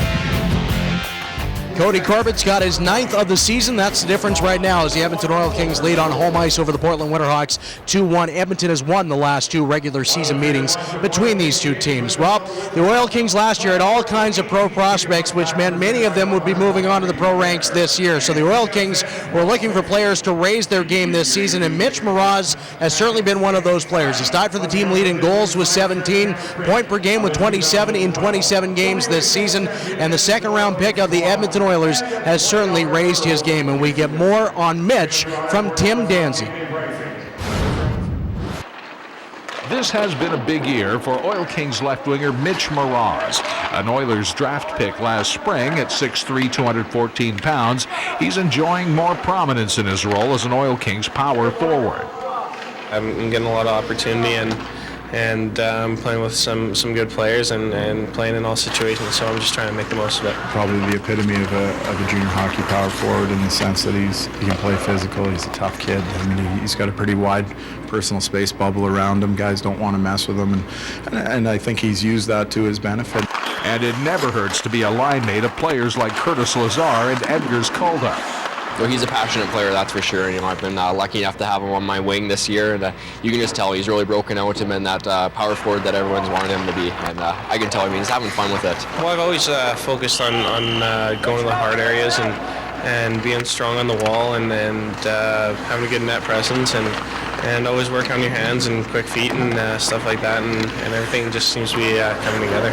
Cody Corbett's got his 9th of the season. That's the difference right now as the Edmonton Oil Kings lead on home ice over the Portland Winterhawks 2-1. Edmonton has won the last 2 regular season meetings between these two teams. Well, the Oil Kings last year had all kinds of pro prospects, which meant many of them would be moving on to the pro ranks this year. So the Oil Kings were looking for players to raise their game this season, and Mitch Moroz has certainly been one of those players. He's tied for the team lead in goals with 17, point per game with 27 in 27 games this season, and the second-round pick of the Edmonton Oilers has certainly raised his game, and we get more on Mitch from Tim Danzy. This has been a big year for Oil Kings left winger Mitch Moroz, an Oilers draft pick last spring at 6'3", 214 pounds. He's enjoying more prominence in his role as an Oil Kings power forward. I'm getting a lot of opportunity and playing with some good players and playing in all situations, so I'm just trying to make the most of it. Probably the epitome of a junior hockey power forward in the sense that he can play physical. He's a tough kid. I mean, he's got a pretty wide personal space bubble around him. Guys don't want to mess with him, and I think he's used that to his benefit. And it never hurts to be a line mate of players like Curtis Lazar and Edgars Calder. So he's a passionate player, that's for sure. I've been lucky enough to have him on my wing this year, and you can just tell he's really broken out and been that power forward that everyone's wanted him to be. And I can tell, he's having fun with it. Well, I've always focused on going to the hard areas and being strong on the wall and having a good net presence and always work on your hands and quick feet and stuff like that, and everything just seems to be coming together.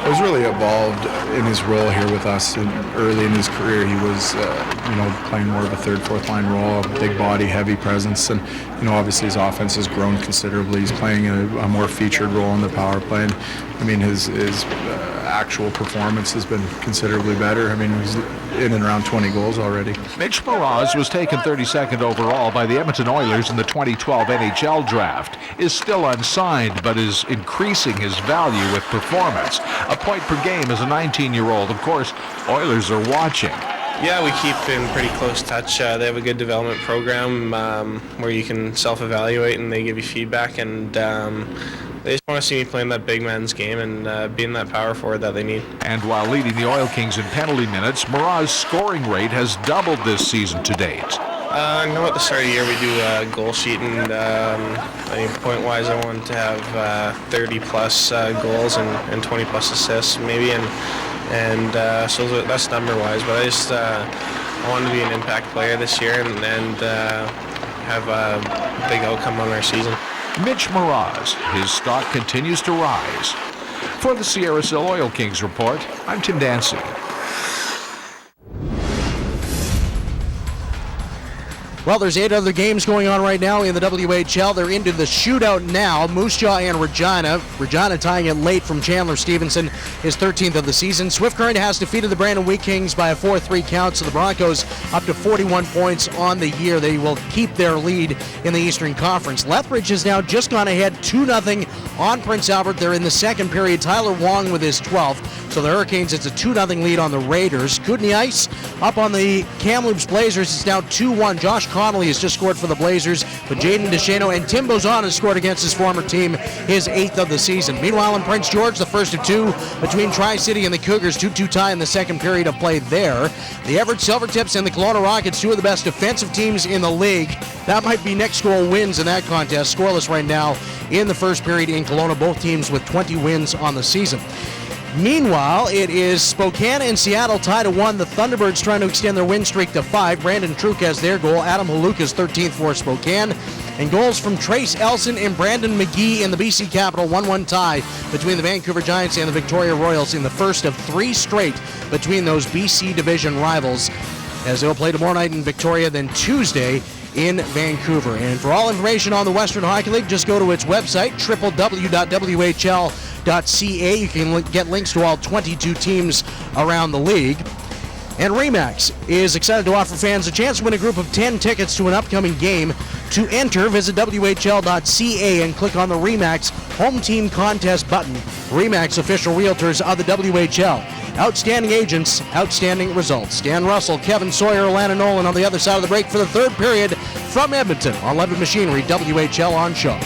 He's really evolved in his role here with us. Early in his career, he was, playing more of a third, fourth line role, a big body, heavy presence, and obviously his offense has grown considerably. He's playing a more featured role in the power play. And, his actual performance has been considerably better. He's in and around 20 goals already. Mitch Moroz was taken 32nd overall by the Edmonton Oilers in the 2012 NHL draft, is still unsigned, but is increasing his value with performance. A point per game as a 19-year-old. Of course, Oilers are watching. Yeah, we keep in pretty close touch. They have a good development program where you can self-evaluate and they give you feedback, and they just want to see me playing that big man's game and being that power forward that they need. And while leading the Oil Kings in penalty minutes, Moroz's scoring rate has doubled this season to date. I know at the start of the year we do a goal sheet, and point-wise I wanted to have 30-plus goals and 20-plus assists maybe, and so that's number-wise. But I wanted to be an impact player this year and have a big outcome on our season. Mitch Moroz, his stock continues to rise. For the Sierra Sil Oil Kings Report, I'm Tim Dancy. Well, there's 8 other games going on right now in the WHL. They're into the shootout now. Moose Jaw and Regina. Regina tying it late from Chandler Stevenson, his 13th of the season. Swift Current has defeated the Brandon Wheat Kings by a 4-3 count, so the Broncos up to 41 points on the year. They will keep their lead in the Eastern Conference. Lethbridge has now just gone ahead 2-0 on Prince Albert. They're in the second period. Tyler Wong with his 12th. So the Hurricanes, it's a 2-0 lead on the Raiders. Kootenay Ice up on the Kamloops Blazers. It's now 2-1. Josh Connolly has just scored for the Blazers, but Jaden DeShano and Tim Bozon has scored against his former team, his 8th of the season. Meanwhile, in Prince George, the first of 2 between Tri-City and the Cougars, 2-2 tie in the second period of play there. The Everett Silvertips and the Kelowna Rockets, 2 of the best defensive teams in the league, that might be next goal wins in that contest. Scoreless right now in the first period in Kelowna, both teams with 20 wins on the season. Meanwhile, it is Spokane and Seattle tied at 1. The Thunderbirds trying to extend their win streak to 5. Brandon Truk has their goal. Adam Haluka's 13th for Spokane. And goals from Trace Elson and Brandon McGee in the BC Capital. 1-1 tie between the Vancouver Giants and the Victoria Royals in the first of 3 straight between those BC division rivals, as they'll play tomorrow night in Victoria, then Tuesday in Vancouver. And for all information on the Western Hockey League, just go to its website, www.whl.ca. You can get links to all 22 teams around the league. And RE/MAX is excited to offer fans a chance to win a group of 10 tickets to an upcoming game. To enter, visit WHL.ca and click on the RE/MAX Home Team Contest button. RE/MAX, official realtors of the WHL. Outstanding agents, outstanding results. Dan Russell, Kevin Sawyer, Alana Nolan on the other side of the break for the third period from Edmonton on Levitt Machinery, WHL on show.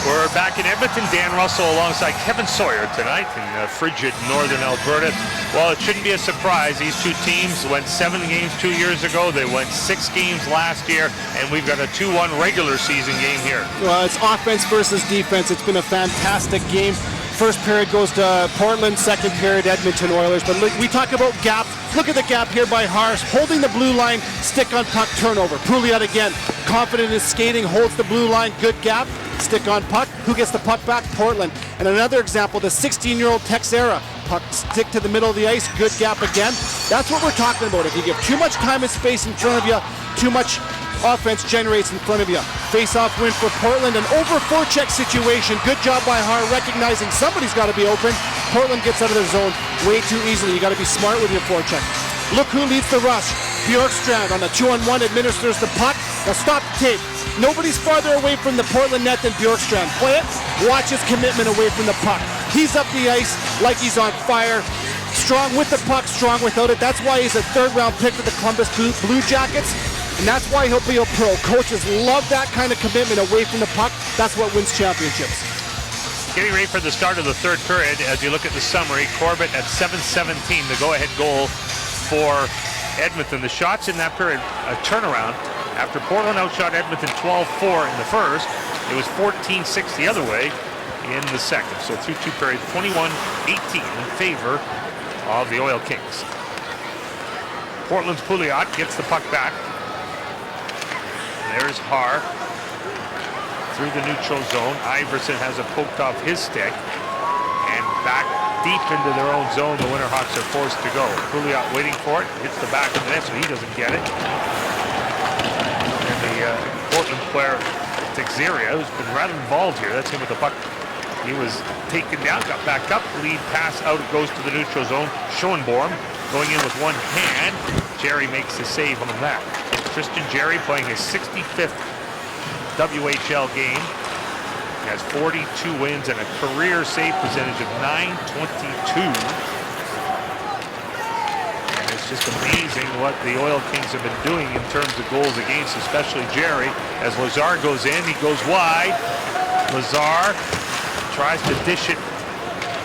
We're back in Edmonton. Dan Russell alongside Kevin Sawyer tonight in frigid northern Alberta. Well, it shouldn't be a surprise. These two teams went 7 games 2 years ago. They went 6 games last year, and we've got a 2-1 regular season game here. Well, it's offense versus defense. It's been a fantastic game. First period goes to Portland, second period Edmonton Oilers. But look, we talk about gap. Look at the gap here by Harsh, holding the blue line, stick on puck, turnover. Pouliot again, confident in his skating, holds the blue line, good gap, stick on puck. Who gets the puck back? Portland. And another example, the 16-year-old Texera, puck stick to the middle of the ice, good gap again. That's what we're talking about. If you give too much time and space in front of you, too much offense generates in front of you. Face-off win for Portland, an over-forecheck situation. Good job by Hart, recognizing somebody's got to be open. Portland gets out of their zone way too easily. You got to be smart with your forecheck. Look who leads the rush. Bjorkstrand on the 2-on-1 administers the puck. Now stop the tape. Nobody's farther away from the Portland net than Bjorkstrand. Play it. Watch his commitment away from the puck. He's up the ice like he's on fire. Strong with the puck, strong without it. That's why he's a third-round pick for the Columbus Blue Jackets. And that's why he'll be a pro. Coaches love that kind of commitment away from the puck. That's what wins championships. Getting ready for the start of the third period. As you look at the summary, Corbett at 7:17, the go-ahead goal for Edmonton. The shots in that period, a turnaround. After Portland outshot Edmonton 12-4 in the first, it was 14-6 the other way in the second. So through 2 periods, 21-18 in favor of the Oil Kings. Portland's Pouliot gets the puck back. There's Haar through the neutral zone. Iverson has it poked off his stick, and back deep into their own zone, the Winterhawks are forced to go. Pouliot waiting for it, hits the back of the net, so he doesn't get it. And the Portland player, Teixeira, who's been rather involved here, that's him with the puck. He was taken down, got back up, lead pass out, it goes to the neutral zone. Schoenborn going in with one hand. Jerry makes the save on that. Tristan Jerry playing his 65th WHL game. He has 42 wins and a career save percentage of .922. And it's just amazing what the Oil Kings have been doing in terms of goals against, especially Jerry. As Lazar goes in, he goes wide. Lazar tries to dish it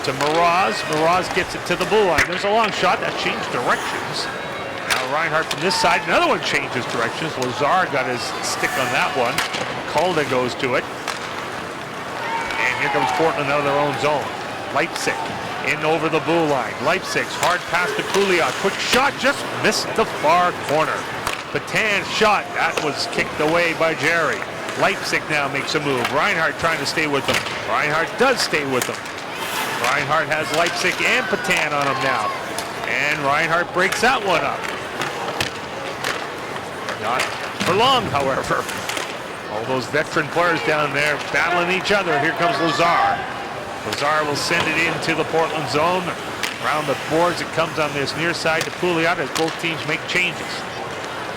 to Mraz. Mraz gets it to the blue line. There's a long shot that changed directions. Now Reinhardt from this side, another one changes directions. Lazar got his stick on that one. Calda goes to it. And here comes Portland out of their own zone. Leipzig in over the blue line. Leipzig's hard pass to Pouliot. Quick shot, just missed the far corner. Patan's shot, that was kicked away by Jerry. Leipzig now makes a move. Reinhardt trying to stay with them. Reinhardt does stay with them. Reinhardt has Leipzig and Patan on him now. And Reinhardt breaks that one up. Not for long, however. All those veteran players down there battling each other. Here comes Lazar. Lazar will send it into the Portland zone. Around the boards, it comes on this near side to Pouliot as both teams make changes.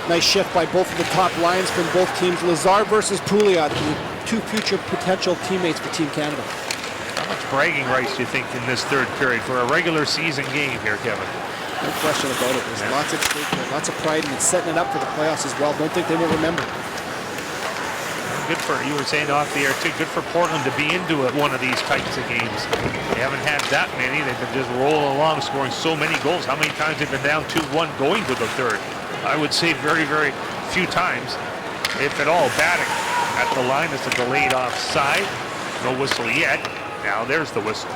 Nice shift by both of the top lines from both teams. Lazar versus Pouliot, the 2 future potential teammates for Team Canada. How much bragging rights do you think in this third period for a regular season game here, Kevin? No question about it. There's lots at stake there, lots of pride, and it's setting it up for the playoffs as well. Don't think they will remember. Good for, you were saying off the air too, good for Portland to be into one of these types of games. They haven't had that many. They've been just rolling along, scoring so many goals. How many times they've been down 2-1 going to the third? I would say very, very few times, if at all. Batting at the line is a delayed offside. No whistle yet. Now there's the whistle.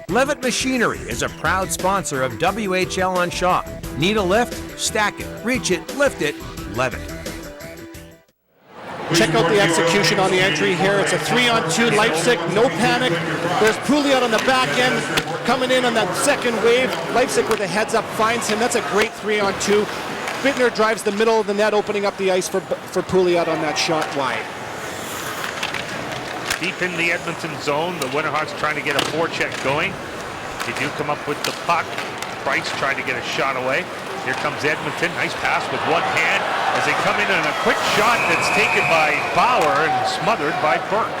Levitt Machinery is a proud sponsor of WHL on Shaw. Need a lift? Stack it, reach it, lift it, Levitt. Check out the execution on the entry here. It's a 3-on-2 Leipzig, no panic. There's Pouliot on the back end coming in on that second wave. Leipzig with a heads up finds him. That's a great 3-on-2. Bittner drives the middle of the net, opening up the ice for Pouliot on that shot wide. Deep in the Edmonton zone, the Winterhawks trying to get a forecheck going. They do come up with the puck. Price trying to get a shot away. Here comes Edmonton. Nice pass with one hand as they come in on a quick shot that's taken by Bauer and smothered by Burke.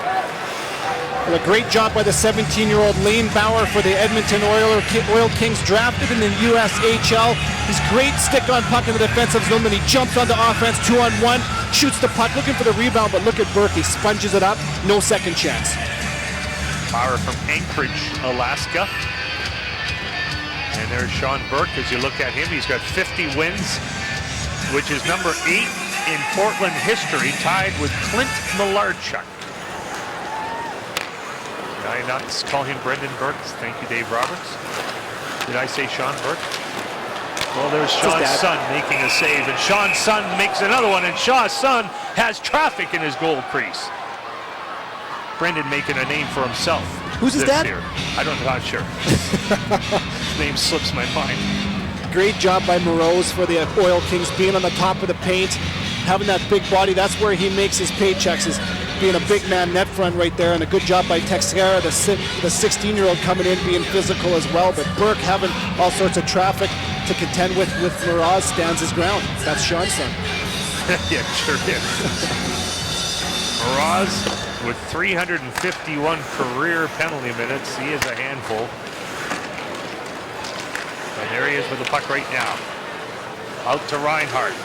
Well, a great job by the 17-year-old Lane Bauer for the Edmonton Oil Kings, drafted in the USHL. He's great stick on puck in the defensive zone, then he jumps onto offense, 2-on-1, shoots the puck, looking for the rebound, but look at Burke. He sponges it up, no second chance. Bauer from Anchorage, Alaska. And there's Sean Burke. As you look at him, he's got 50 wins, which is number 8 in Portland history, tied with Clint Malarchuk. Did I not call him Brendan Burke? Thank you, Dave Roberts. Did I say Sean Burke? Well, there's Sean's son making a save, and Sean's son makes another one, and Shaw's son has traffic in his goal crease. Brendan making a name for himself. Who's his dad? Year. I'm not sure. His name slips my mind. Great job by Moroz for the Oil Kings, being on the top of the paint, having that big body. That's where he makes his paychecks, is being a big man net front right there. And a good job by Texera, the 16-year-old coming in, being physical as well. But Burke having all sorts of traffic to contend with Moroz, stands his ground. That's Sean's son. Yeah, sure is. Moroz with 351 career penalty minutes. He is a handful. And there he is with the puck right now. Out to Reinhardt.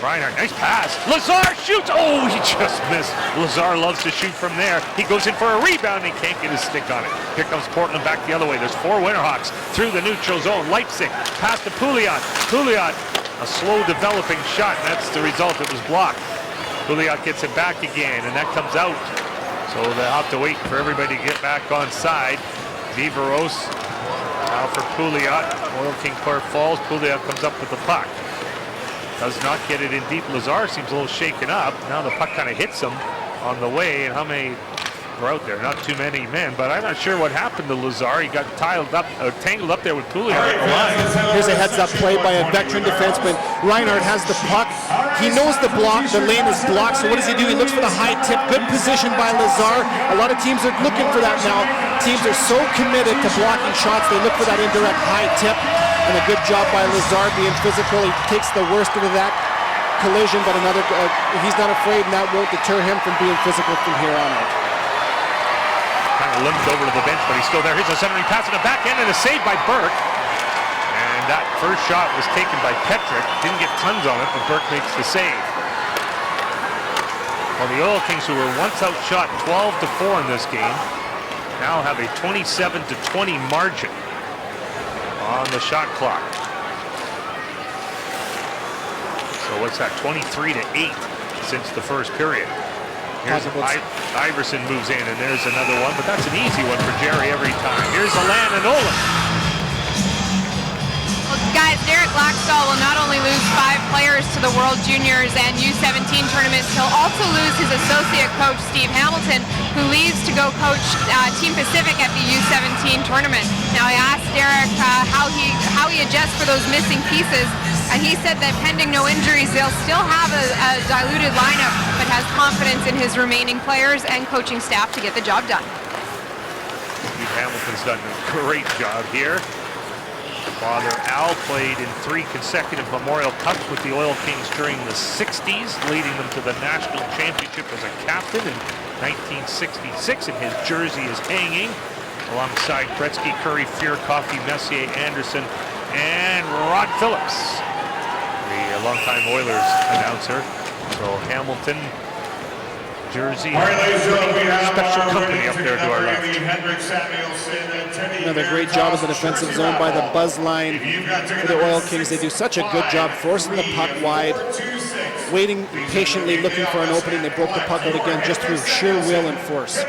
Reinhardt, nice pass. Lazar shoots. Oh, he just missed. Lazar loves to shoot from there. He goes in for a rebound. He can't get his stick on it. Here comes Portland back the other way. There's 4 Winterhawks through the neutral zone. Leipzig, pass to Pouliot. Pouliot, a slow developing shot. And that's the result. It was blocked. Pouliot gets it back again, and that comes out. So they'll have to wait for everybody to get back on side. Viveros now for Pouliot. Oil King Park falls. Pouliot comes up with the puck. Does not get it in deep. Lazar seems a little shaken up. Now the puck kind of hits him on the way. And how many were out there? Not too many men, but I'm not sure what happened to Lazar. He got tangled up there with Pouliot at the line. Here's a heads-up play by a veteran defenseman. Reinhardt has the puck. He knows the lane is blocked, so what does he do? He looks for the high tip. Good position by Lazar. A lot of teams are looking for that now. Teams are so committed to blocking shots, they look for that indirect high tip. And a good job by Lazar being physical. He takes the worst of that collision, but he's not afraid, and that won't deter him from being physical from here on out. Kind of limped over to the bench, but he's still there. Here's a centering pass in the back end and a save by Burke. And that first shot was taken by Petrick. Didn't get tons on it, but Burke makes the save. Well, the Oil Kings, who were once outshot 12-4 in this game, now have a 27-20 margin on the shot clock. So what's that? 23-8 since the first period. Here's Iverson moves in, and there's another one, but that's an easy one for Jerry every time. Here's Alana Nolan. Well, guys, Derek Laxdal will not only lose 5 players to the World Juniors and U17 tournaments, he'll also lose his associate coach, Steve Hamilton, who leaves to go coach Team Pacific at the U17 tournament. Now, I asked Derek how he adjusts for those missing pieces, and he said that pending no injuries, they'll still have a diluted lineup, but has confidence in his remaining players and coaching staff to get the job done. Steve Hamilton's done a great job here. Father Al played in 3 consecutive Memorial Cups with the Oil Kings during the 60s, leading them to the national championship as a captain in 1966, and his jersey is hanging alongside Gretzky, Curry, Fear, Coffey, Messier, Anderson, and Rod Phillips, the longtime Oilers announcer. So Hamilton jersey. All right, ladies and gentlemen, we have Special our company up there to our left. Henrik Samuelsson and Teddy Another great job in the defensive zone by the buzz line for the Oil Kings. They do such a good job forcing the puck wide, waiting patiently, looking for an opening. They broke the puck out again just through sheer will and force.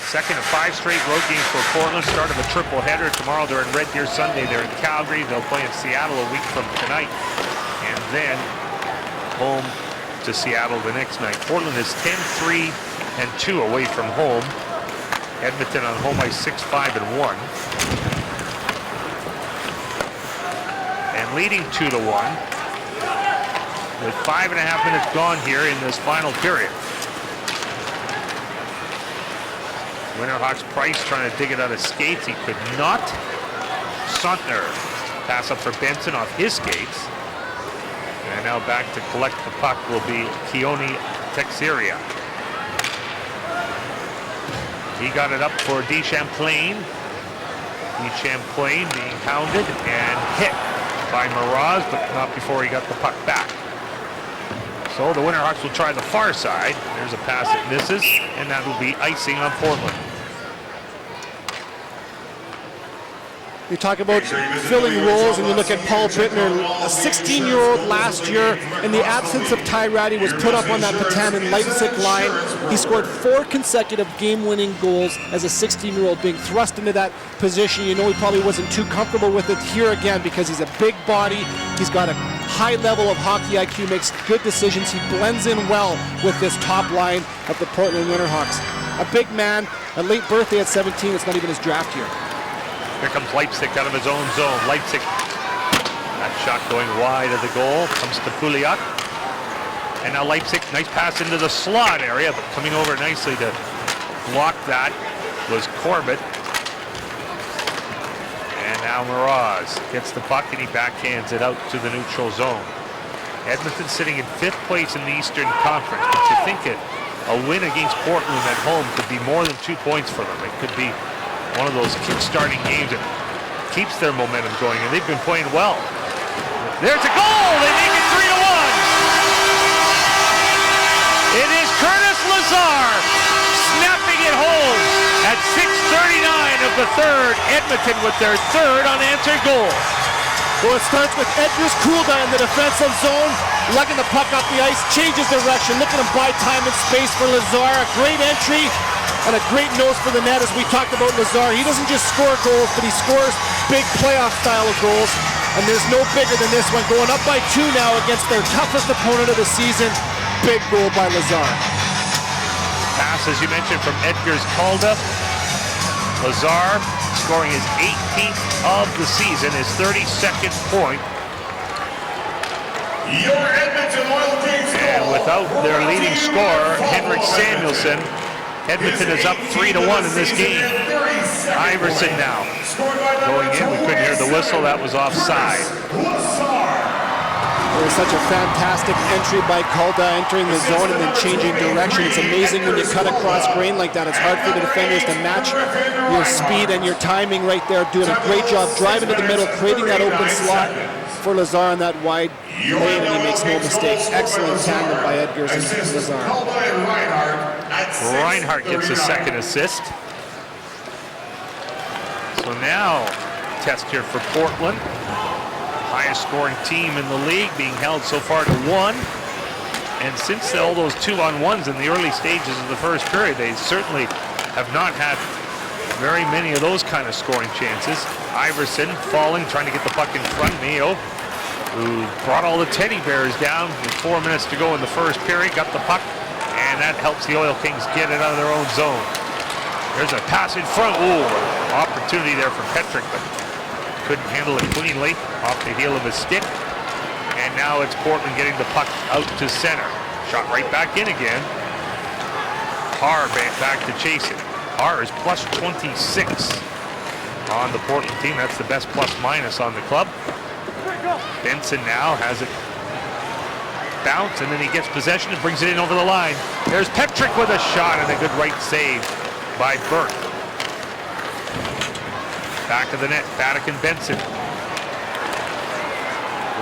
Second of 5 straight road games for Portland. Start of a triple header. Tomorrow they're in Red Deer, Sunday they're in Calgary. They'll play in Seattle a week from tonight. And then home to Seattle the next night. Portland is 10-3-2 away from home. Edmonton on home ice 6-5-1. And leading 2-1 with 5.5 minutes gone here in this final period. Winterhawks Price trying to dig it out of skates. He could not. Suntner pass up for Benson off his skates. And now back to collect the puck will be Keone Texiria. He got it up for DeChamplain. DeChamplain being pounded and hit by Miraz, but not before he got the puck back. So the Winterhawks will try the far side. There's a pass that misses, and that will be icing on Portland. You talk about filling roles, and you look at Paul Bittner, a 16-year-old last year. In the absence of Ty Ratty, was put up on that Patanin Leipzig line. He scored 4 consecutive game-winning goals as a 16-year-old, being thrust into that position. You know he probably wasn't too comfortable with it here again because he's a big body. He's got a high level of hockey IQ, makes good decisions. He blends in well with this top line of the Portland Winterhawks. A big man, a late birthday at 17. It's not even his draft year. Here comes Leipzig out of his own zone. Leipzig, that shot going wide of the goal, comes to Pouliot. And now Leipzig, nice pass into the slot area, but coming over nicely to block that was Corbett. And now Miraz gets the puck and he backhands it out to the neutral zone. Edmonton sitting in 5th place in the Eastern Conference, but you think a win against Portland at home could be more than 2 points for them. It could be one of those kick-starting games that keeps their momentum going, and they've been playing well. There's a goal! They make it 3-1! It is Curtis Lazar snapping it home at 6:39 of the third. Edmonton with their 3rd unanswered goal. Well, it starts with Edgar's Cooldown in the defensive zone, lugging the puck up the ice, changes direction, looking to buy time and space for Lazar. A great entry and a great nose for the net, as we talked about Lazar. He doesn't just score goals, but he scores big playoff style of goals. And there's no bigger than this one. Going up by 2 now against their toughest opponent of the season. Big goal by Lazar. Pass, as you mentioned, from Edgar's Calda. Lazar scoring his 18th of the season, his 32nd point. Your Edmonton Oil Kings and without their leading scorer, Henrik Samuelsson, Edmonton is up 3-1 in this game. Iverson now going in. We couldn't hear the whistle. That was offside. It was such a fantastic entry by Calda, entering the zone and then changing direction. It's amazing when you cut across grain like that. It's hard for the defenders to match your speed and your timing right there. Doing a great job driving to the middle, creating that open slot for Lazar on that wide lane, and he makes no mistakes. Excellent tandem by Edgars and Lazar. Reinhardt gets a 2nd assist. So now, test here for Portland. Highest scoring team in the league, being held so far to 1. And since all those 2-on-1s in the early stages of the first period, they certainly have not had very many of those kind of scoring chances. Iverson falling, trying to get the puck in front. Mayo, who brought all the teddy bears down with 4 minutes to go in the first period, got the puck, and that helps the Oil Kings get it out of their own zone. There's a pass in front. Ooh, opportunity there for Petrick, but couldn't handle it cleanly off the heel of his stick. And now it's Portland getting the puck out to center. Shot right back in again. Har back to chase it. Har is plus 26 on the Portland team. That's the best plus minus on the club. Benson now has it bounce, and then he gets possession and brings it in over the line. There's Petrick with a shot and a good right save by Burke. Back of the net, Vatican Benson.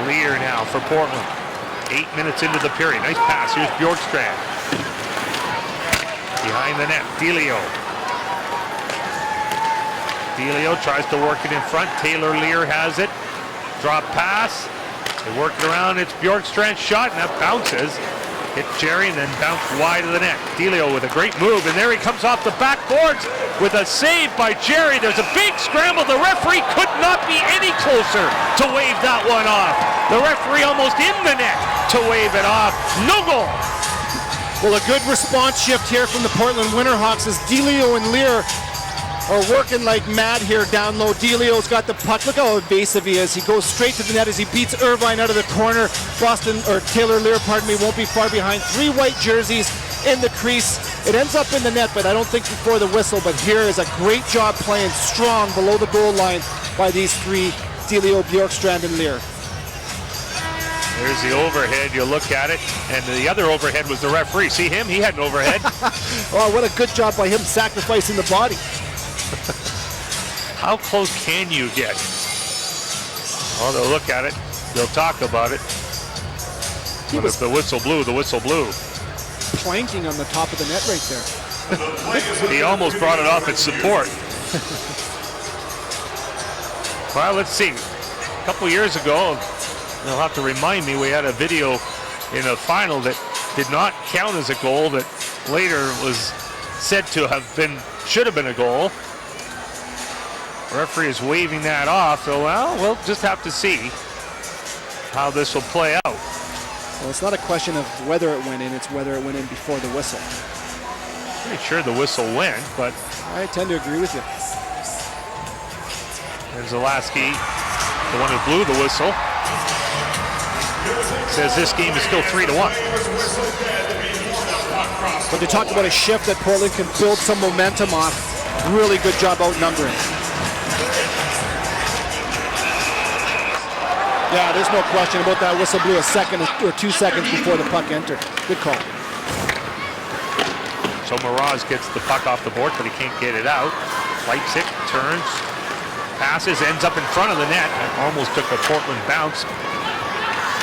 Lear now for Portland. 8 minutes into the period. Nice pass. Here's Bjorkstrand. Behind the net, Delio. Delio tries to work it in front. Taylor Lear has it. Drop pass. They work it around. It's Bjorkstrand's shot, and that bounces. Hit Jerry and then bounce wide of the net. Delio with a great move, and there he comes off the backboards with a save by Jerry. There's a big scramble. The referee could not be any closer to wave that one off. The referee almost in the net to wave it off. No goal. Well, a good response shift here from the Portland Winterhawks as Delio and Lear are working like mad here down low. Delio's got the puck. Look how evasive he is. He goes straight to the net as he beats Irvine out of the corner. Taylor Lear, won't be far behind. 3 white jerseys in the crease. It ends up in the net, but I don't think before the whistle. But here is a great job playing strong below the goal line by these 3, Delio, Bjorkstrand, and Lear. There's the overhead. You look at it, and the other overhead was the referee. See him? He had an overhead. Oh, what a good job by him sacrificing the body. How close can you get? Well, they'll look at it. They'll talk about it. But if the whistle blew, the whistle blew. Planking on the top of the net right there. He almost brought it off its support. Well, let's see. A couple years ago, they'll have to remind me, we had a video in a final that did not count as a goal that later was said to have been, should have been a goal. Referee is waving that off, so well, we'll just have to see how this will play out. Well, it's not a question of whether it went in, it's whether it went in before the whistle. Pretty sure the whistle went, but I tend to agree with you. There's Zalaski, the one who blew the whistle. Says this game is still 3-1. But they talk about a shift that Portland can build some momentum off. Really good job outnumbering. Yeah, there's no question about that. Whistle blew a second or 2 seconds before the puck entered. Good call. So Mraz gets the puck off the board, but he can't get it out. Leipzig turns, passes, ends up in front of the net. Almost took a Portland bounce,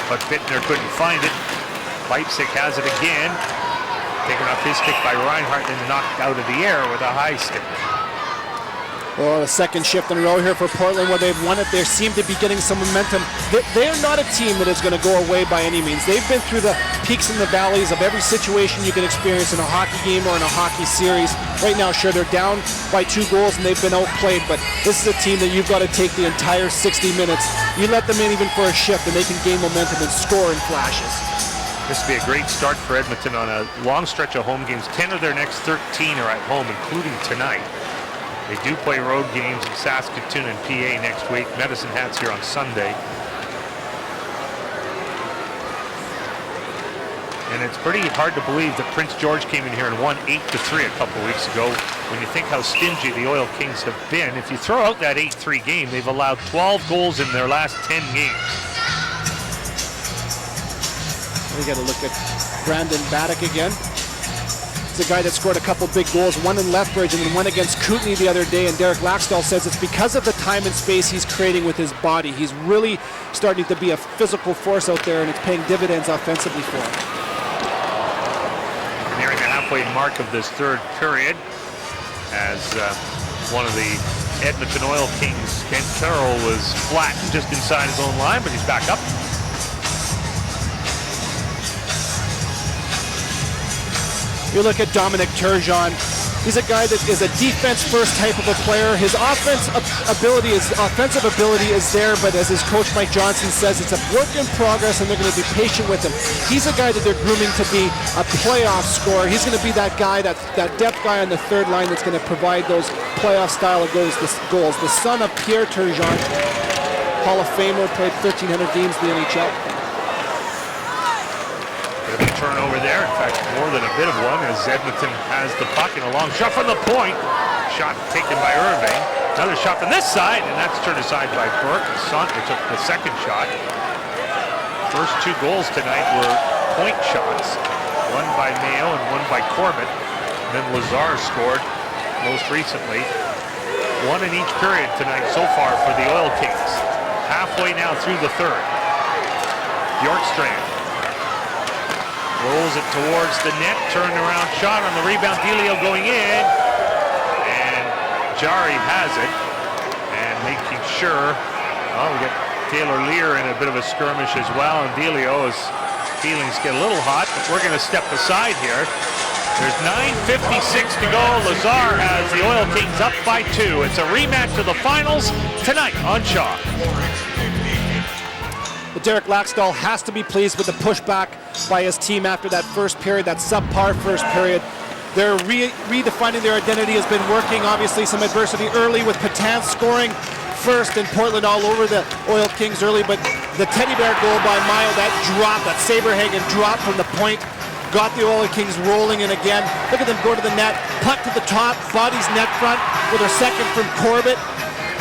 but Bittner couldn't find it. Leipzig has it again. Taken off his stick by Reinhart and knocked out of the air with a high stick. Well, a second shift in a row here for Portland where they've won it. They seem to be getting some momentum. They're not a team that is going to go away by any means. They've been through the peaks and the valleys of every situation you can experience in a hockey game or in a hockey series. Right now, sure, they're down by 2 goals and they've been outplayed, but this is a team that you've got to take the entire 60 minutes. You let them in even for a shift and they can gain momentum and score in flashes. This would be a great start for Edmonton on a long stretch of home games. 10 of their next 13 are at home, including tonight. They do play road games in Saskatoon and PA next week. Medicine Hat's here on Sunday. And it's pretty hard to believe that Prince George came in here and won 8-3 a couple weeks ago. When you think how stingy the Oil Kings have been, if you throw out that 8-3 game, they've allowed 12 goals in their last 10 games. We got to look at Brandon Baddock again. He's a guy that scored a couple big goals, one in Lethbridge and then one against Kootenay the other day, and Derek Laxdal says it's because of the time and space he's creating with his body. He's really starting to be a physical force out there, and it's paying dividends offensively for him. Nearing the halfway mark of this third period as one of the Edmonton Oil Kings, Ken Carroll, was flattened just inside his own line, but he's back up. You look at Dominic Turgeon. He's a guy that is a defense-first type of a player. His offensive ability is there, but as his coach Mike Johnson says, it's a work in progress, and they're going to be patient with him. He's a guy that they're grooming to be a playoff scorer. He's going to be that guy, that depth guy on the third line that's going to provide those playoff style of goals. The son of Pierre Turgeon, Hall of Famer, played 1,300 games in the NHL. Bit of a turnover there. In fact, more than a bit of one, as Edmonton has the puck and a long shot from the point. Shot taken by Irving. Another shot from this side, and that's turned aside by Burke. Santé took the second shot. First 2 goals tonight were point shots. One by Mayo and one by Corbett. And then Lazar scored most recently. 1 in each period tonight so far for the Oil Kings. Halfway now through the third. Bjorkstrand Rolls it towards the net, turnaround shot on the rebound, Delio going in, and Jari has it, and making sure, we got Taylor Lear in a bit of a skirmish as well, and Delio's feelings get a little hot, but we're going to step aside here. There's 9:56 to go. Lazar has the Oil Kings up by 2. It's a rematch of the finals tonight on Shaw. But Derek Laxdal has to be pleased with the pushback by his team after that first period, that subpar first period. They're redefining their identity, has been working. Obviously some adversity early with Patan scoring first and Portland all over the Oil Kings early, but the teddy bear goal by Mile, that drop, that Saberhagen drop from the point, got the Oil Kings rolling in again. Look at them go to the net, puck to the top, bodies net front with a second from Corbett.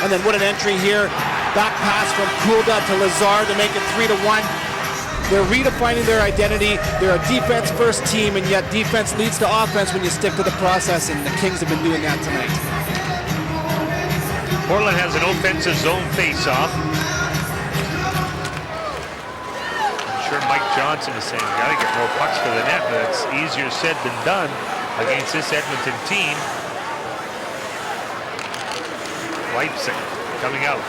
And then what an entry here. Back pass from Kulda to Lazar to make it 3-1. They're redefining their identity. They're a defense-first team, and yet defense leads to offense when you stick to the process, and the Kings have been doing that tonight. Portland has an offensive zone face-off. I'm sure Mike Johnson is saying, got to get more pucks to the net, but it's easier said than done against this Edmonton team. Leipzig coming out.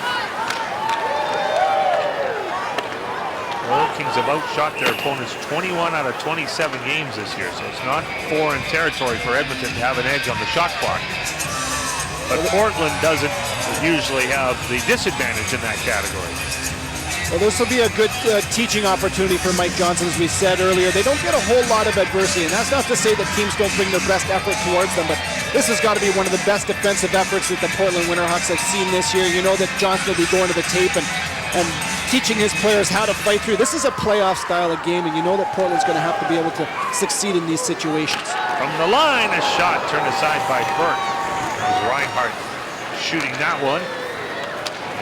Oil Kings have outshot their opponents 21 out of 27 games this year, so it's not foreign territory for Edmonton to have an edge on the shot clock. But Portland doesn't usually have the disadvantage in that category. Well, this will be a good teaching opportunity for Mike Johnson, as we said earlier. They don't get a whole lot of adversity, and that's not to say that teams don't bring their best effort towards them, but this has got to be one of the best defensive efforts that the Portland Winterhawks have seen this year. You know that Johnson will be going to the tape and teaching his players how to fight through. This is a playoff style of game, and you know that Portland's going to have to be able to succeed in these situations. From the line, a shot turned aside by Burke. That was Reinhardt shooting that one,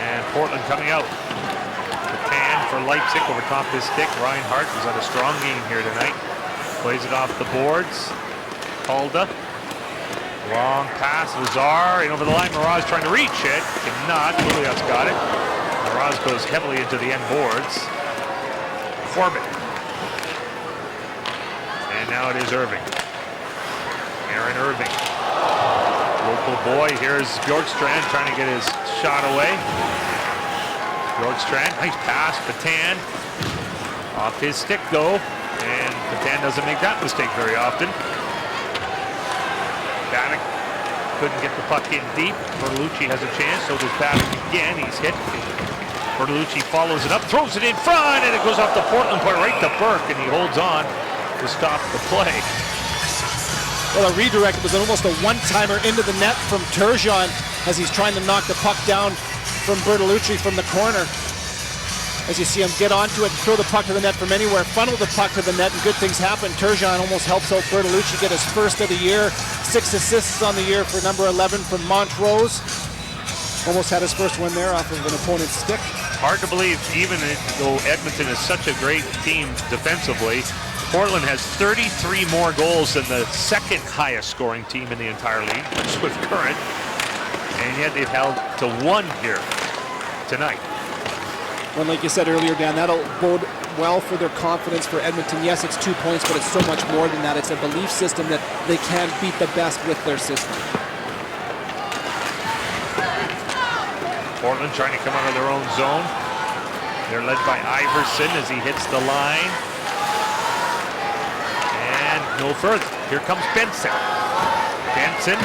and Portland coming out. Patan for Leipzig over top of his stick. Reinhardt is on a strong game here tonight. Plays it off the boards. Calda. Long pass. Lazar in over the line. Miraz trying to reach it. Cannot. Juliot's got it. Miraz goes heavily into the end boards. Corbett. And now it is Irving. Aaron Irving. Local boy. Here's Bjorkstrand trying to get his shot away. Bjorkstrand, nice pass. Patan off his stick though, and Patan doesn't make that mistake very often. Bannock couldn't get the puck in deep. Bertolucci has a chance, so does Bannock again. He's hit. Bertolucci follows it up, throws it in front, and it goes off the Portland point right to Burke, and he holds on to stop the play. Well, a redirect was almost a one-timer into the net from Turgeon as he's trying to knock the puck down from Bertolucci from the corner. As you see him get onto it and throw the puck to the net from anywhere, funnel the puck to the net, and good things happen. Turgeon almost helps out Bertolucci get his first of the year. 6 assists on the year for number 11 from Montrose. Almost had his first one there off of an opponent's stick. Hard to believe, even though Edmonton is such a great team defensively, Portland has 33 more goals than the second highest scoring team in the entire league, which was Current. And yet they've held to 1 here tonight. Well, like you said earlier, Dan, that'll bode well for their confidence for Edmonton. Yes, it's 2 points, but it's so much more than that. It's a belief system that they can beat the best with their system. Portland trying to come out of their own zone. They're led by Iverson as he hits the line. And no further. Here comes Benson. Benson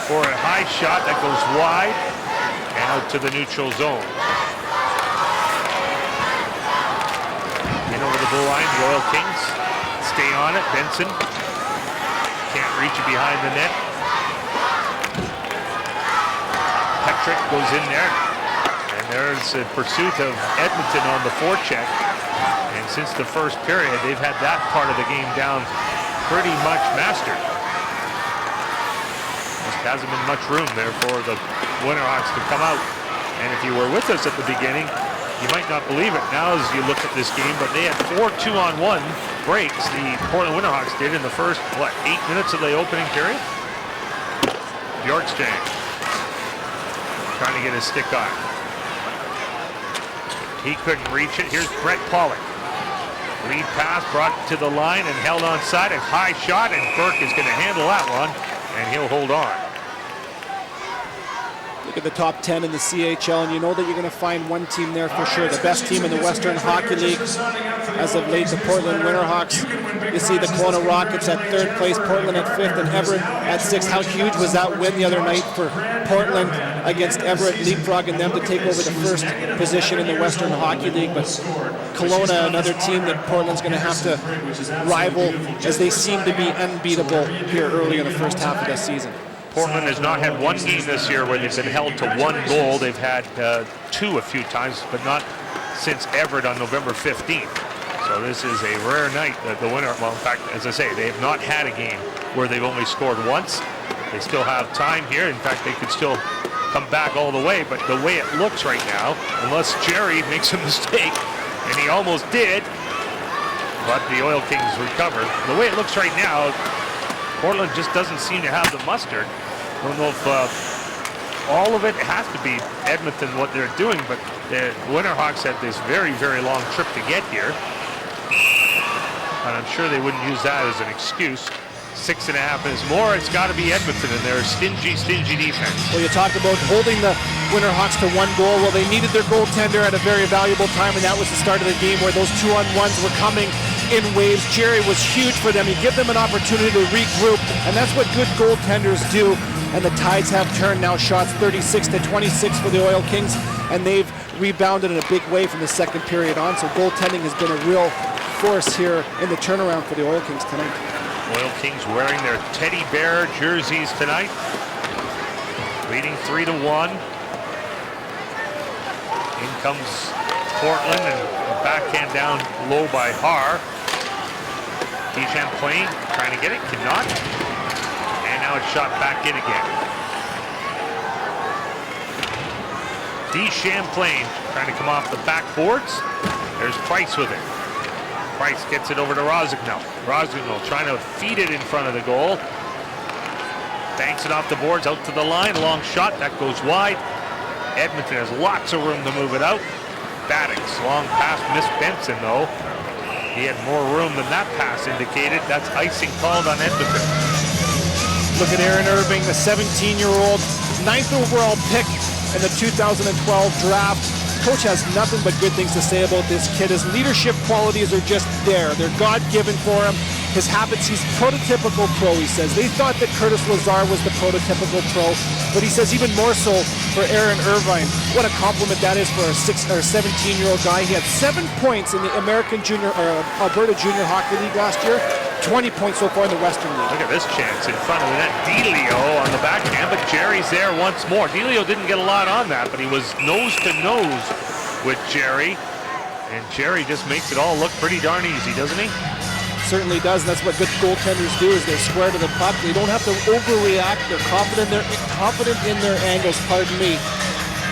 for a high shot that goes wide and out to the neutral zone. In over the blue line, the Oil Kings stay on it. Benson can't reach it behind the net. Petrick goes in there, and there's a pursuit of Edmonton on the forecheck. And since the first period, they've had that part of the game down pretty much mastered. Hasn't been much room there for the Winterhawks to come out. And if you were with us at the beginning, you might not believe it now as you look at this game, but they had 4 2-on-1 breaks. The Portland Winterhawks did in the first, 8 minutes of the opening period? Bjorkstrand trying to get his stick on. He couldn't reach it. Here's Brett Pollock. Lead pass brought to the line and held onside. A high shot, and Burke is going to handle that one, and he'll hold on. Look at the top 10 in the CHL, and you know that you're going to find one team there for sure. The best team in the Western Hockey League as of late, the Portland Winterhawks. You see the Kelowna Rockets at 3rd place, Portland at 5th, and Everett at 6th. How huge was that win the other night for Portland against Everett, leapfrogging them to take over the 1st position in the Western Hockey League? But Kelowna, another team that Portland's going to have to rival, as they seem to be unbeatable here early in the first half of the season. Portland has not had one game this year where they've been held to 1 goal. They've had 2 a few times, but not since Everett on November 15th. So this is a rare night that the winner, well, in fact, as I say, they have not had a game where they've only scored once. They still have time here. In fact, they could still come back all the way, but the way it looks right now, unless Jerry makes a mistake, and he almost did, but the Oil Kings recover. The way it looks right now, Portland just doesn't seem to have the mustard. I don't know if all of it has to be Edmonton, what they're doing, but the Winterhawks had this very, very long trip to get here. And I'm sure they wouldn't use that as an excuse. 6.5 minutes more, it's got to be Edmonton and their stingy defense. Well, you talked about holding the Winterhawks to 1 goal. Well, they needed their goaltender at a very valuable time, and that was the start of the game where those 2-on-1s were coming in waves. Jerry was huge for them. He gave them an opportunity to regroup, and that's what good goaltenders do. And the tides have turned now. Shots 36-26 for the Oil Kings, and they've rebounded in a big way from the second period on. So goaltending has been a real force here in the turnaround for the Oil Kings tonight. Oil Kings wearing their teddy bear jerseys tonight, leading 3-1. In comes Portland, and a backhand down low by Haar. Champlain trying to get it, cannot. And now it's shot back in again. Champlain trying to come off the backboards. There's Price with it. Price gets it over to Rossignol. Rossignol trying to feed it in front of the goal. Banks it off the boards, out to the line. Long shot, that goes wide. Edmonton has lots of room to move it out. Battix, long pass, missed Benson though. He had more room than that pass indicated. That's icing called on Edmonton. Look at Aaron Irving, the 17-year-old, 9th overall pick in the 2012 draft. Coach has nothing but good things to say about this kid. His leadership qualities are just there. They're God-given for him. His habits, he's prototypical pro, he says. They thought that Curtis Lazar was the prototypical pro, but he says even more so for Aaron Irvine. What a compliment that is for a 17-year-old guy. He had 7 points in the Alberta Junior Hockey League last year, 20 points so far in the Western League. Look at this chance in front of the net. Delio on the backhand, but Jerry's there once more. Delio didn't get a lot on that, but he was nose to nose with Jerry, and Jerry just makes it all look pretty darn easy, doesn't he? Certainly does, and that's what good goaltenders do, is they're square to the puck. They don't have to overreact. They're confident in their angles, pardon me,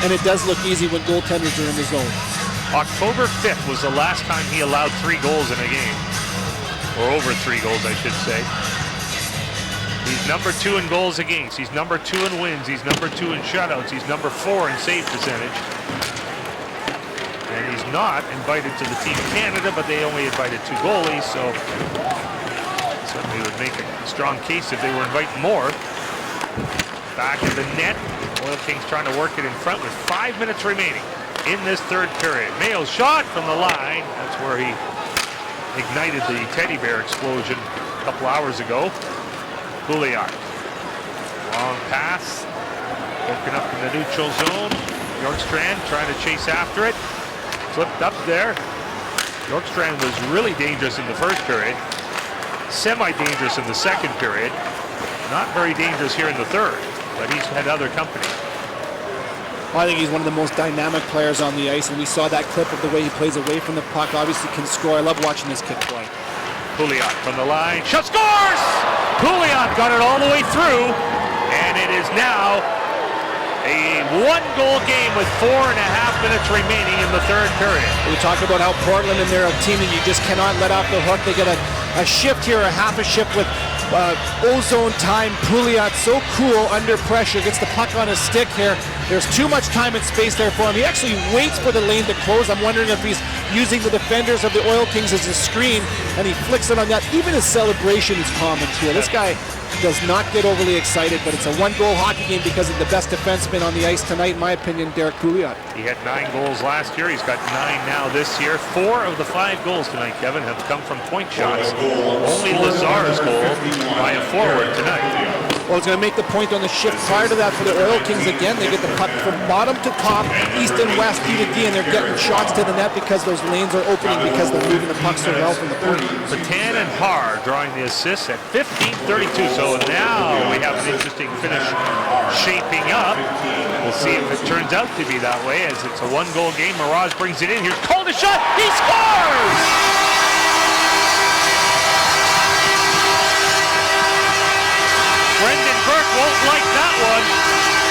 and it does look easy when goaltenders are in the zone. October 5th was the last time he allowed 3 goals in a game, or over 3 goals, I should say. He's number 2 in goals against. He's number 2 in wins. He's number 2 in shutouts. He's number 4 in save percentage. And he's not invited to the Team Canada, but they only invited 2 goalies, so certainly would make a strong case if they were inviting more. Back of the net. Oil Kings trying to work it in front with 5 minutes remaining in this 3rd period. Mayo's shot from the line. That's where he ignited the teddy bear explosion a couple hours ago. Pouliot. Long pass. Broken up in the neutral zone. Bjorkstrand trying to chase after it. Flipped up there. Bjorkstrand was really dangerous in the 1st period. Semi-dangerous in the 2nd period. Not very dangerous here in the 3rd, but he's had other company. Well, I think he's one of the most dynamic players on the ice, and we saw that clip of the way he plays away from the puck. Obviously can score. I love watching this kid play. Pouliot from the line. Shot, scores! Pouliot got it all the way through, and it is now a 1-goal game with 4.5 minutes remaining in the 3rd period. We talked about how Portland and they're a team that you just cannot let off the hook. They get a shift here, a half a shift with ozone time. Pouliot so cool under pressure, gets the puck on his stick here. There's too much time and space there for him. He actually waits for the lane to close. I'm wondering if he's using the defenders of the Oil Kings as a screen, and he flicks it on that. Even his celebration is common too. This guy does not get overly excited, but it's a one-goal hockey game because of the best defenseman on the ice tonight, in my opinion, Derek Pouliot. He had 9 goals last year. He's got 9 now this year. 4 of the 5 goals tonight, Kevin, have come from point shots. Only Lazar's goal by a forward tonight. Well, it's going to make the point on the shift prior to that for the Oil Kings again. They get the puck from bottom to top, east and west, D to D, and they're getting shots to the net because those lanes are opening because they're moving the puck so well from the point. Patan and Haar drawing the assists at 15:32. So now we have an interesting finish shaping up. We'll see if it turns out to be that way as it's a one-goal game. Mirage brings it in. Here's Cole, a shot. He scores! Brendan Burke won't like that one.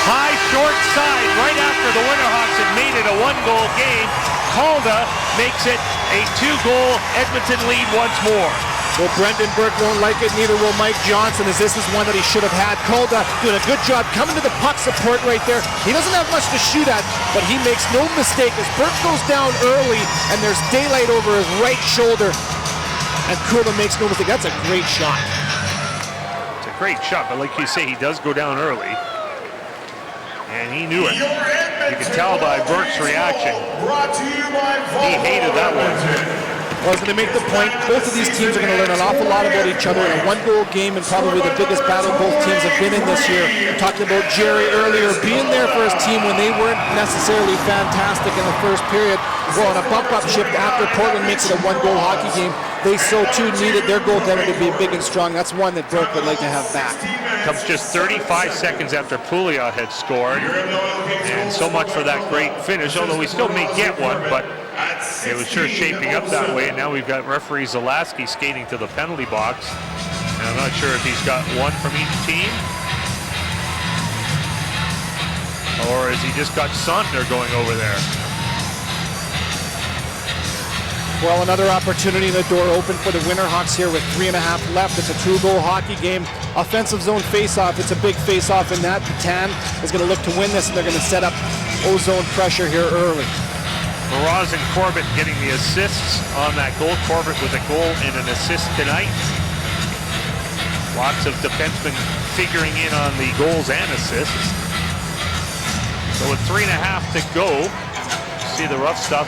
High, short side right after the Winterhawks had made it a one-goal game. Calda makes it a 2-goal Edmonton lead once more. Well, Brendan Burke won't like it, neither will Mike Johnson, as this is one that he should have had. Calda doing a good job coming to the puck support right there. He doesn't have much to shoot at, but he makes no mistake as Burke goes down early and there's daylight over his right shoulder. And Calda makes no mistake. That's a great shot. Great shot, but like you say, he does go down early. And he knew it. You could tell by Burke's reaction. He hated that one. Well, I was going to make the point, both of these teams are going to learn an awful lot about each other in a one-goal game, and probably the biggest battle both teams have been in this year. Talking about Jerry earlier, being there for his team when they weren't necessarily fantastic in the first period. Well, on a bump-up shift after Portland makes it a one-goal hockey game, they so too needed their goaltender to be big and strong. That's one that Burke would like to have back. Comes just 35 seconds after Pouliot had scored, and so much for that great finish, although we still may get one, but it was sure shaping up that way. And now we've got referee Zalaski skating to the penalty box, and I'm not sure if he's got one from each team, or has he just got Sondner going over there? Well, another opportunity in the door open for the Winterhawks here with 3.5 left. It's a 2-goal hockey game. Offensive zone face-off. It's a big face-off in that. Patan is going to look to win this, and they're going to set up ozone pressure here early. Mraz and Corbett getting the assists on that goal. Corbett with a goal and an assist tonight. Lots of defensemen figuring in on the goals and assists. So with 3.5 to go, see the rough stuff.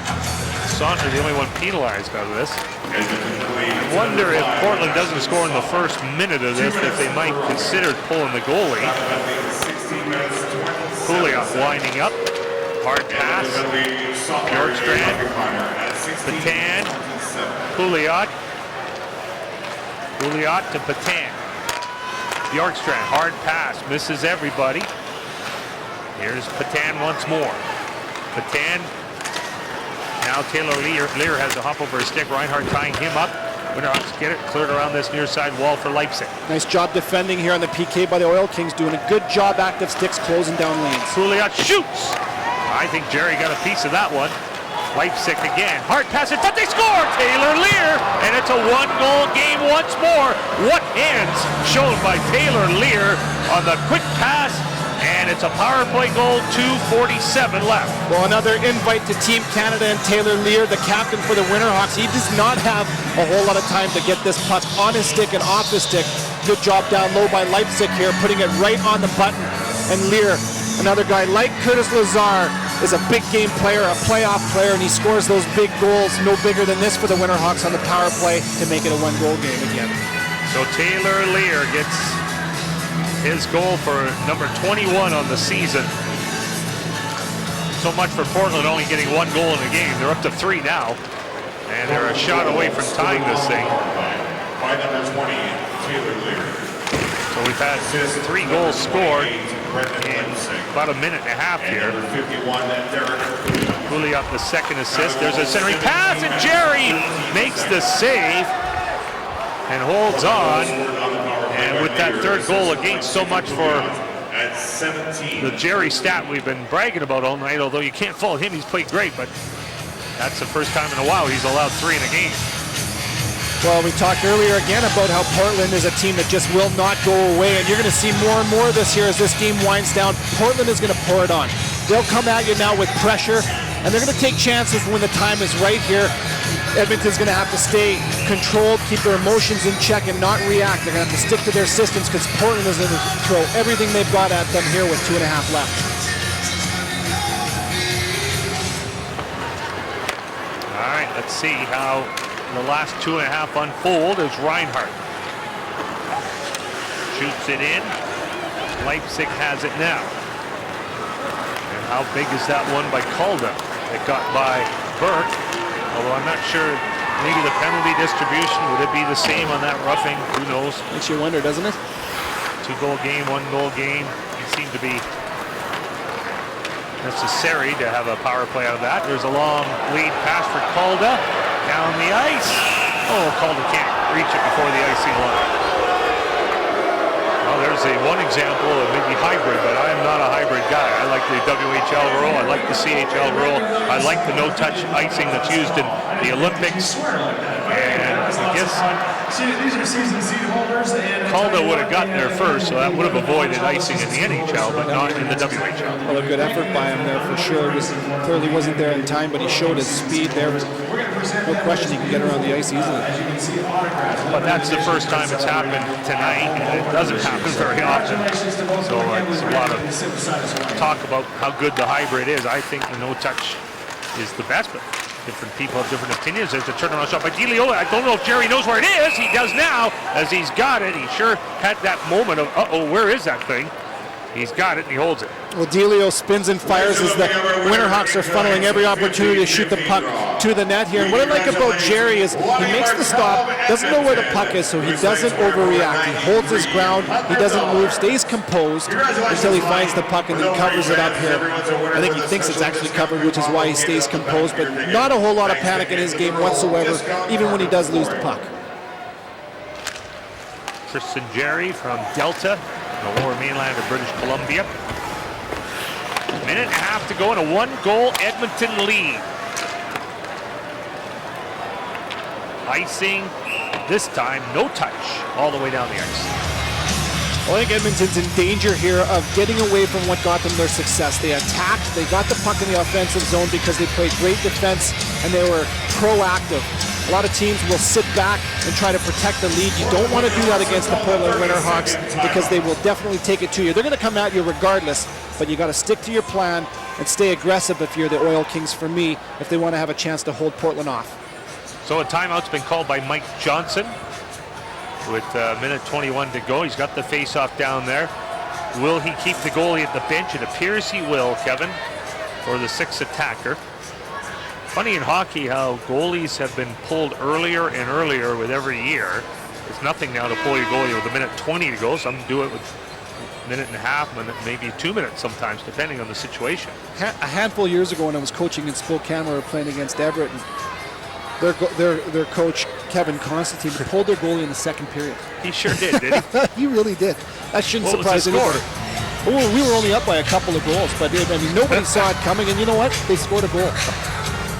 Saunders, the only one penalized out of this. I wonder if Portland doesn't score in the first minute of this, if they might consider pulling the goalie. Pouliot winding up. Hard pass. Bjorkstrand. Patan. Pouliot. Pouliot to Patan. Bjorkstrand. Hard pass. Misses everybody. Here's Patan once more. Patan. Now Taylor Lear has to hop over his stick. Reinhardt tying him up. Winterhawks get it cleared around this near side wall for Leipzig. Nice job defending here on the PK by the Oil Kings. Doing a good job, active sticks closing down lanes. Pouliot shoots. I think Jerry got a piece of that one. Leipzig again. Hard pass, but they score! Taylor Lear, and it's a one-goal game once more. What hands shown by Taylor Lear on the quick pass, and it's a power play goal, 2:47 left. Well, another invite to Team Canada and Taylor Lear, the captain for the Winterhawks. He does not have a whole lot of time to get this puck on his stick and off his stick. Good job down low by Leipzig here, putting it right on the button. And Lear, another guy like Curtis Lazar, is a big game player, a playoff player, and he scores those big goals, no bigger than this for the Winterhawks on the power play to make it a one-goal game again. So Taylor Lear gets his goal for number 21 on the season. So much for Portland only getting one goal in the game. They're up to 3 now, and they're a shot away from tying this thing. By number 20, Taylor Lear. So we've had 3 goals scored in about a minute and a half here. Pouliot the second assist. There's a centering pass, and Jerry makes the save and holds on. And with that third goal against, so much for the Jerry stat we've been bragging about all night, although you can't fault him, he's played great, but that's the first time in a while he's allowed 3 in a game. Well, we talked earlier again about how Portland is a team that just will not go away, and you're going to see more and more this year as this game winds down. Portland is going to pour it on. They'll come at you now with pressure, and they're going to take chances when the time is right here. Edmonton's going to have to stay controlled, keep their emotions in check, and not react. They're going to have to stick to their systems because Portland is going to throw everything they've got at them here with 2.5 left. All right, let's see how the last 2.5 unfold as Reinhart shoots it in. Leipzig has it now. And how big is that one by Calda? It got by Burke. Although I'm not sure, maybe the penalty distribution, would it be the same on that roughing? Who knows? Makes you wonder, doesn't it? 2-goal game, 1-goal game. It seemed to be necessary to have a power play out of that. There's a long lead pass for Calda. Down the ice. Oh, Calda can't reach it before the icing line. Well, there's one example of maybe hybrid, but I'm not a hybrid guy. I like the WHL rule. I like the CHL rule. I like the no-touch icing that's used in the Olympics. And I guess Calda would have gotten there first, so that would have avoided icing in the NHL, but not in the WHL. Well, a good effort by him there for sure. He clearly wasn't there in time, but he showed his speed there. No question he can get around the ice easily. But that's the first time it's happened tonight, and it doesn't happen very often. So it's a lot of talk about how good the hybrid is. I think the no-touch is the best, but different people have different opinions. There's a turnaround shot by Delio. I don't know if Jerry knows where it is. He does now, as he's got it. He sure had that moment of, uh-oh, where is that thing? He's got it, and he holds it. Well, Delio spins and fires as the Winterhawks are funneling every opportunity to shoot the puck to the net here. And what I like about Jerry is he makes the stop, doesn't know where the puck is, so he doesn't overreact. He holds his ground, he doesn't move, stays composed until he finds the puck and then covers it up here. I think he thinks it's actually covered, which is why he stays composed, but not a whole lot of panic in his game whatsoever, even when he does lose the puck. Tristan Jerry from Delta, the lower mainland of British Columbia. Minute and a half to go in a 1-goal Edmonton lead. Icing, this time no touch, all the way down the ice. Well, I think Edmonton's in danger here of getting away from what got them their success. They attacked, they got the puck in the offensive zone because they played great defense and they were proactive. A lot of teams will sit back and try to protect the lead. You don't want to do that against the Portland Winterhawks because they will definitely take it to you. They're going to come at you regardless, but you got to stick to your plan and stay aggressive if you're the Oil Kings, for me, if they want to have a chance to hold Portland off. So a timeout's been called by Mike Johnson with minute 21 to go. He's got the face-off down there. Will he keep the goalie at the bench? It appears he will, Kevin, for the 6th attacker. Funny in hockey how goalies have been pulled earlier and earlier with every year. It's nothing now to pull your goalie with a minute 20 to go. Some do it with a minute and a half, maybe 2 minutes sometimes, depending on the situation. A handful of years ago when I was coaching in Spokane, we were playing against Everett, and their coach, Kevin Constantine, pulled their goalie in the second period. He sure did he? He really did. That shouldn't surprise anybody. Oh, we were only up by a couple of goals, but I mean, nobody saw it coming, and you know what? They scored a goal.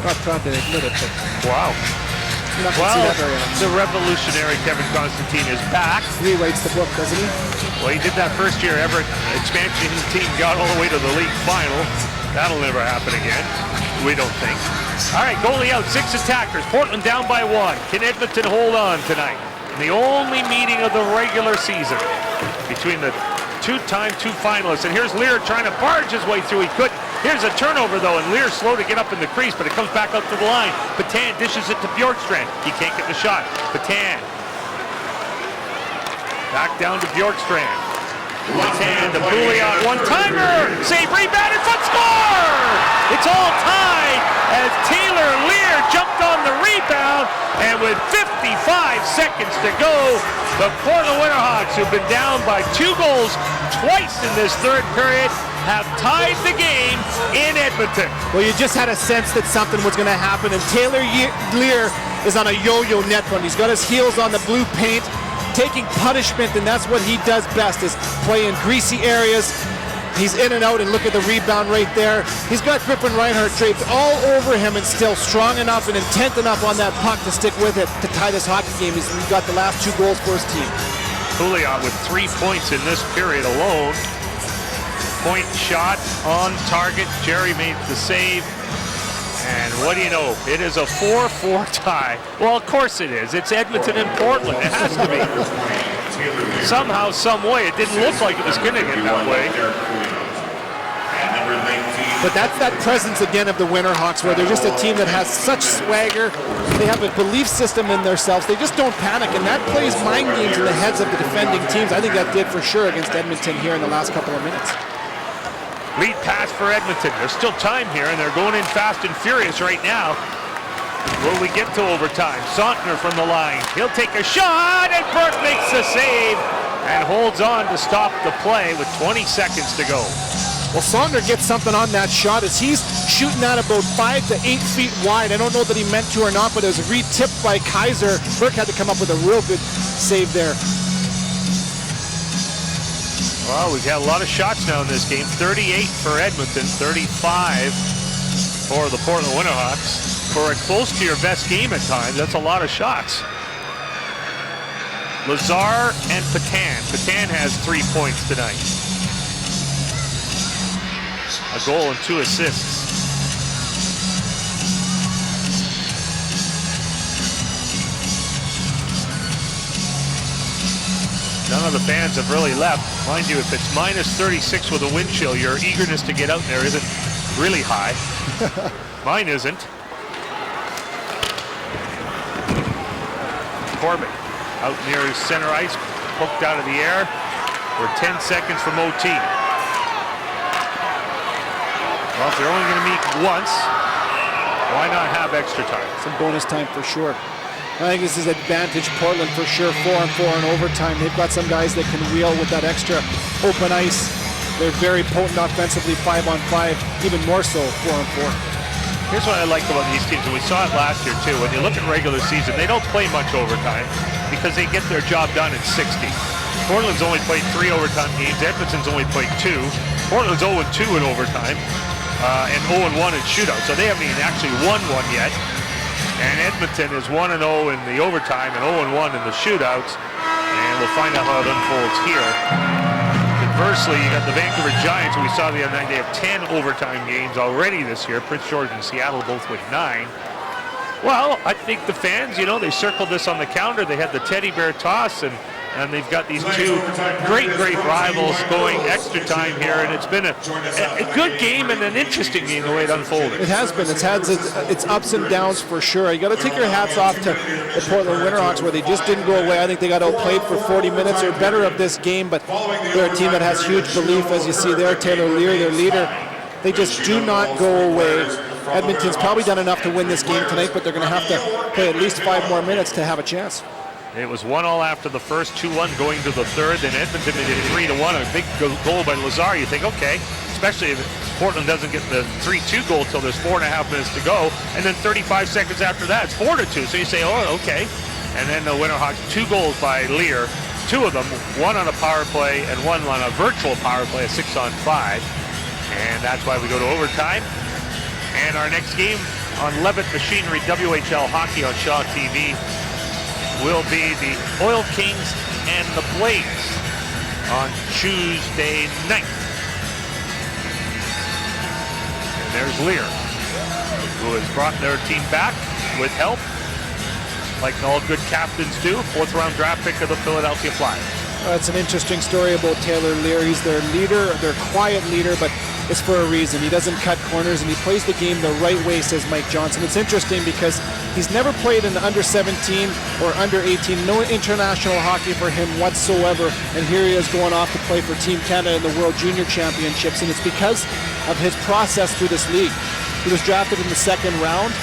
Not proud to admit it, but wow. You're not going to see that very often. The revolutionary Kevin Constantine is back. He writes the book, doesn't he? Well, he did that first year. Everett expansion team got all the way to the league final. That'll never happen again, we don't think. All right, goalie out, 6 attackers. Portland down by 1. Can Edmonton hold on tonight? The only meeting of the regular season between the two finalists. And here's Lear trying to barge his way through. He couldn't. Here's a turnover, though, and Lear's slow to get up in the crease, but it comes back up to the line. Patan dishes it to Bjorkstrand. He can't get the shot. Patan. Back down to Bjorkstrand. Patan to Bouillon. One-timer! Save, rebound, and foot score! It's all tied as Taylor Lear jumped on the rebound, and with 55 seconds to go, the Portland Winterhawks, who've been down by 2 goals twice in this third period, have tied the game in Edmonton. Well, you just had a sense that something was going to happen, and Taylor Lear is on a yo-yo net run. He's got his heels on the blue paint, taking punishment, and that's what he does best, is play in greasy areas. He's in and out, and look at the rebound right there. He's got Griffin Reinhart draped all over him and still strong enough and intent enough on that puck to stick with it to tie this hockey game. He's got the last 2 goals for his team. Pouliot with 3 points in this period alone. Point shot on target. Jerry made the save. And what do you know? It is a 4-4 tie. Well, of course it is. It's Edmonton and Portland. It has to be. Somehow, some way, it didn't look like it was going to get that way. But that's that presence again of the Winterhawks, where they're just a team that has such swagger. They have a belief system in themselves. They just don't panic, and that plays mind games in the heads of the defending teams. I think that did for sure against Edmonton here in the last couple of minutes. Lead pass for Edmonton. There's still time here, and they're going in fast and furious right now. Will we get to overtime? Sontner from the line. He'll take a shot, and Burke makes the save and holds on to stop the play with 20 seconds to go. Well, Sontner gets something on that shot as he's shooting at about 5 to 8 feet wide. I don't know that he meant to or not, but it was re-tipped by Kaiser. Burke had to come up with a real good save there. Well, we've had a lot of shots now in this game. 38 for Edmonton, 35 for the Portland Winterhawks. For a close to your best game at times, that's a lot of shots. Lazar and Patan. Patan has 3 points tonight. A goal and 2 assists. None of the fans have really left. Mind you, if it's minus 36 with a wind chill, your eagerness to get out there isn't really high. Mine isn't. Corbett out near his center ice, poked out of the air. We're 10 seconds from OT. Well, if they're only going to meet once, why not have extra time? Some bonus time for sure. I think this is advantage Portland for sure. 4-on-4 in overtime. They've got some guys that can wheel with that extra open ice. They're very potent offensively, 5-on-5, even more so 4-on-4. Here's what I like about these teams, and we saw it last year too. When you look at regular season, they don't play much overtime because they get their job done in 60. Portland's only played 3 overtime games. Edmonton's only played 2. Portland's 0-2 in overtime and 0-1 in shootout. So they haven't even actually won one yet. And Edmonton is 1-0 in the overtime and 0-1 in the shootouts. And we'll find out how it unfolds here. Conversely, you got the Vancouver Giants, who we saw the other night. They have 10 overtime games already this year. Prince George and Seattle both with 9. Well, I think the fans, you know, they circled this on the calendar. They had the teddy bear toss, and they've got these 2 great rivals going extra time here, and it's been a good game and an interesting game the way it unfolded. It has been. It's had its ups and downs for sure. You got to take your hats off to the Portland Winterhawks, where they just didn't go away. I think they got outplayed for 40 minutes or better of this game, but they're a team that has huge belief, as you see there. Taylor Lear, their leader, they just do not go away. Edmonton's probably done enough to win this game tonight, but they're going to have to play at least 5 more minutes to have a chance. It was 1-1 after the first, 2-1 going to the third. Then Edmonton made it 3-1. A big goal by Lazar. You think, okay, especially if Portland doesn't get the 3-2 goal till there's 4.5 minutes to go. And then 35 seconds after that, it's 4-2. So you say, oh, okay. And then the Winterhawks, 2 goals by Lear. 2 of them, 1 on a power play and 1 on a virtual power play, a 6-on-5. And that's why we go to overtime. And our next game on Levitt Machinery WHL Hockey on Shaw TV will be the Oil Kings and the Blades on Tuesday night. And there's Lear, who has brought their team back with help, like all good captains do. 4th-round draft pick of the Philadelphia Flyers. It's an interesting story about Taylor Lear. He's their leader, their quiet leader, but it's for a reason. He doesn't cut corners, and he plays the game the right way, says Mike Johnson. It's interesting because he's never played in the under 17 or under 18. No international hockey for him whatsoever. And here he is going off to play for Team Canada in the World Junior Championships, and it's because of his process through this league. He was drafted in the 2nd round.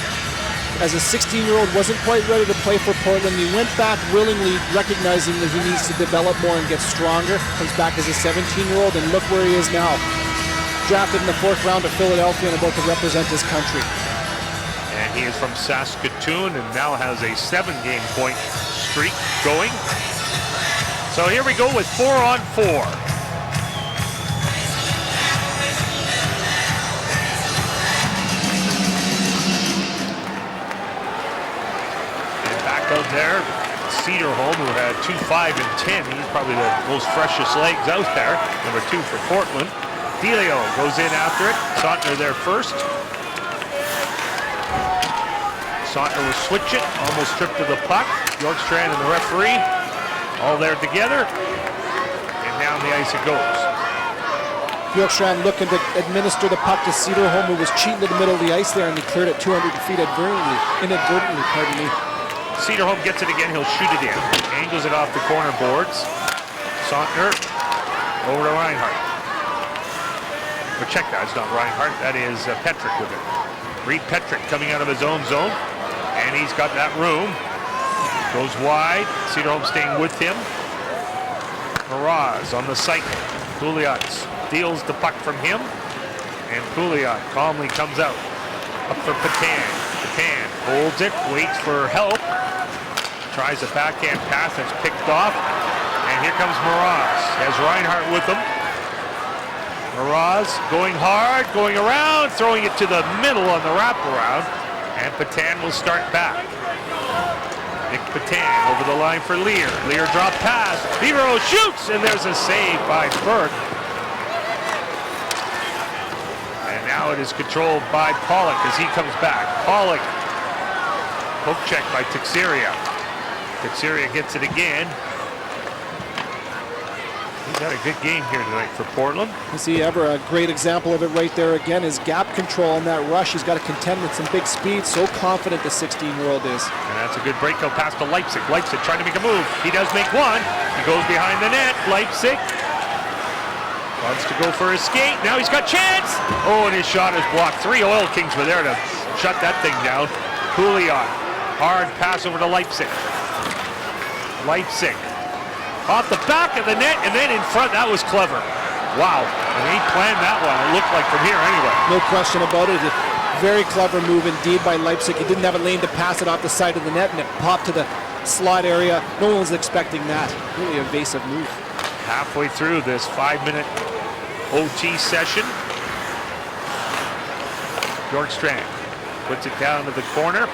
As a 16-year-old, wasn't quite ready to play for Portland. He went back willingly, recognizing that he needs to develop more and get stronger. Comes back as a 17-year-old, and look where he is now. Drafted in the 4th round of Philadelphia and about to represent his country. And he is from Saskatoon and now has a 7-game point streak going. So here we go with 4-on-4. there. Cedarholm, who had 2, 5, and 10. He's probably the most freshest legs out there. Number 2 for Portland. Delio goes in after it. Sautner there first. Sautner will switch it, almost tripped to the puck. Bjorkstrand and the referee all there together. And down the ice it goes. Bjorkstrand looking to administer the puck to Cedarholm, who was cheating to the middle of the ice there, and he cleared it 200 feet inadvertently, pardon me. Cedarholm gets it again, he'll shoot it in. Angles it off the corner boards. Sautner over to Reinhardt. But check that, it's not Reinhardt, that is Petrick with it. Reed Petrick coming out of his own zone, and he's got that room. Goes wide, Cedarholm staying with him. Miraz on the cycle. Pouliot steals the puck from him, and Pouliot calmly comes out. Up for Petan. Petan holds it, waits for help. Tries a backhand pass that's picked off, and here comes Miraz. Has Reinhardt with him. Miraz going hard, going around, throwing it to the middle on the wraparound, and Petan will start back. Nick Petan over the line for Lear. Lear drop pass. Vivero shoots, and there's a save by Burke. And now it is controlled by Pollock as he comes back. Pollock, poke check by Teixeira. Teixeira gets it again. He's had a good game here tonight for Portland. Is he ever? A great example of it right there again is gap control on that rush. He's got to contend with some big speed. So confident the 16-year-old is. And that's a good breakout pass to Leipzig. Leipzig trying to make a move. He does make one. He goes behind the net. Leipzig wants to go for his skate. Now he's got chance. Oh, and his shot is blocked. 3 Oil Kings were there to shut that thing down. Pouliot. Hard pass over to Leipzig. Leipzig. Off the back of the net and then in front. That was clever. Wow. And he planned that one. It looked like from here anyway. No question about it. A very clever move indeed by Leipzig. He didn't have a lane to pass it off the side of the net, and it popped to the slot area. No one was expecting that. Really evasive move. Halfway through this 5-minute OT session. Bjorkstrand puts it down to the corner.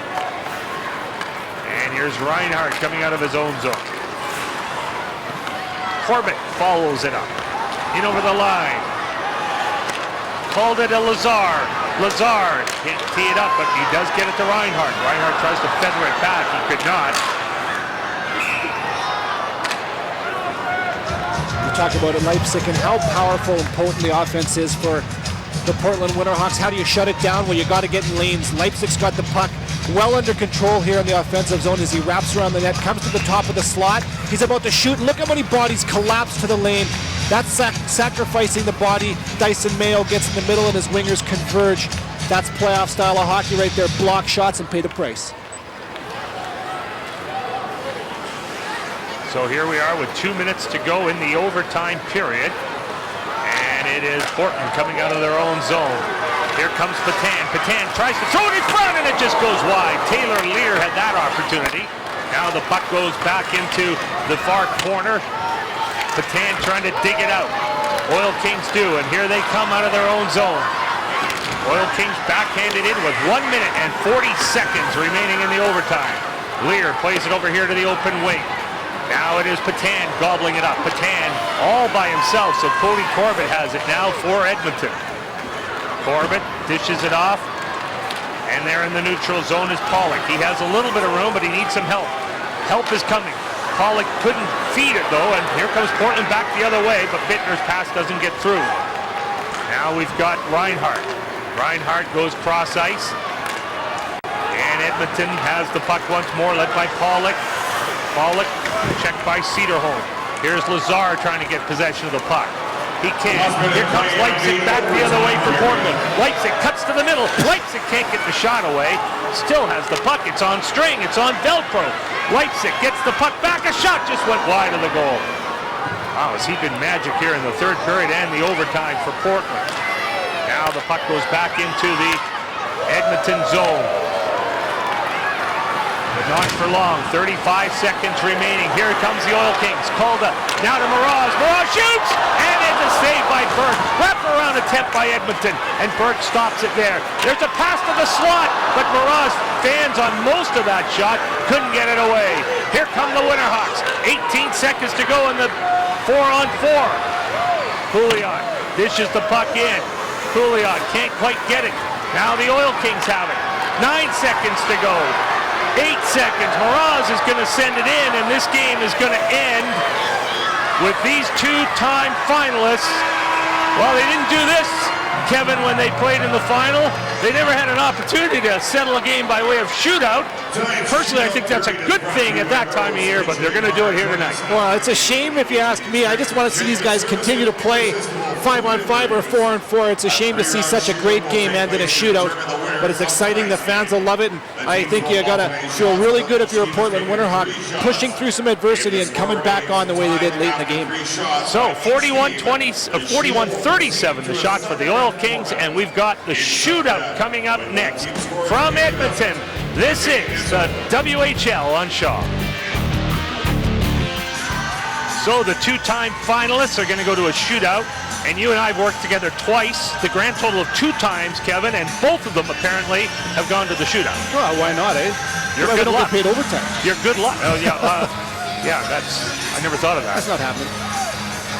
And here's Reinhardt coming out of his own zone. Corbett follows it up. In over the line. Called it a Lazar. Lazar can't tee it up, but he does get it to Reinhardt. Reinhardt tries to feather it back. He could not. You talk about it, Leipzig, and how powerful and potent the offense is for the Portland Winterhawks. How do you shut it down? Well, you got to get in lanes. Leipzig's got the puck well under control here in the offensive zone as he wraps around the net, comes to the top of the slot. He's about to shoot. Look how many bodies collapse to the lane. That's sacrificing the body. Dyson Mayo gets in the middle and his wingers converge. That's playoff style of hockey right there. Block shots and pay the price. So here we are with 2 minutes to go in the overtime period. And it is Portland coming out of their own zone. Here comes Petan. Petan tries to throw it in front, and it just goes wide. Taylor Lear had that opportunity. Now the puck goes back into the far corner. Petan trying to dig it out. Oil Kings do, and here they come out of their own zone. Oil Kings backhanded in with 1 minute and 40 seconds remaining in the overtime. Lear plays it over here to the open wing. Now it is Petan gobbling it up. Petan all by himself, so Cody Corbett has it now for Edmonton. Corbett dishes it off, and there in the neutral zone is Pollock. He has a little bit of room, but he needs some help. Help is coming. Pollock couldn't feed it though, and here comes Portland back the other way, but Bittner's pass doesn't get through. Now we've got Reinhardt. Reinhardt goes cross ice, and Edmonton has the puck once more, led by Pollock. Pollock checked by Cedarholm. Here's Lazar trying to get possession of the puck. He can't. Here comes Leipzig back the other way for Portland. Leipzig cuts to the middle. Leipzig can't get the shot away. Still has the puck. It's on string. It's on Velcro. Leipzig gets the puck back. A shot just went wide of the goal. Wow, has he been magic here in the third period and the overtime for Portland. Now the puck goes back into the Edmonton zone. But not for long. 35 seconds remaining. Here comes the Oil Kings. Calda now to Miraz. Miraz shoots! And it's a save by Burke. Wrap around attempt by Edmonton. And Burke stops it there. There's a pass to the slot. but Mraz stands on most of that shot, couldn't get it away. Here come the Winterhawks. 18 seconds to go in the 4-on-4. Julian dishes the puck in. Julian can't quite get it. Now the Oil Kings have it. 9 seconds to go. 8 seconds. Mraz is going to send it in, and this game is going to end with these two-time finalists. Well, they didn't do this, Kevin, when they played in the final. They never had an opportunity to settle a game by way of shootout. Personally, I think that's a good thing at that time of year, but they're going to do it here tonight. Well, it's a shame if you ask me. I just want to see these guys continue to play 5-on-5 or 4-on-4. It's a shame to see such a great game end in a shootout, but it's exciting. The fans will love it, and I think you got to feel really good if you're a Portland Winterhawk, pushing through some adversity and coming back on the way they did late in the game. So 41-37 the shot for the Oil Kings, and we've got the shootout coming up next. From Edmonton, this is the WHL on Shaw. So the two-time finalists are going to go to a shootout, and you and I have worked together twice, the grand total of 2 times, Kevin, and both of them apparently have gone to the shootout. Well, why not, eh? You're well, good luck. Paid overtime. You're good luck. Oh, yeah. Yeah, I never thought of that. That's not happening.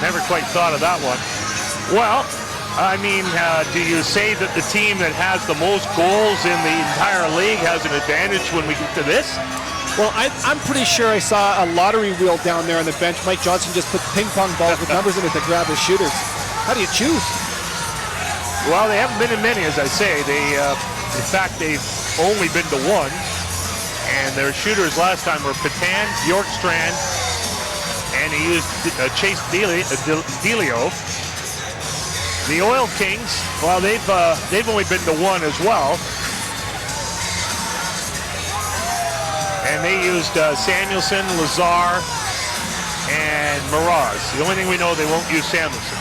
Never quite thought of that one. Well, I mean, do you say that the team that has the most goals in the entire league has an advantage when we get to this? Well, I'm pretty sure I saw a lottery wheel down there on the bench. Mike Johnson just put ping pong balls with numbers in it to grab his shooters. How do you choose? Well, they haven't been in many, as I say. In fact, they've only been to 1. And their shooters last time were Patan, Bjorkstrand, and he used Chase Delio. The Oil Kings, well, they've only been to 1 as well. And they used Samuelson, Lazar, and Mraz. The only thing we know, they won't use Samuelson.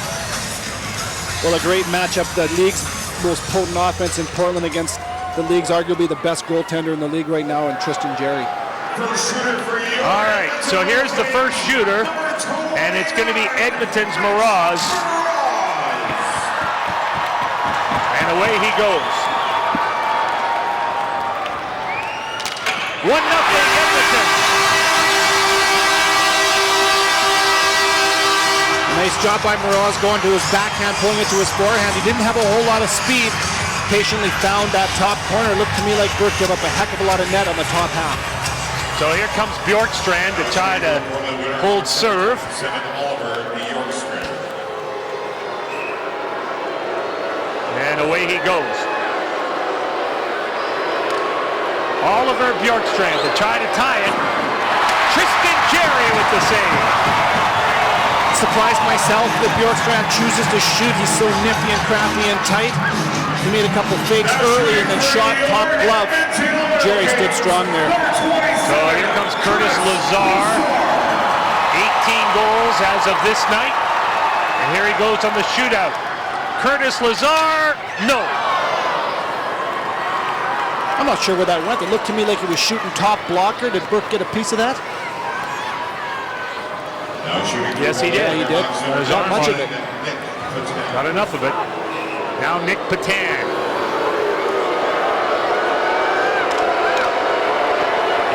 Well, a great matchup. The league's most potent offense in Portland against the league's arguably the best goaltender in the league right now, in Tristan Jarry. All right, so here's the first shooter, and it's going to be Edmonton's Mraz. And away he goes. 1-0 Edmonton. Nice job by Mraz going to his backhand, pulling it to his forehand. He didn't have a whole lot of speed. Patiently found that top corner. Looked to me like Burke gave up a heck of a lot of net on the top half. So here comes Bjorkstrand to try to hold serve. And away he goes. Oliver Bjorkstrand to try to tie it. Tristan Jarry with the save. Surprised myself that Bjorkstrand chooses to shoot. He's so nifty and crafty and tight. He made a couple fakes early and then shot top glove. Jarry stood strong there. So here comes Curtis Lazar. 18 goals as of this night. And here he goes on the shootout. Curtis Lazar, no. I'm not sure where that went. It looked to me like he was shooting top blocker. Did Burke get a piece of that? Yes, he did. Yeah, he did. Not much of it. Not enough of it. Now Nick Patan.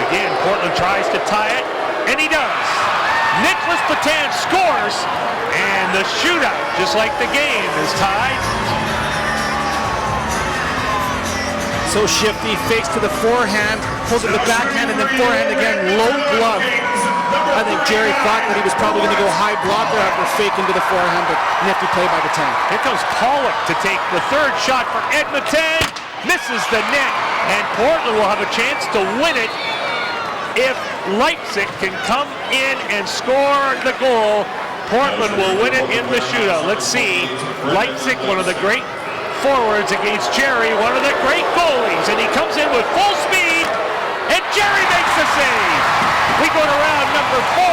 Again, Portland tries to tie it, and he does. Nicholas Patan scores, and the shootout, just like the game, is tied. So shifty, fakes to the forehand, pulls it to the backhand, and then forehand again, low glove. I think Jarry thought that he was probably going to go high blocker after fake into the forehand, but nifty play by the tank. Here comes Pollock to take the third shot for Edmonton. Misses the net, and Portland will have a chance to win it if Leipzig can come in and score the goal. Portland will win it in the shootout. Let's see. Leipzig, one of the great forwards against Jarry, one of the great goalies, and he comes in with full speed, and Jarry makes the save. We go to round number 4.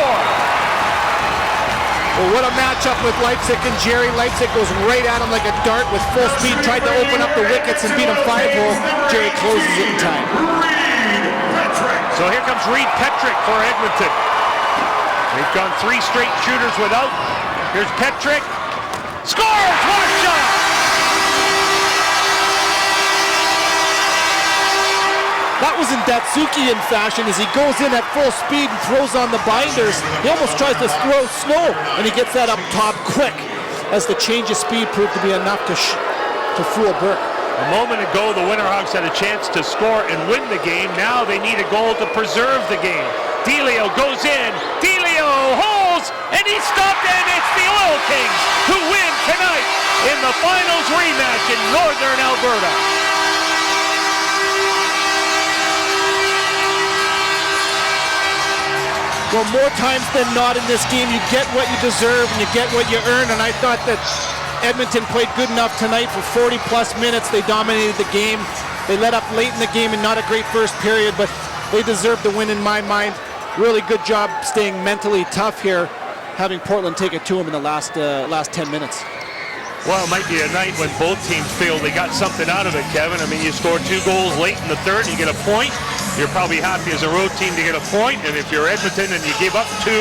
Well, what a matchup with Leipzig and Jarry. Leipzig goes right at him like a dart with full speed, tried to open up the wickets and beat him 5-hole. Jarry closes it in time. So here comes Reed Petrick for Edmonton. They've gone 3 straight shooters without. Here's Petrick. Scores! What a shot! That was in Datsukian fashion as he goes in at full speed and throws on the binders. He almost tries to throw snow, and he gets that up top quick as the change of speed proved to be enough to fool Burke. A moment ago, the Winterhawks had a chance to score and win the game. Now they need a goal to preserve the game. DeLeo goes in. DeLeo holds, and he's stopped, and it's the Oil Kings who win tonight in the finals rematch in Northern Alberta. Well, more times than not in this game, you get what you deserve and you get what you earn, and I thought that Edmonton played good enough tonight for 40-plus minutes. They dominated the game. They let up late in the game and not a great first period, but they deserved the win in my mind. Really good job staying mentally tough here, having Portland take it to them in the last 10 minutes. Well, it might be a night when both teams feel they got something out of it, Kevin. I mean, you score 2 goals late in the third, you get a point. You're probably happy as a road team to get a point, and if you're Edmonton and you give up 2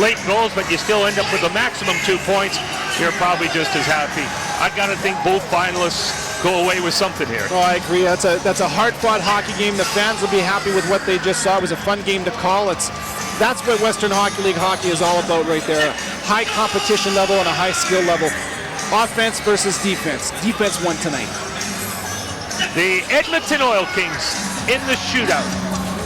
late goals, but you still end up with the maximum 2 points, you're probably just as happy. I gotta think both finalists go away with something here. Oh, I agree. That's a hard-fought hockey game. The fans will be happy with what they just saw. It was a fun game to call. That's what Western Hockey League hockey is all about right there. High competition level and a high skill level. Offense versus defense. Defense won tonight. The Edmonton Oil Kings in the shootout,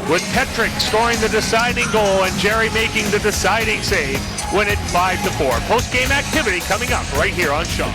with Petrick scoring the deciding goal and Jerry making the deciding save, win it 5-4. Post-game activity coming up right here on Shaw.